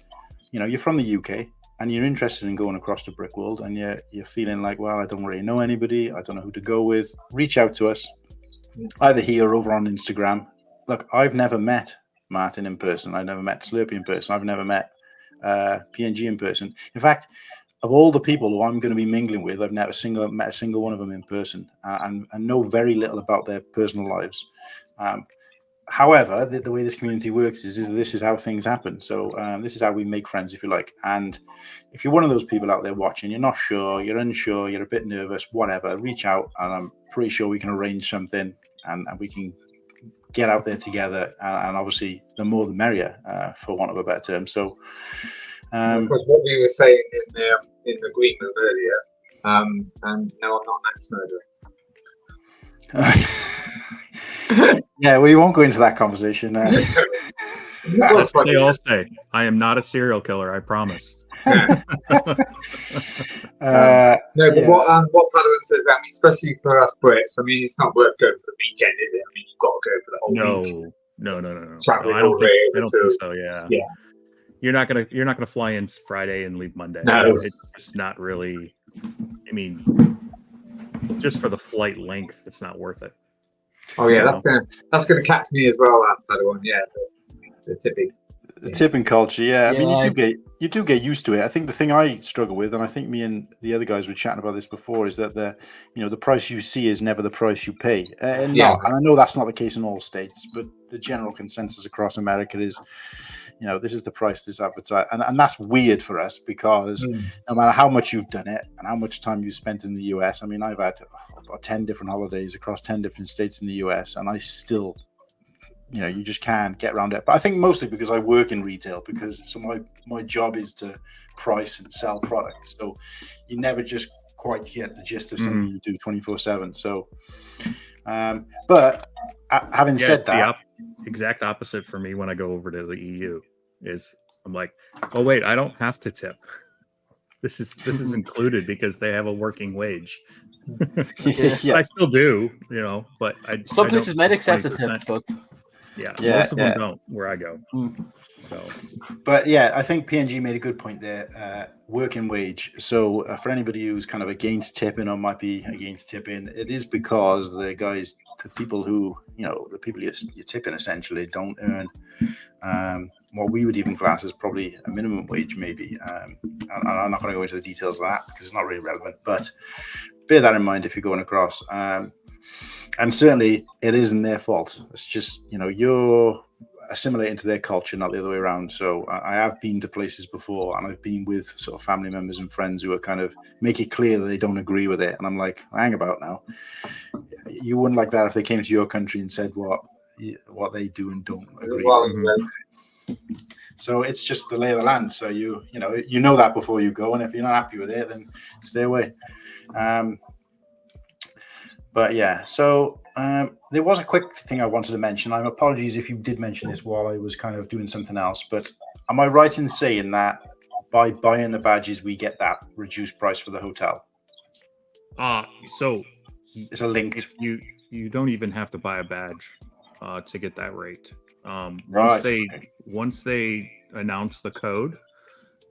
you're from the UK and you're interested in going across to Brickworld and you're feeling like, well, I don't really know anybody, I don't know who to go with, reach out to us, either here or over on Instagram. Look, I've never met Martin in person, I've never met Slurpee in person, I've never met PNG in person. In fact, of all the people who I'm going to be mingling with, I've never met a single one of them in person, and know very little about their personal lives. However, the way this community works is this is how things happen. So this is how we make friends, if you like. And if you're one of those people out there watching, you're not sure, you're unsure, you're a bit nervous, whatever, reach out, and I'm pretty sure we can arrange something, and we can get out there together. And obviously, the more the merrier, for want of a better term. So. Because what we were saying in the green room earlier, and no, I'm not an axe murderer. Yeah, we won't go into that conversation. They all say, I am not a serial killer, I promise. No, but what Padawan says, I mean, especially for us Brits, I mean, it's not worth going for the weekend, is it? I mean, you've got to go for the whole week. No. I don't think so. Yeah. You're not gonna fly in Friday and leave Monday. No, it's not really. I mean, just for the flight length, it's not worth it. Oh yeah, that's gonna catch me as well. That Padawan, yeah, the tipping. The tipping culture, yeah. I mean, you do get used to it. I think the thing I struggle with, and I think me and the other guys were chatting about this before, is that the price you see is never the price you pay. And I know that's not the case in all states, but the general consensus across America is, this is the price that's advertised, and that's weird for us because no matter how much you've done it and how much time you spent in the US, I mean, I've had about 10 different holidays across 10 different states in the US, and I still. You just can't get around it. But I think mostly because I work in retail, so my job is to price and sell products. So you never just quite get the gist of something you do 24/7. So, but having said that, the exact opposite for me when I go over to the EU is I'm like, oh wait, I don't have to tip. This is included because they have a working wage. I still do, but some places might accept a tip, but. Yeah, most of them don't where I go. So, but yeah, I think PNG made a good point there. Working wage. So for anybody who's kind of against tipping or might be against tipping, it is because the people you're tipping essentially don't earn what we would even class as probably a minimum wage, maybe. And I'm not going to go into the details of that because it's not really relevant. But bear that in mind if you're going across. And certainly it isn't their fault. It's just, you're assimilating to their culture, not the other way around. So I have been to places before and I've been with sort of family members and friends who are kind of make it clear that they don't agree with it. And I'm like, hang about now. You wouldn't like that if they came to your country and said what they do and don't agree with. So it's just the lay of the land. So you know that before you go. And if you're not happy with it, then stay away. But yeah, so there was a quick thing I wanted to mention. I'm apologies if you did mention this while I was kind of doing something else. But am I right in saying that by buying the badges, we get that reduced price for the hotel? So it's a link. You don't even have to buy a badge to get that rate. Once they announce the code,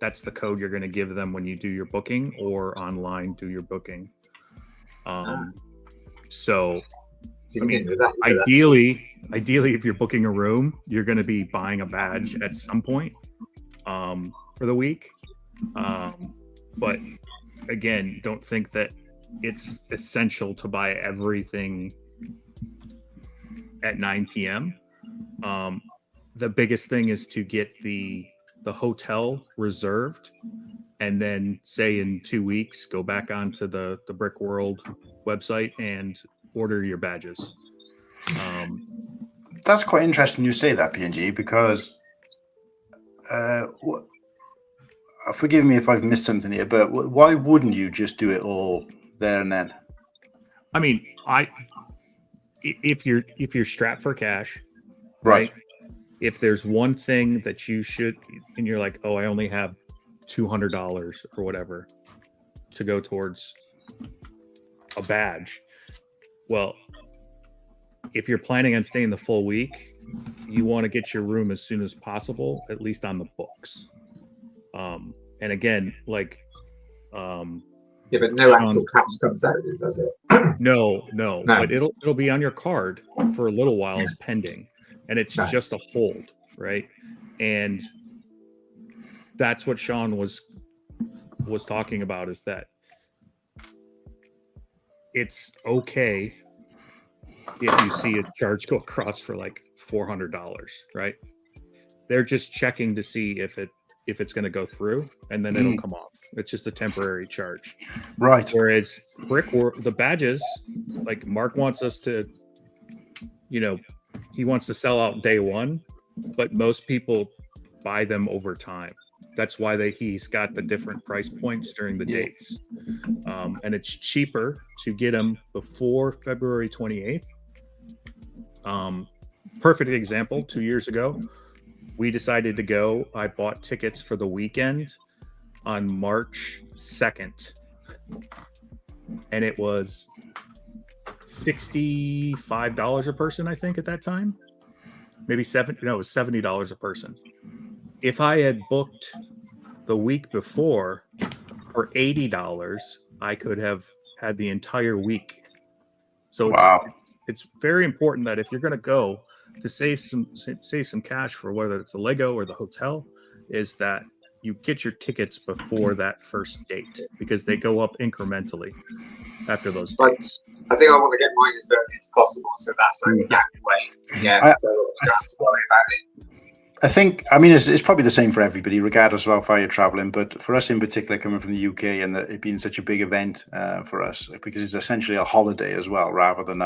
that's the code you're going to give them when you do your booking or online do your booking. So So you I mean, can do that. ideally, if you're booking a room, you're going to be buying a badge at some point for the week. But again, don't think that it's essential to buy everything at 9 p.m. The biggest thing is to get the hotel reserved, and then say in 2 weeks, go back onto the Brickworld website and order your badges. That's quite interesting you say that, PNG, because forgive me if I've missed something here, but why wouldn't you just do it all there and then? I mean, if you're strapped for cash, Right. If there's one thing that you should, and you're like, oh, I only have $200 or whatever to go towards a badge. Well, if you're planning on staying the full week, you want to get your room as soon as possible, at least on the books. And again, like, yeah, but no actual cash comes out, does it? No, but it'll be on your card for a little while as pending, and it's just a hold, right? And that's what Sean was talking about, is that it's okay if you see a charge go across for like $400, right? They're just checking to see if it's going to go through, and then it'll come off. It's just a temporary charge, right? Whereas Brickworld, the badges, like Mark wants us to, he wants to sell out day one, but most people buy them over time. That's why he's got the different price points during the dates, and it's cheaper to get them before February 28th. Perfect example, 2 years ago, we decided to go. I bought tickets for the weekend on March 2nd, and it was $65 a person, I think, at that time. Maybe it was $70 a person. If I had booked the week before for $80, I could have had the entire week. So it's very important that if you're going to go, to save some cash for whether it's the Lego or the hotel, is that you get your tickets before that first date, because they go up incrementally after those dates. I think I want to get mine as early as possible, so that's out of the way. Yeah, so I don't have to worry about it. I think, it's probably the same for everybody, regardless of how far you're traveling. But for us in particular, coming from the UK, and it being such a big event for us, because it's essentially a holiday as well, rather than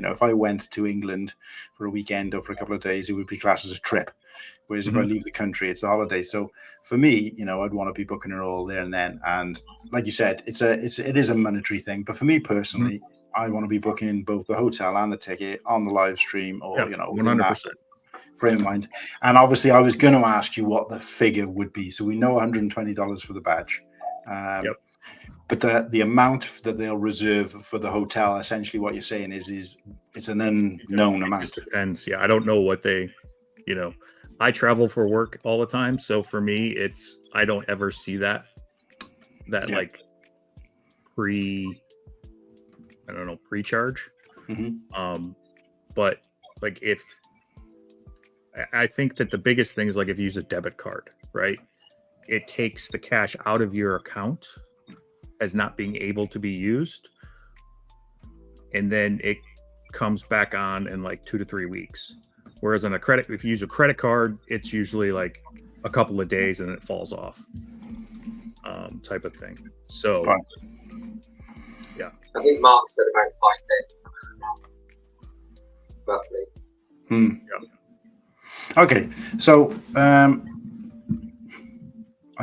if I went to England for a weekend or for a couple of days, it would be classed as a trip. Whereas if I leave the country, it's a holiday. So for me, I'd want to be booking it all there and then. And like you said, it is a monetary thing. But for me personally, I want to be booking both the hotel and the ticket on the live stream, or 100%. Frame of mind. And obviously I was going to ask you what the figure would be. So we know $120 for the badge. But the amount that they'll reserve for the hotel, essentially what you're saying is it's an unknown amount. It depends. Yeah, I don't know what they, I travel for work all the time. So for me, I don't ever see that like pre-charge. But like I think that the biggest thing is, like, if you use a debit card, right? It takes the cash out of your account as not being able to be used, and then it comes back on in like 2 to 3 weeks. Whereas if you use a credit card, it's usually like a couple of days and it falls off, type of thing. So, yeah. I think Mark said about 5 days, roughly. Yeah. Okay, so I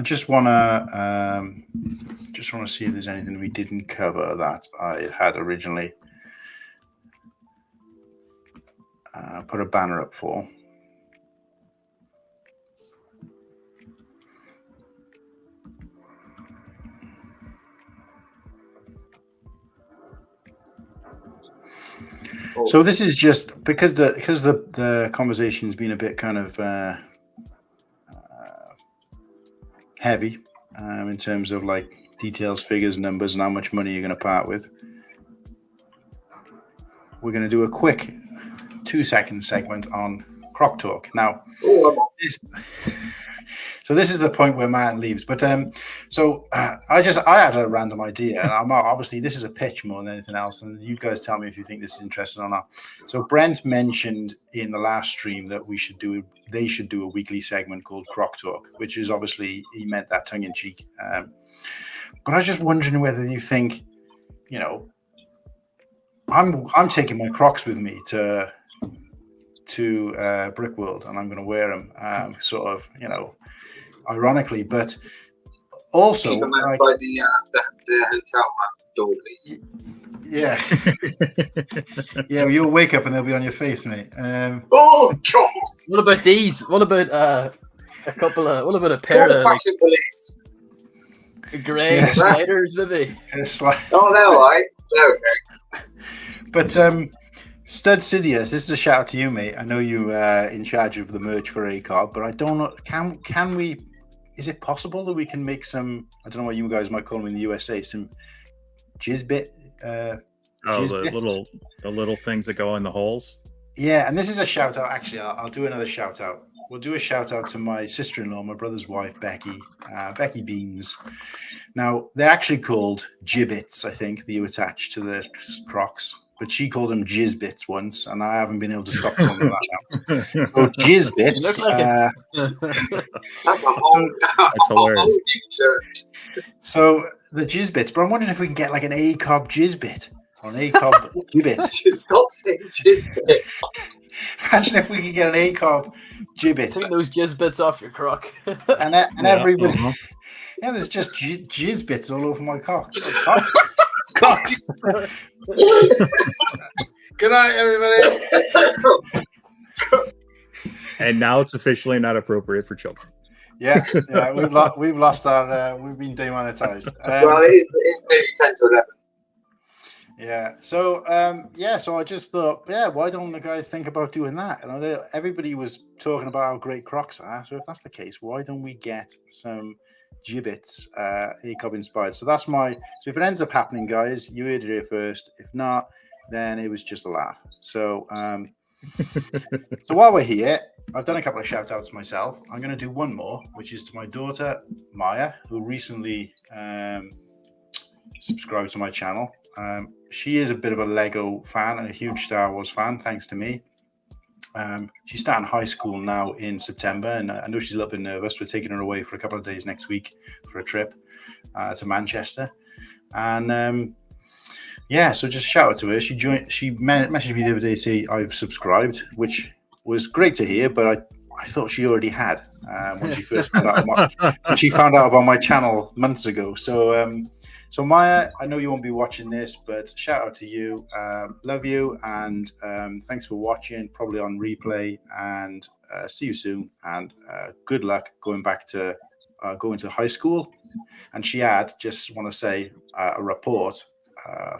just want to see if there's anything we didn't cover that I had originally put a banner up for. So this is just because the conversation's been a bit kind of heavy in terms of like details, figures, numbers, and how much money you're going to part with. we're going to do a quick 2-second segment on Croc Talk. Now, Oh, I'm off. so this is the point where Matt leaves. But I had a random idea, and I'm obviously this is a pitch more than anything else. And you guys tell me if you think this is interesting or not. So Brent mentioned in the last stream that they should do a weekly segment called Croc Talk, which is obviously he meant that tongue in cheek. But I was just wondering whether you think, you know, I'm taking my Crocs with me to Brickworld, and I'm going to wear them, sort of, you know, ironically, but also Keep them outside the hotel door, please. Yes. Yeah, you'll wake up and they'll be on your face, mate. Oh God! What about these? What about a pair The of like, fashion police. grey Yes. sliders, maybe? It's like, Oh, they're all right. They're okay. but Stud Sidious, this is a shout out to you, mate. I know you in charge of the merch for ACOB, but I don't know. Can we? Is it possible that we can make some? I don't know what you guys might call them in the USA. Some jizzbit. The jizzbits? little things that go in the holes. Yeah, and this is a shout out. Actually, I'll do another shout out. We'll do a shout out to my sister-in-law, my brother's wife, Becky Beans. Now, they're actually called gibbets, I think, that you attach to the Crocs. But she called them jizzbits once, and I haven't been able to stop calling them that now. So jizzbits. Looks like That's a whole, That's hilarious. new term. So the jizzbits, but I'm wondering if we can get like an ACOB jizzbit or an ACOB gibbet. Just stop saying jizzbit. Imagine if we could get an ACOB gibbet, Take those jizz bits off your croc. and everybody. Yeah, there's just jizzbits all over my cock. Cocks. Good night, everybody. And now it's officially not appropriate for children. Yes, yeah, we've lost our. We've been demonetized. Well, it's maybe 10 to 11. Yeah. So, so I just thought, why don't the guys think about doing that? You know, everybody was talking about how great Crocs are. So if that's the case, why don't we get some gibbets, ACOB inspired? So that's so if it ends up happening, guys, you heard it here first. If not, then it was just a laugh. So, so while we're here, I've done a couple of shout outs myself. I'm going to do one more, which is to my daughter, Maya, who recently subscribed to my channel. She is a bit of a Lego fan and a huge Star Wars fan, thanks to me. She's starting high school now in September, and I know she's a little bit nervous. We're taking her away for a couple of days next week for a trip to Manchester. And so just shout out to her. She messaged me the other day to say I've subscribed, which was great to hear, but I thought she already had when she first found out about my channel months ago. So Maya, I know you won't be watching this, but shout out to you. Love you, and thanks for watching, probably on replay, and see you soon. And good luck going to high school. And she had, just want to say, a report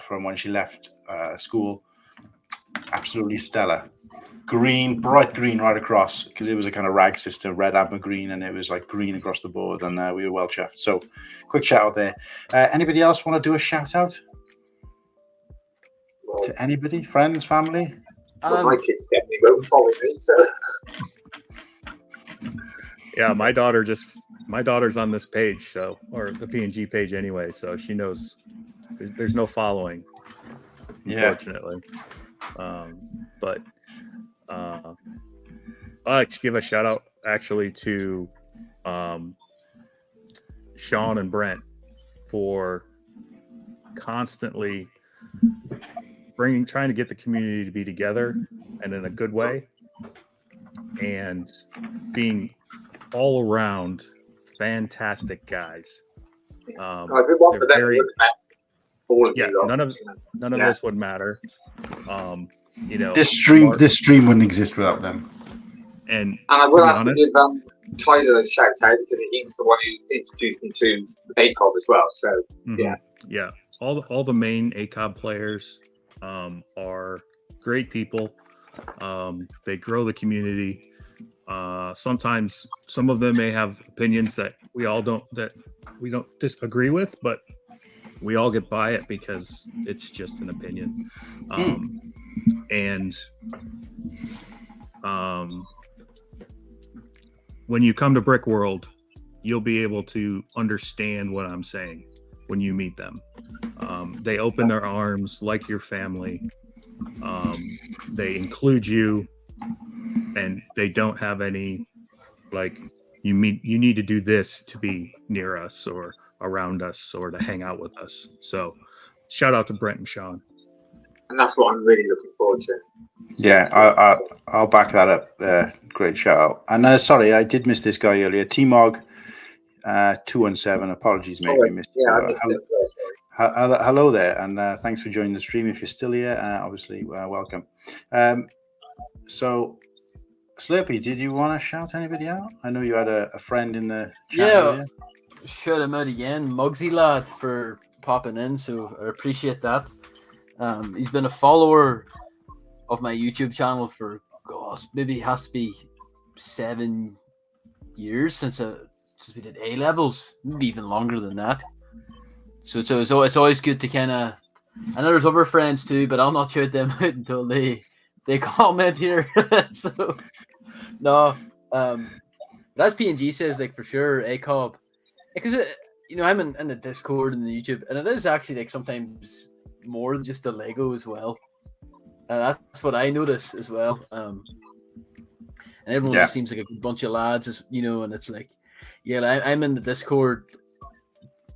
from when she left school. Absolutely stellar. Green, bright green right across, because it was a kind of rag system, red, amber, green, and it was like green across the board, and we were well chuffed. So quick shout out there. Anybody else want to do a shout out to anybody? Friends, family? My kids definitely won't follow me, so. Yeah, my daughter's on this page, or the PNG page anyway, so she knows there's no following, unfortunately. But I'd like to give a shout out actually to Sean and Brent for constantly trying to get the community to be together and in a good way, and being all around fantastic guys. If it wasn't for them, very- we would have met all of Yeah, you lot. none of Yeah. this would matter. This stream wouldn't exist without them. And I to will be have honest, to give Tyler a shout out because he was the one who introduced me to ACOB as well. So yeah, all the main ACOB players are great people. They grow the community. Sometimes some of them may have opinions that we don't disagree with, but we all get by it because it's just an opinion. And when you come to Brickworld, you'll be able to understand what I'm saying when you meet them. They open their arms like your family. They include you, and they don't have any like you need to do this to be near us or around us or to hang out with us. So shout out to Brent and Sean. And that's what I'm really looking forward to. Yeah, I'll back that up. Great shout out. And sorry, I did miss this guy earlier. T-Mog 217. Apologies, mate. Oh, I missed yeah, you. I missed it. Hello there, and thanks for joining the stream. If you're still here, obviously, welcome. So, Slurpee, did you want to shout anybody out? I know you had a friend in the chat earlier. Shout him out again, Mugsy lad, for popping in. So I appreciate that. He's been a follower of my YouTube channel for, gosh, maybe it has to be 7 years since we did A levels, maybe even longer than that. So it's always good to kind of. I know there's other friends too, but I'll not shout them out until they comment here. So no, but as PNG says, like for sure, ACOB, because I'm in the Discord and the YouTube, and it is actually like sometimes more than just the Lego as well. That's what I notice as well. And everyone just seems like a bunch of lads, and it's like, yeah, I'm in the Discord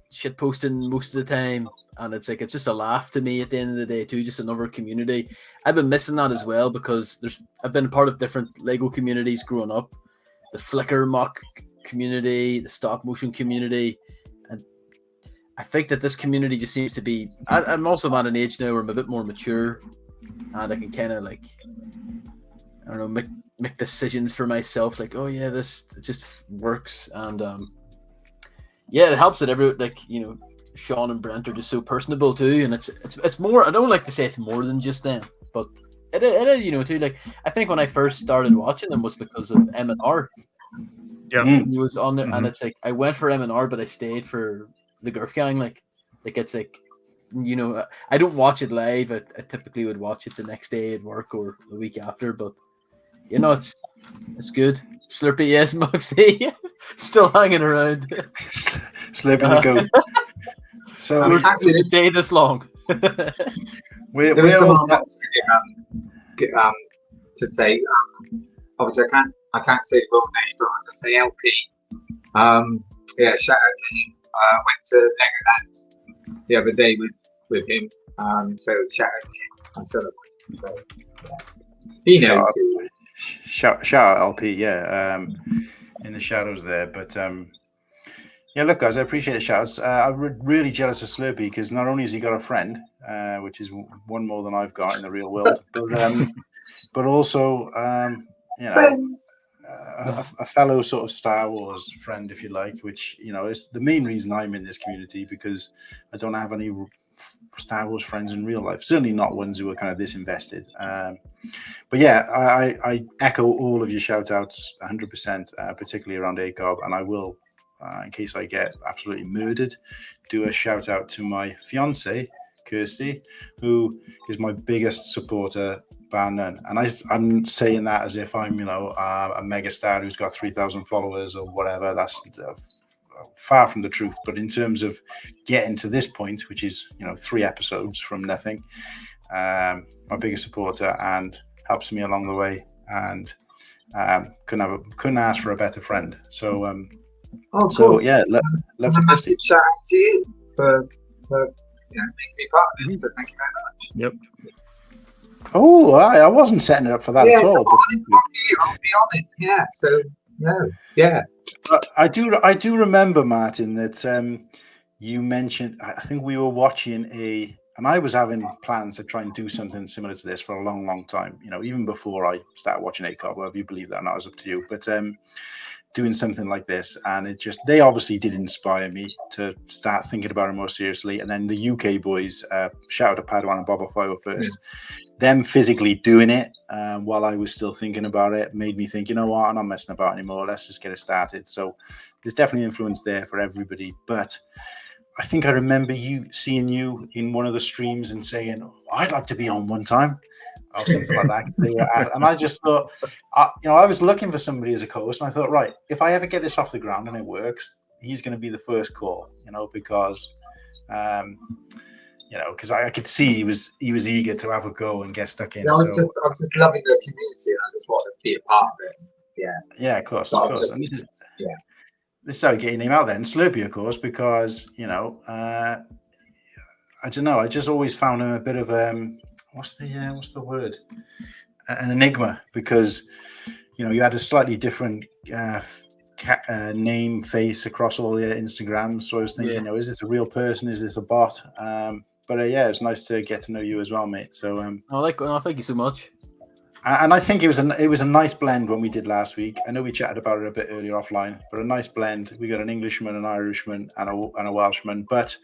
shit posting most of the time, and it's just a laugh to me at the end of the day too, just another community. I've been missing that as well because I've been a part of different Lego communities growing up, the Flickr mock community, the stop motion community, and I think that this community just seems to be. I'm also at an age now where I'm a bit more mature, and I can kind of like, I don't know, make decisions for myself, like, oh yeah, this just works, and yeah, it helps that Sean and Brent are just so personable too, and it's more. I don't like to say it's more than just them, but it is, too. Like I think when I first started watching them was because of M&R. Yeah, he was on there, and it's like I went for M&R, but I stayed for the Gurf Gang. Like it's like, I don't watch it live. I typically would watch it the next day at work or the week after, but it's good. Slurpee, yes, Moxie, still hanging around. Slurpee the goat. So we're actually to stay this long. There is someone else to say. Obviously, I can't say the real name, but I'll just say LP. Yeah, shout out to him. I went to Legoland the other day with him. So shout out to him. I'm celebrating. So, yeah. He knows. Shout out LP, in the shadows there. But yeah, look, guys, I appreciate the shouts. I'm really jealous of Slurpee because not only has he got a friend, which is one more than I've got in the real world, but also a fellow sort of Star Wars friend, if you like, which is the main reason I'm in this community, because I don't have any Star Wars friends in real life, certainly not ones who are kind of this invested. But yeah, I echo all of your shout outs 100%, particularly around ACOB, and I will, in case I get absolutely murdered, do a shout out to my fiance Kirsty, who is my biggest supporter bar none. And I'm saying that as if I'm a megastar who's got 3,000 followers or whatever. That's far from the truth. But in terms of getting to this point, which is 3 episodes from nothing, my biggest supporter and helps me along the way, and couldn't ask for a better friend. So yeah, love to massive shout out to you for making me part of this. So thank you very much. Yep. Oh, I wasn't setting it up for that at all. I'll be on it. Yeah. So no. Yeah. I do remember, Martin, that you mentioned. I think we were watching and I was having plans to try and do something similar to this for a long, long time. Even before I started watching ACOB, whether you believe that or not, it's up to you. But doing something like this, and they obviously did inspire me to start thinking about it more seriously. And then the UK boys, shout out to Padawan and Boba Fett were first. Them physically doing it while I was still thinking about it made me think, you know what, I'm not messing about anymore. Let's just get it started. So there's definitely influence there for everybody. But I think I remember seeing you in one of the streams and saying, I'd like to be on one time. or something like that. They were and I just thought, I was looking for somebody as a co-host, and I thought, right, if I ever get this off the ground and it works, he's going to be the first call, because, because I could see he was eager to have a go and get stuck in. I was just loving the community, and I just wanted to be a part of it. Yeah, of course. And this is how you get your name out there. And Slurpee, of course, because I don't know. I just always found him a bit of what's the word? An enigma, because you had a slightly different name face across all your Instagrams. So I was thinking, is this a real person? Is this a bot? But it's nice to get to know you as well, mate. So thank you so much. And I think it was a nice blend when we did last week. I know we chatted about it a bit earlier offline, but a nice blend. We got an Englishman, an Irishman, and a Welshman. But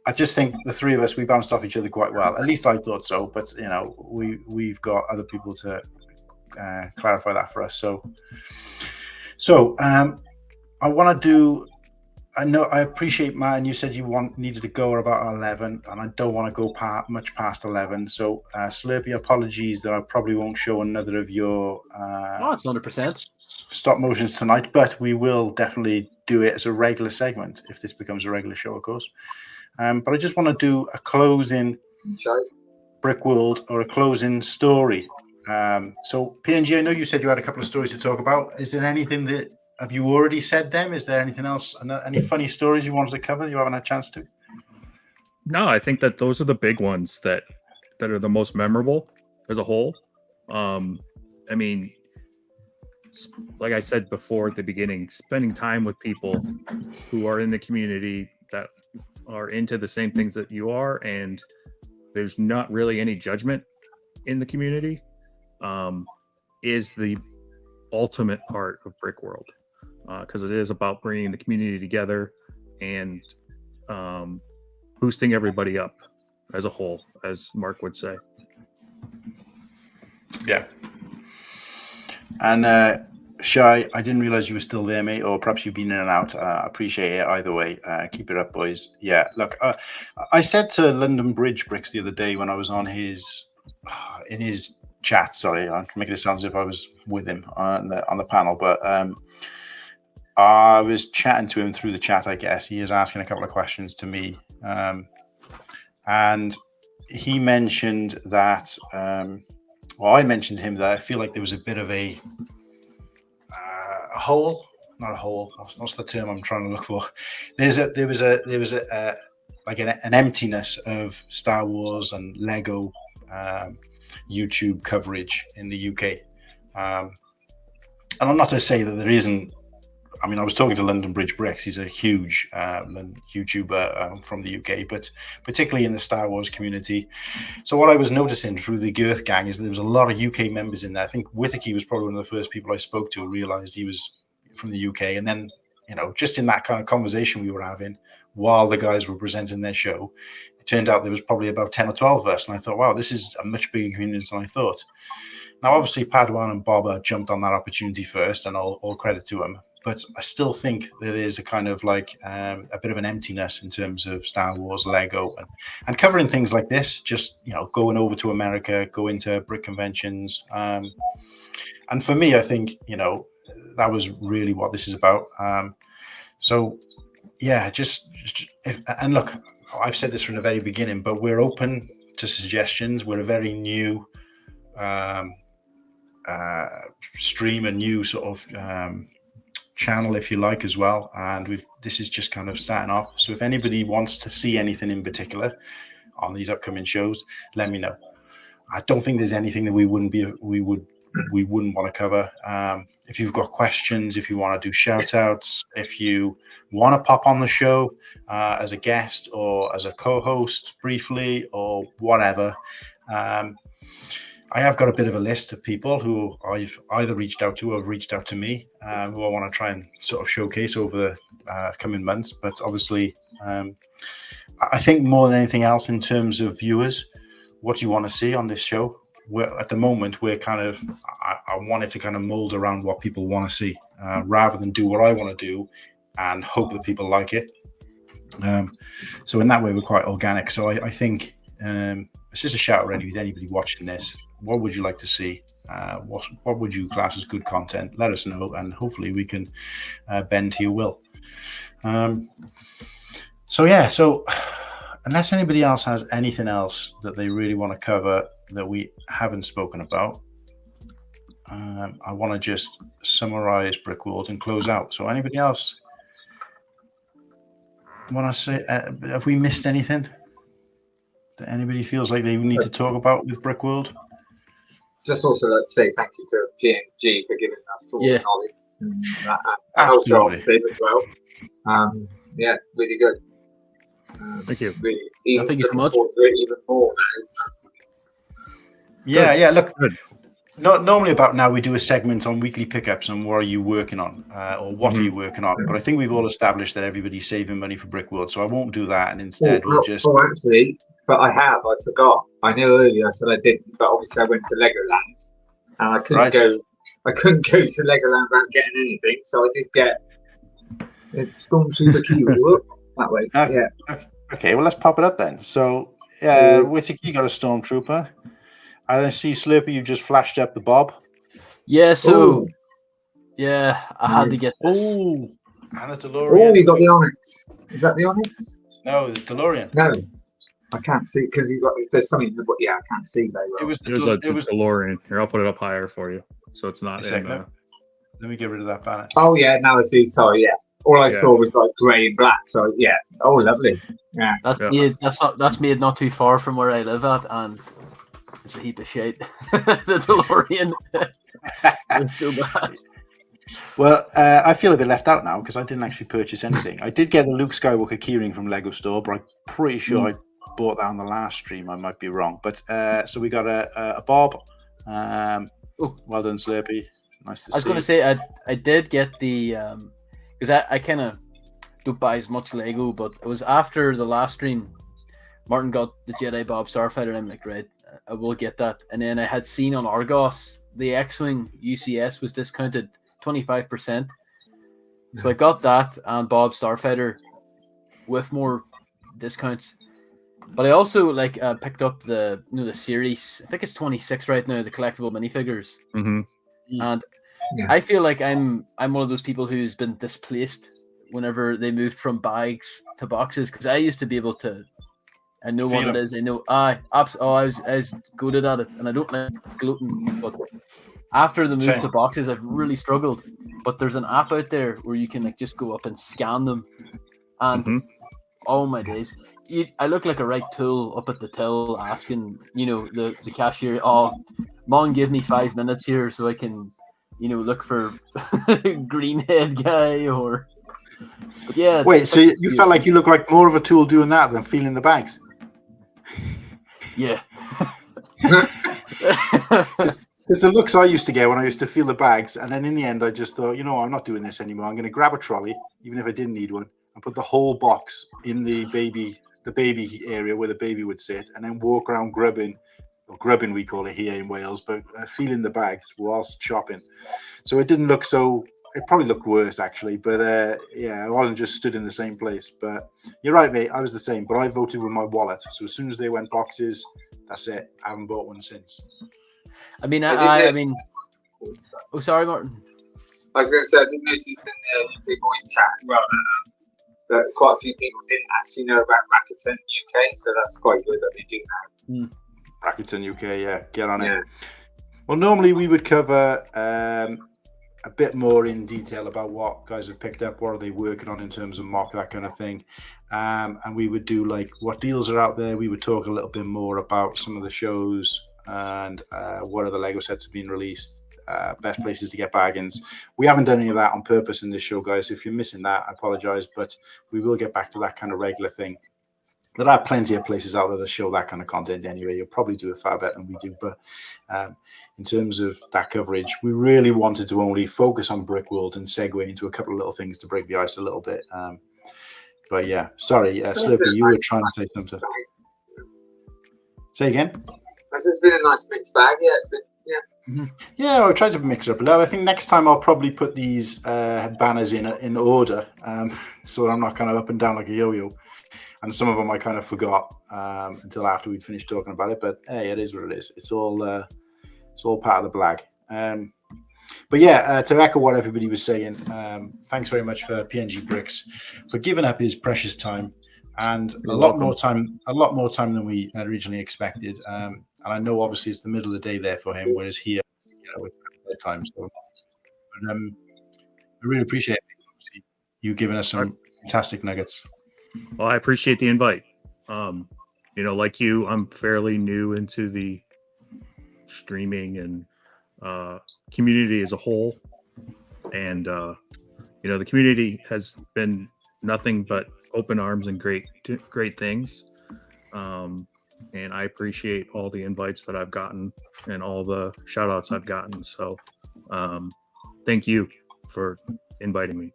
I just think the three of us, we bounced off each other quite well. At least I thought so. But we've got other people to clarify that for us. So I want to do. I know I appreciate, Matt, and you said you needed to go at about 11, and I don't want to go much past 11. So, Slurpee, apologies that I probably won't show another of your it's 100% stop motions tonight, but we will definitely do it as a regular segment if this becomes a regular show, of course. But I just want to do a closing Brickworld or a closing story. So, PNG, I know you said you had a couple of stories to talk about. Is there anything that have you already said them? Is there anything else? Any funny stories you wanted to cover that you haven't had a chance to? No, I think that those are the big ones that are the most memorable as a whole. I mean, like I said before at the beginning, spending time with people who are in the community that are into the same things that you are, and there's not really any judgment in the community, is the ultimate part of Brickworld. Because it is about bringing the community together and boosting everybody up as a whole, as Mark would say. Yeah. And Shy, I didn't realize you were still there, mate, or perhaps you've been in and out. I appreciate it either way. Keep it up, boys. Yeah, look, I said to London Bridge Bricks the other day when I was on his chat. Sorry, I'm making it sound as if I was with him on the panel, but I was chatting to him through the chat, I guess. He was asking a couple of questions to me. And he mentioned that, I mentioned to him that I feel like there was a bit of a hole, not a hole. What's the term I'm trying to look for? There was like an emptiness of Star Wars and Lego YouTube coverage in the UK. And I'm not to say that there isn't. I mean, I was talking to London Bridge Bricks. He's a huge YouTuber from the UK, but particularly in the Star Wars community. So what I was noticing through the Girth gang is there was a lot of UK members in there. I think Whittaky was probably one of the first people I spoke to who realized he was from the UK. And then, just in that kind of conversation we were having while the guys were presenting their show, it turned out there was probably about 10 or 12 of us. And I thought, wow, this is a much bigger community than I thought. Now, obviously, Padawan and Boba jumped on that opportunity first, and all credit to them. But I still think there is a kind of like a bit of an emptiness in terms of Star Wars, Lego, and covering things like this. Just going over to America, going to brick conventions, and for me, I think that was really what this is about. So yeah, and look, I've said this from the very beginning, but we're open to suggestions. We're a very new stream, a new sort of channel, if you like, as well, and this is just kind of starting off. So if anybody wants to see anything in particular on these upcoming shows, let me know. I don't think there's anything that we wouldn't want to cover. If you've got questions, if you want to do shout outs, if you want to pop on the show as a guest or as a co-host briefly or whatever, I have got a bit of a list of people who I've either reached out to or have reached out to me, who I want to try and sort of showcase over the coming months. But obviously, I think more than anything else, in terms of viewers, what do you want to see on this show? At the moment, we're kind of, I wanted to kind of mold around what people want to see, rather than do what I want to do and hope that people like it. So in that way, we're quite organic. So I think it's just a shout out to anybody watching this. What would you like to see? What would you class as good content? Let us know, and hopefully we can bend to your will. So unless anybody else has anything else that they really want to cover that we haven't spoken about, I want to just summarize Brickworld and close out. So anybody else want to say, have we missed anything that anybody feels like they need to talk about with Brickworld? Just also like to say thank you to PNG for giving us full knowledge and also on Steve as well. Yeah, really good. Thank you. Really, Thank you so much. Forward to it even more now. Yeah. Look, not normally about now we do a segment on weekly pickups and what are you working on, or what are you working on. But I think we've all established that everybody's saving money for Brickworld, so I won't do that. And instead, we'll just. Oh, actually, but I forgot. I know earlier I said I didn't, but obviously I went to Legoland and I couldn't go. I couldn't go to Legoland without getting anything, so I did get a Stormtrooper keyboard that way. Okay, well let's pop it up then. So, Whittaker, you got a Stormtrooper. I see Slurpee. You just flashed up the Bob. Yeah. So, I had to get this. Oh, and the DeLorean. Oh, you got the Onyx. Is that the Onyx? No, the DeLorean. No. I can't see because there's something. I can't see very well. It was DeLorean. Here, I'll put it up higher for you, so it's not. Let me get rid of that banner. Oh yeah, now I see. Sorry, yeah. All I saw was like grey and black. So yeah. Oh, lovely. Yeah. That's made not too far from where I live at, and it's a heap of shit. The DeLorean. It's so bad. Well, I feel a bit left out now because I didn't actually purchase anything. I did get the Luke Skywalker keyring from Lego Store, but I'm pretty sure I bought that on the last stream. I might be wrong, but so we got a Bob. Well done, Slurpee. Nice to see. I was going to say I did get the because I kind of don't buy as much Lego, but it was after the last stream. Martin got the Jedi Bob Starfighter, and I'm like, right, I will get that. And then I had seen on Argos the X-wing UCS was discounted 25%. So I got that and Bob Starfighter with more discounts. But I also picked up the series. I think it's 26 right now, the collectible minifigures. Mm-hmm. And I feel like I'm one of those people who's been displaced whenever they moved from bags to boxes, because I used to be able to. I know what it is. I know. I was good at it, and I don't like gluten. But after the move to boxes, I've really struggled. But there's an app out there where you can just go up and scan them, and oh my days, I look like a right tool up at the till asking, the cashier, Mom, give me 5 minutes here so I can, look for greenhead guy or. But yeah. Wait, so you felt like you look like more of a tool doing that than feeling the bags? Yeah. It's the looks I used to get when I used to feel the bags, and then in the end I just thought, I'm not doing this anymore. I'm going to grab a trolley, even if I didn't need one, and put the whole box in the baby area where the baby would sit, and then walk around grubbing we call it here in Wales, but feeling the bags whilst shopping. So it didn't look so. It probably looked worse actually, but I wasn't just stood in the same place. But you're right, mate. I was the same, but I voted with my wallet. So as soon as they went boxes, that's it. I haven't bought one since. I mean, oh, sorry, Martin. I was going to say, I did notice in the UK Boys chat as well that quite a few people didn't actually know about Rakuten UK, so that's quite good that they do now. Rakuten UK, yeah, get on it. Well, normally we would cover a bit more in detail about what guys have picked up, what are they working on in terms of mock, that kind of thing. And we would do what deals are out there. We would talk a little bit more about some of the shows and what other Lego sets have been released, best places to get bargains. We haven't done any of that on purpose in this show, guys. If you're missing that, I apologize, but we will get back to that kind of regular thing. There are plenty of places out there that show that kind of content anyway. You'll probably do it far better than we do. But in terms of that coverage, we really wanted to only focus on Brickworld and segue into a couple of little things to break the ice a little bit. But yeah, sorry, Slurpee, you were trying to say something. Say again? This has been a nice mixed bag. Yeah, it's been, Yeah, I'll try to mix it up a little. I think next time I'll probably put these banners in order, so I'm not kind of up and down like a yo-yo. And some of them I kind of forgot until after we'd finished talking about it. But hey, it is what it is. It's all part of the blag. But yeah, to echo what everybody was saying, thanks very much for PNG Bricks for giving up his precious time and You're a lot welcome. more time than we originally expected. And I know obviously it's the middle of the day there for him, whereas here, it's time. So, but, I really appreciate you giving us some fantastic nuggets. Well, I appreciate the invite. Like you, I'm fairly new into the streaming and community as a whole, and the community has been nothing but open arms and great things. And I appreciate all the invites that I've gotten and all the shout outs I've gotten. So thank you for inviting me.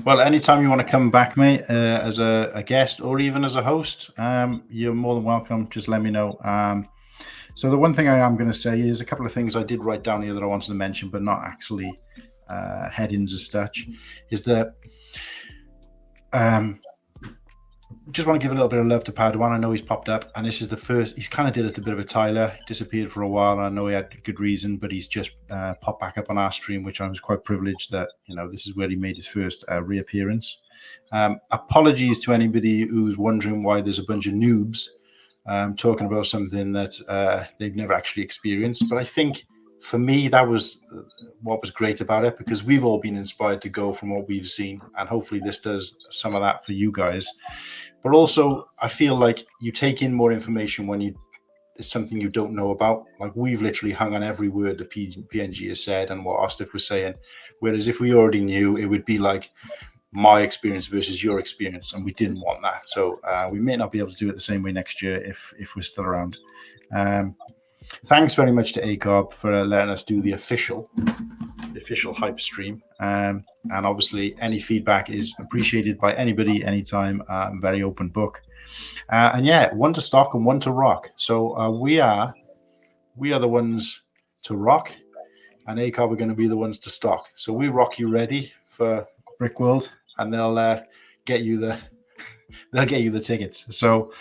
Well, anytime you want to come back, mate, as a guest or even as a host, you're more than welcome. Just let me know. So the one thing I am going to say is a couple of things I did write down here that I wanted to mention, but not actually headings as such, is that just want to give a little bit of love to Padawan. I know he's popped up, and this is the first. He's kind of did it a bit of a Tyler, disappeared for a while. And I know he had good reason, but he's just popped back up on our stream, which I was quite privileged that this is where he made his first reappearance. Apologies to anybody who's wondering why there's a bunch of noobs talking about something that they've never actually experienced. But I think for me, that was what was great about it, because we've all been inspired to go from what we've seen, and hopefully this does some of that for you guys. But also, I feel like you take in more information when it's something you don't know about. Like, we've literally hung on every word that PNG has said and what Ostif was saying. Whereas if we already knew, it would be like my experience versus your experience, and we didn't want that. So we may not be able to do it the same way next year if we're still around. Thanks very much to ACOB for letting us do the official hype stream. And obviously, any feedback is appreciated by anybody, anytime. Very open book. And yeah, one to stock and one to rock. So we are the ones to rock, and ACOB are going to be the ones to stock. So we rock you ready for Brickworld, and they'll get you the tickets. So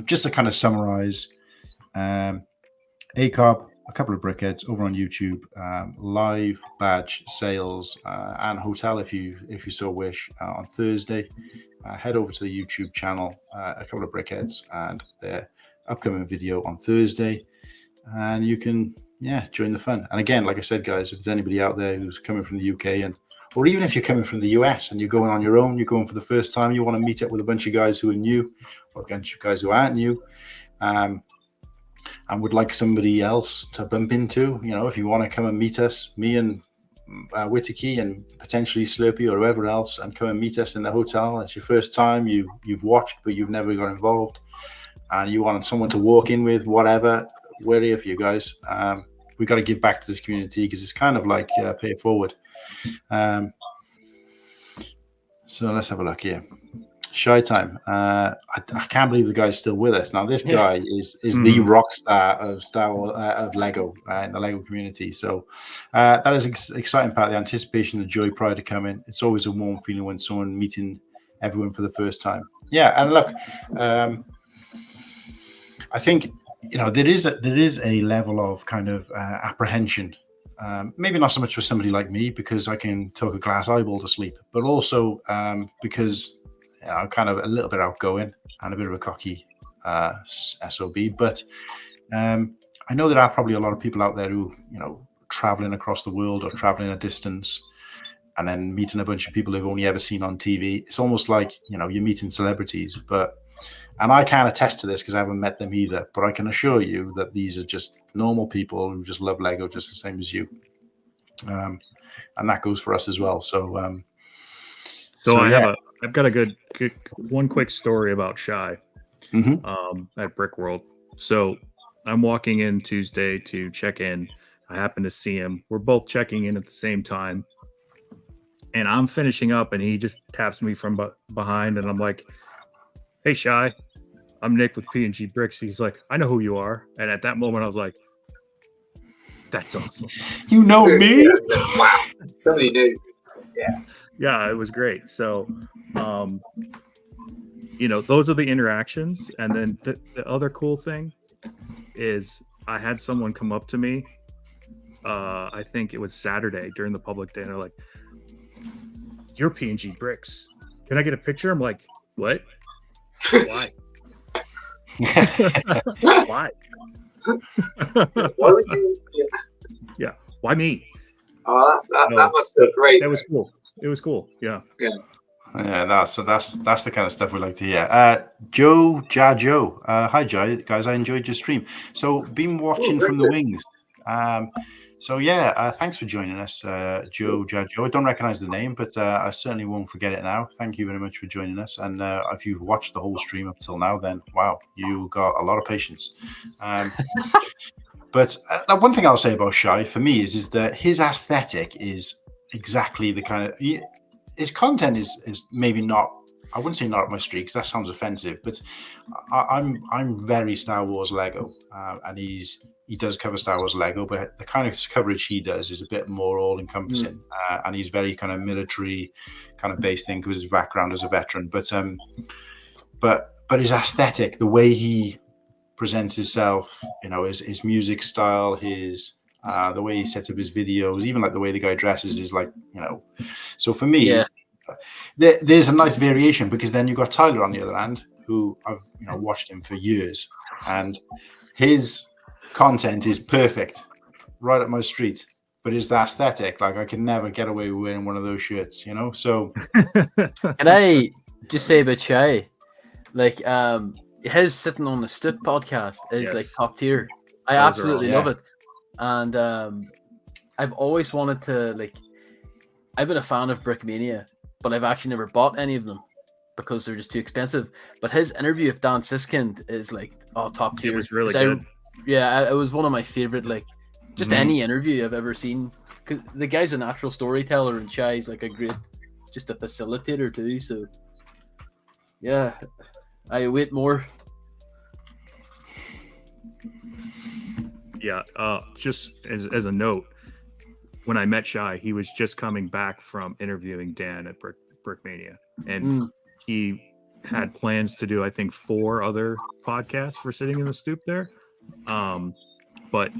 just to kind of summarize. ACOB, a couple of brickheads over on YouTube, live badge sales and hotel if you so wish on Thursday. Head over to the YouTube channel, a couple of brickheads, and their upcoming video on Thursday, and you can join the fun. And again, like I said, guys, if there's anybody out there who's coming from the UK, or even if you're coming from the US and you're going on your own, you're going for the first time, you want to meet up with a bunch of guys who are new, or a bunch of guys who aren't new, and would like somebody else to bump into, if you want to come and meet us, me and Whittaky and potentially Slurpee or whoever else, and come and meet us in the hotel. It's your first time, you've watched but you've never got involved, and you want someone to walk in with, whatever, we're here for you guys. We got to give back to this community, because it's kind of like pay it forward. So let's have a look here. Shy Time. I can't believe the guy's still with us. Now, this guy is the rock star of Lego in the Lego community. So that is exciting part of the anticipation, the joy prior to coming. It's always a warm feeling when someone meeting everyone for the first time. Yeah, and look, I think there is a level of kind of apprehension. Maybe not so much for somebody like me, because I can talk a glass eyeball to sleep, but also because I'm kind of a little bit outgoing and a bit of a cocky SOB. But I know there are probably a lot of people out there who, traveling across the world or traveling a distance and then meeting a bunch of people they've only ever seen on TV. It's almost like, you're meeting celebrities. And I can't attest to this because I haven't met them either. But I can assure you that these are just normal people who just love Lego just the same as you. And that goes for us as well. So I've got a good one quick story about Shy at Brickworld. So I'm walking in Tuesday to check in. I happen to see him. We're both checking in at the same time. And I'm finishing up, and he just taps me from behind, and I'm like, "Hey, Shy, I'm Nick with PNG Bricks." He's like, "I know who you are." And at that moment, I was like, That's awesome. You know So, me? yeah, wow, somebody knew. Yeah, it was great. So, those are the interactions. And then the other cool thing is I had someone come up to me. I think it was Saturday during the public day, and they're like, "You're PNG Bricks. Can I get a picture?" I'm like, "What? Why? Why? Why would you? Yeah. Yeah, why me?" Oh, that No, must feel great. That was cool. It was cool. Yeah. Yeah, that's the kind of stuff we like to hear. Joe, hi guys, I enjoyed your stream. So been watching very from the good. wings. Thanks for joining us, Joe. I don't recognize the name, but I certainly won't forget it now. Thank you very much for joining us. And if you've watched the whole stream up till now, then wow, you got a lot of patience. But one thing I'll say about Shy for me is that his aesthetic is exactly the kind of his content is maybe not. I wouldn't say not up my street because that sounds offensive, but I'm very Star Wars Lego, and he does cover Star Wars Lego, but the kind of coverage he does is a bit more all encompassing, and he's very kind of military kind of based thing because his background as a veteran, but his aesthetic, the way he presents himself, his music style, his the way he sets up his videos, even like the way the guy dresses is like, so for me, there's a nice variation because then you've got Tyler on the other hand, who I've watched him for years, and his content is perfect, right up my street. But it's the aesthetic, like I can never get away with wearing one of those shirts, So Can I just say about Shy, like his Sitting on the Stoop podcast is like top tier. I absolutely love it, and I've always wanted to I've been a fan of Brickmania, but I've actually never bought any of them because they're just too expensive. But his interview with Dan Siskind is top tier. It was really good. It was one of my favorite, any interview I've ever seen. Because the guy's a natural storyteller, and Shy's a great, just a facilitator too. So, yeah, I await more. Yeah, just as a note, when I met Shy, he was just coming back from interviewing Dan at Brickmania, and he had plans to do, I think, 4 other podcasts for Sitting in the Stoop there. But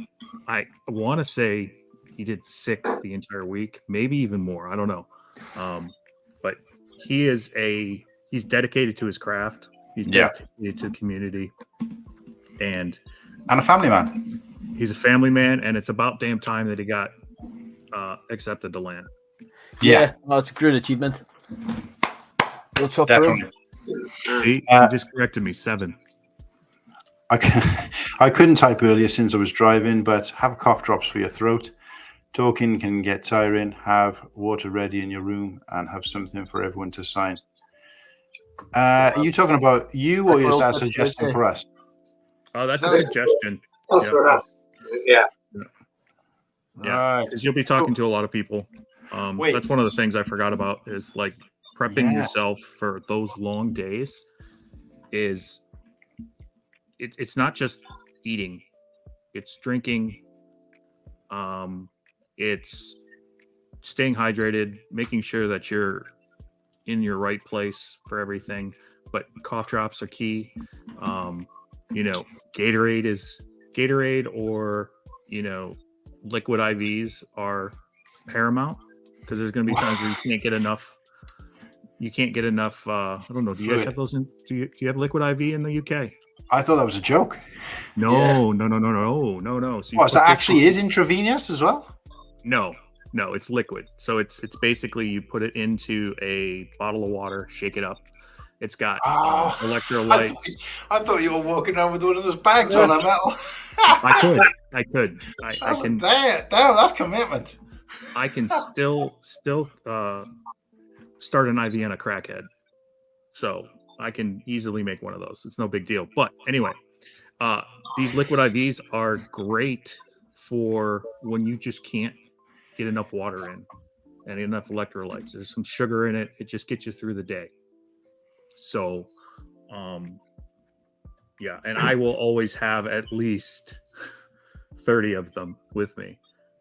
I want to say he did 6 the entire week, maybe even more. I don't know. But he's dedicated to his craft. He's dedicated to the community, and a family man. He's a family man, and it's about damn time that he got accepted to land. Yeah, it's a great achievement. Definitely. See, he just corrected me, 7. I couldn't type earlier since I was driving, but have cough drops for your throat. Talking can get tiring. Have water ready in your room and have something for everyone to sign. Are you talking about you, or is that a suggestion for us? Oh, that's a suggestion. That's for us. Yeah. Yeah, because you'll be talking to a lot of people. That's one of the things I forgot about is prepping yourself for those long days. It's not just eating, it's drinking, it's staying hydrated, making sure that you're in your right place for everything. But cough drops are key. Gatorade or liquid IVs are paramount because there's going to be times where you can't get enough. I don't know. Do you guys have those? Do you have liquid IV in the UK? I thought that was a joke. No. So that actually is intravenous as well? No, it's liquid. So it's basically you put it into a bottle of water, shake it up. It's got electrolytes. I thought you were walking around with one of those bags on a metal. I could. I can. Damn, that's commitment. I can still start an IV on a crackhead, so I can easily make one of those. It's no big deal. But anyway, these liquid IVs are great for when you just can't get enough water in and enough electrolytes. There's some sugar in it. It just gets you through the day. So, and I will always have at least 30 of them with me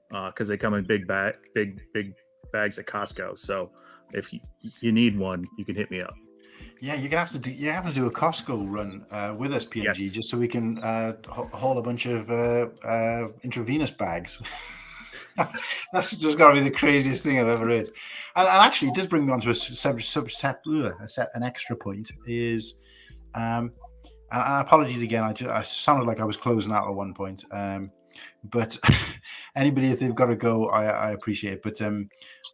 because they come in big bags at Costco. So if you need one, you can hit me up. Yeah, you're gonna have to do a Costco run with us, PNG, Yes. just so we can haul a bunch of intravenous bags. That's just got to be the craziest thing I've ever heard. And actually, it does bring me on to an extra point is, and apologies again, I sounded like I was closing out at one point. But anybody, if they've got to go, I appreciate it. But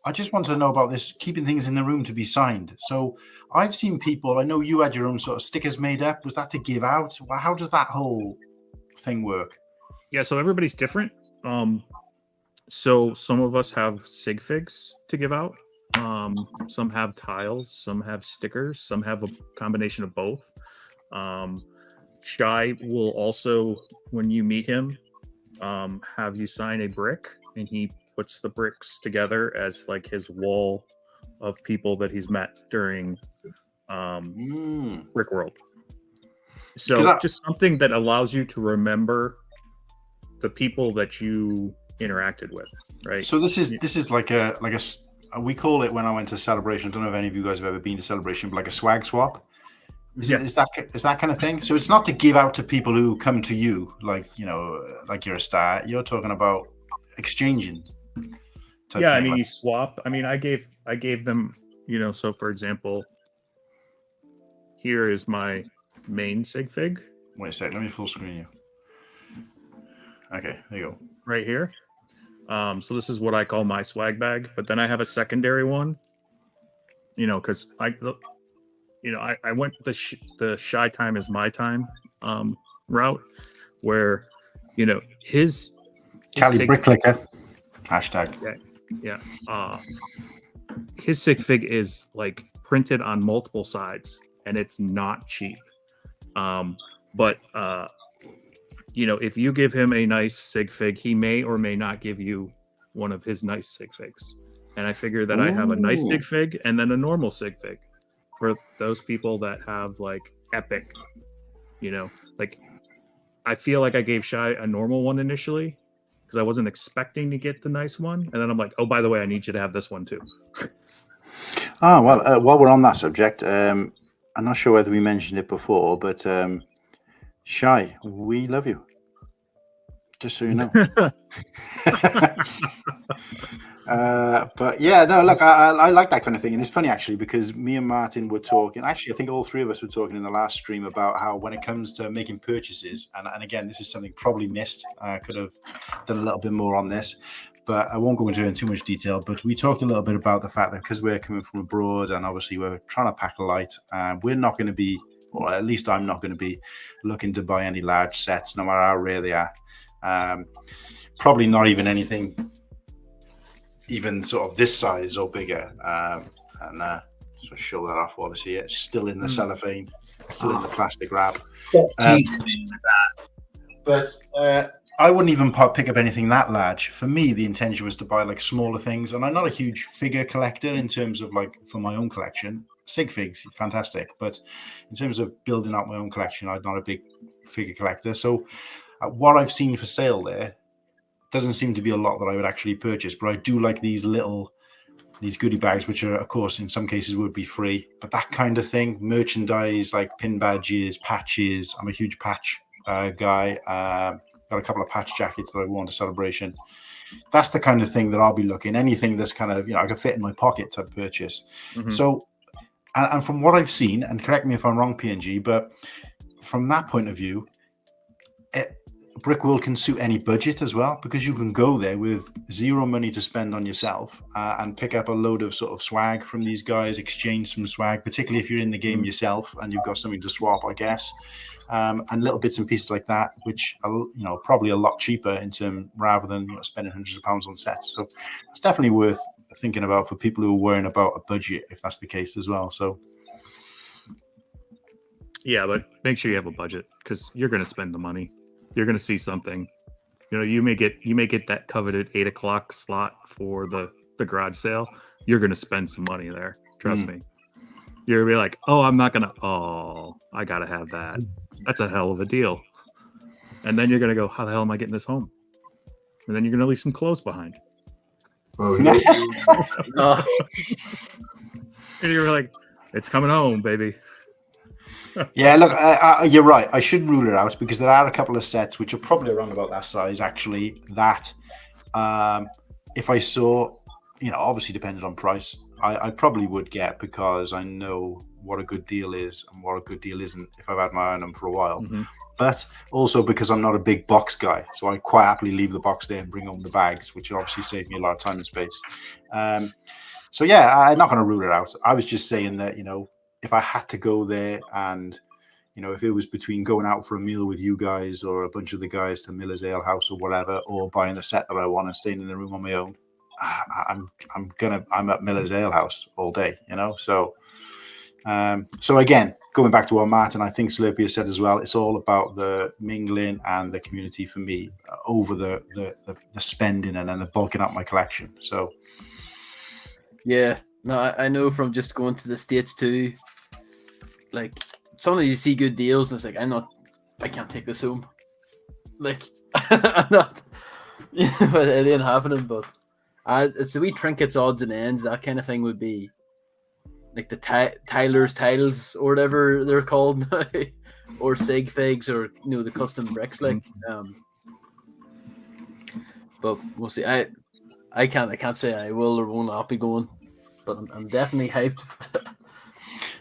I just want to know about this, keeping things in the room to be signed. So I've seen people, I know you had your own sort of stickers made up. Was that to give out? How does that whole thing work? Yeah, so everybody's different. So some of us have sig figs to give out. Some have tiles, some have stickers, some have a combination of both. Shy will also, when you meet him, have you sign a brick, and he puts the bricks together as like his wall of people that he's met during Brickworld. So just something that allows you to remember the people that you interacted with, right? So this is like a we call it, when I went to Celebration, I don't know if any of you guys have ever been to Celebration, but like a swag swap. Is that kind of thing? So it's not to give out to people who come to you, like, you know, like you're a star. You're talking about exchanging. Yeah, I mean, you swap. I mean, I gave them, you know, so for example, here is my main sig fig. Wait a sec, let me full screen you. Okay, there you go. Right here. So this is what I call my swag bag, but then I have a secondary one, you know, because I went the shy time is my time route, where, you know, his Cali Bricklicker hashtag. Yeah. His sig fig is like printed on multiple sides, and it's not cheap. But you know, if you give him a nice sig fig, he may or may not give you one of his nice sig figs. And I figure that I have a nice sig fig and then a normal sig fig for those people that have like epic, you know, like I feel like I gave Shy a normal one initially because I wasn't expecting to get the nice one. And then I'm like, oh, by the way, I need you to have this one too. Oh, well, while we're on that subject, I'm not sure whether we mentioned it before, but Shy, we love you. Just so you know. But yeah, no, look, I like that kind of thing. And it's funny, actually, because me and Martin were talking. Actually, I think all three of us were talking in the last stream about how when it comes to making purchases, and again, this is something probably missed. I could have done a little bit more on this, but I won't go into it in too much detail. But we talked a little bit about the fact that because we're coming from abroad and obviously we're trying to pack a light, we're not going to be, or at least I'm not going to be looking to buy any large sets, no matter how rare they are. Probably not even anything even sort of this size or bigger. And so show that off while I see it. It's still in the cellophane, still in the plastic wrap. Stop teasing me with that. But I wouldn't even pick up anything that large. For me, the intention was to buy like smaller things. And I'm not a huge figure collector in terms of like for my own collection. Sig figs, fantastic. But in terms of building out my own collection, I'm not a big figure collector. So what I've seen for sale there doesn't seem to be a lot that I would actually purchase, but I do like these goodie bags, which are, of course, in some cases would be free. But that kind of thing, merchandise like pin badges, patches. I'm a huge patch guy. Got a couple of patch jackets that I wore to Celebration. That's the kind of thing that I'll be looking. Anything that's kind of, you know, I can fit in my pocket to purchase. Mm-hmm. So, and from what I've seen, and correct me if I'm wrong, PNG, but from that point of view, Brickworld can suit any budget as well, because you can go there with zero money to spend on yourself and pick up a load of sort of swag from these guys, exchange some swag, particularly if you're in the game yourself and you've got something to swap, I guess, and little bits and pieces like that, which are, you know, probably a lot cheaper in term rather than, you know, spending hundreds of pounds on sets. So it's definitely worth thinking about for people who are worrying about a budget, if that's the case as well. So yeah, but make sure you have a budget, because you're going to spend the money. You're going to see something, you know, you may get that coveted 8 o'clock slot for the garage sale. You're going to spend some money there. Trust me. You're going to be like, oh, I got to have that. That's a hell of a deal. And then you're going to go, how the hell am I getting this home? and then you're going to leave some clothes behind. Oh, yeah. Oh, And you're like, it's coming home, baby. Yeah, look, you're right. I should rule it out because there are a couple of sets which are probably around about that size, actually, that if I saw, obviously depending on price, I probably would get because I know what a good deal is and what a good deal isn't if I've had my eye on them for a while. Mm-hmm. But also because I'm not a big box guy. So I quite happily leave the box there and bring home the bags, which would obviously save me a lot of time and space. So yeah, I'm not going to rule it out. I was just saying that, if I had to go there and, if it was between going out for a meal with you guys or a bunch of the guys to Miller's Ale House or whatever, or buying the set that I want and staying in the room on my own, I'm at Miller's Ale House all day, So, so again, going back to what Matt and I think Slurpee said as well, it's all about the mingling and the community for me over the spending and then the bulking up my collection. So, yeah. No, I know from just going to the States too. Like sometimes you see good deals and it's like I can't take this home. Like I'm not, it ain't happening. But it's the wee trinkets, odds and ends, that kind of thing would be like the Tyler's tiles or whatever they're called, or sig figs, or the custom bricks. Like, but we'll see. I can't say I will or will not be going, but I'm definitely hyped.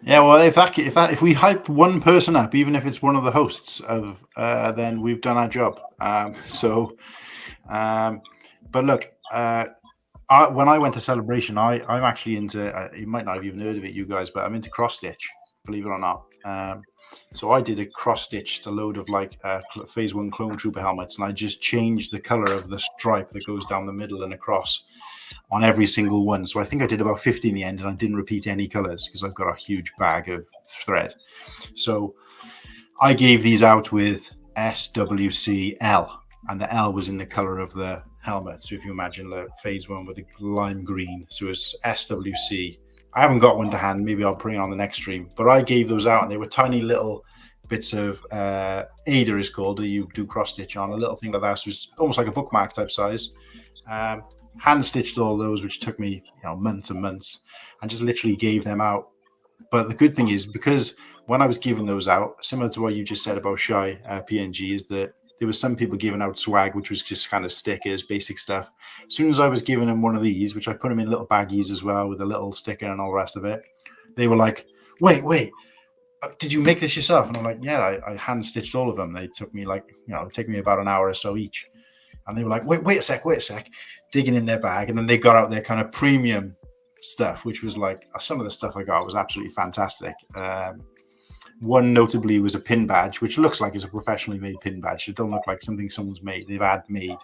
Yeah, well, if we hype one person up, even if it's one of the hosts of, then we've done our job. But look, when I went to Celebration, I'm actually into. You might not have even heard of it, you guys, but I'm into cross stitch. Believe it or not. So I did a cross stitch to a load of Phase 1 Clone Trooper helmets, and I just changed the color of the stripe that goes down the middle and across on every single one. So I think I did about 50 in the end, and I didn't repeat any colors because I've got a huge bag of thread. So I gave these out with SWCL, and the L was in the color of the helmet. So if you imagine the Phase 1 with the lime green, so it's SWC. I haven't got one to hand. Maybe I'll bring it on the next stream. But I gave those out, and they were tiny little bits of Ada is called, that you do cross stitch on, a little thing like that. So it's almost like a bookmark type size. Hand stitched all those, which took me months and months, and just literally gave them out. But the good thing is, because when I was giving those out, similar to what you just said about Shy PNG, is that there was some people giving out swag, which was just kind of stickers, basic stuff. As soon as I was giving them one of these, which I put them in little baggies as well with a little sticker and all the rest of it, they were like, wait, did you make this yourself? And I'm like, yeah, I hand stitched all of them. They took me take me about an hour or so each. And they were like, wait a sec, digging in their bag. And then they got out their kind of premium stuff, which was like, some of the stuff I got was absolutely fantastic. One notably was a pin badge, which looks like it's a professionally made pin badge. It don't look like something someone's made. They've had made.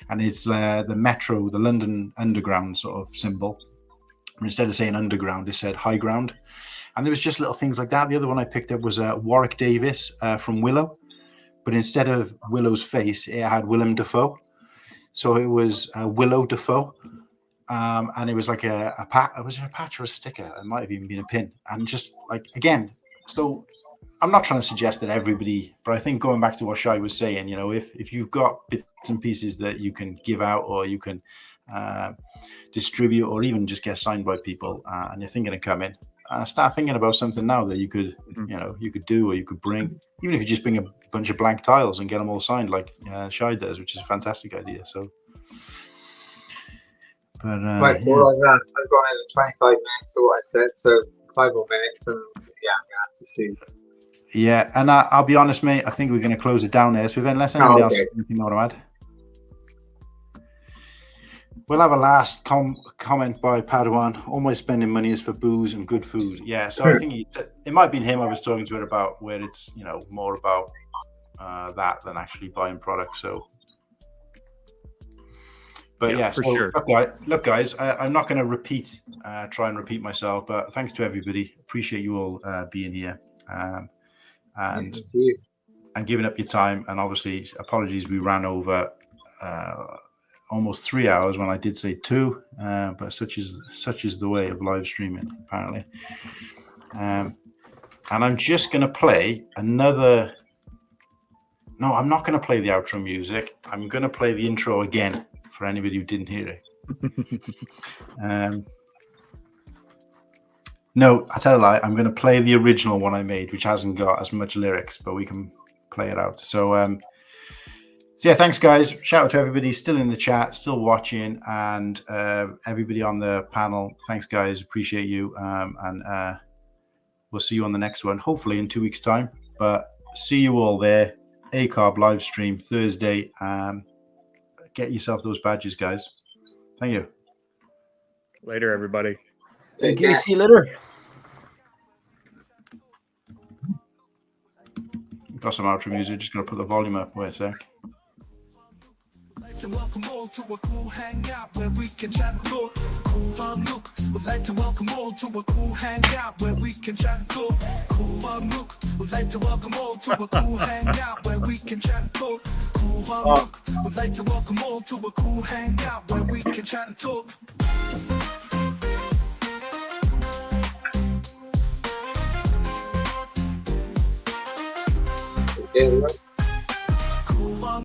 And it's the Metro, the London Underground sort of symbol. And instead of saying underground, it said high ground. And there was just little things like that. The other one I picked up was Warwick Davis from Willow. But instead of Willow's face, it had Willem Dafoe. So it was Willow Dafoe. And it was like a patch. Was it a patch or a sticker? It might have even been a pin. And just like, again, so I'm not trying to suggest that everybody, but I think going back to what Shai was saying, if you've got bits and pieces that you can give out or you can distribute or even just get signed by people and you're thinking of coming, start thinking about something now that you could, you could do or you could bring, even if you just bring a bunch of blank tiles and get them all signed like Shai does, which is a fantastic idea. So, but right, more like that. I've gone over 25 minutes of what I said, so 5 more minutes, and yeah, I'm gonna have to shoot. Yeah, and I'll be honest, mate. I think we're going to close it down there. So, unless anybody else has anything more to add, we'll have a last comment by Padawan. All my spending money is for booze and good food. Yeah, so I think it might have been him I was talking to it about, where it's more about that than actually buying products. So. But yeah, for so sure. Look, guys, I'm not going to try and repeat myself, but thanks to everybody. Appreciate you all being here and giving up your time. And obviously, apologies, we ran over almost 3 hours when I did say 2, but such is the way of live streaming, apparently. And I'm just going to play another No, I'm not going to play the outro music. I'm going to play the intro again for anybody who didn't hear it. No, I tell a lie. I'm going to play the original one I made, which hasn't got as much lyrics, but we can play it out. So yeah, thanks, guys. Shout out to everybody still in the chat, still watching, and everybody on the panel. Thanks, guys. Appreciate you. And we'll see you on the next one, hopefully in 2 weeks' time. But see you all there. ACOB live stream Thursday. Get yourself those badges, guys. Thank you. Later, everybody. Thank you. See you later. Got some outro music. Just going to put the volume up. Wait a sec. To welcome all to a cool hangout where we can chat and talk. Cool look. Would like to welcome all to a cool hangout where we can chat and talk. Cool look. Would like to welcome all to a cool hangout where we can chat and talk. Cool look. Would like to welcome all to a cool hangout where we can chat and talk. Yeah,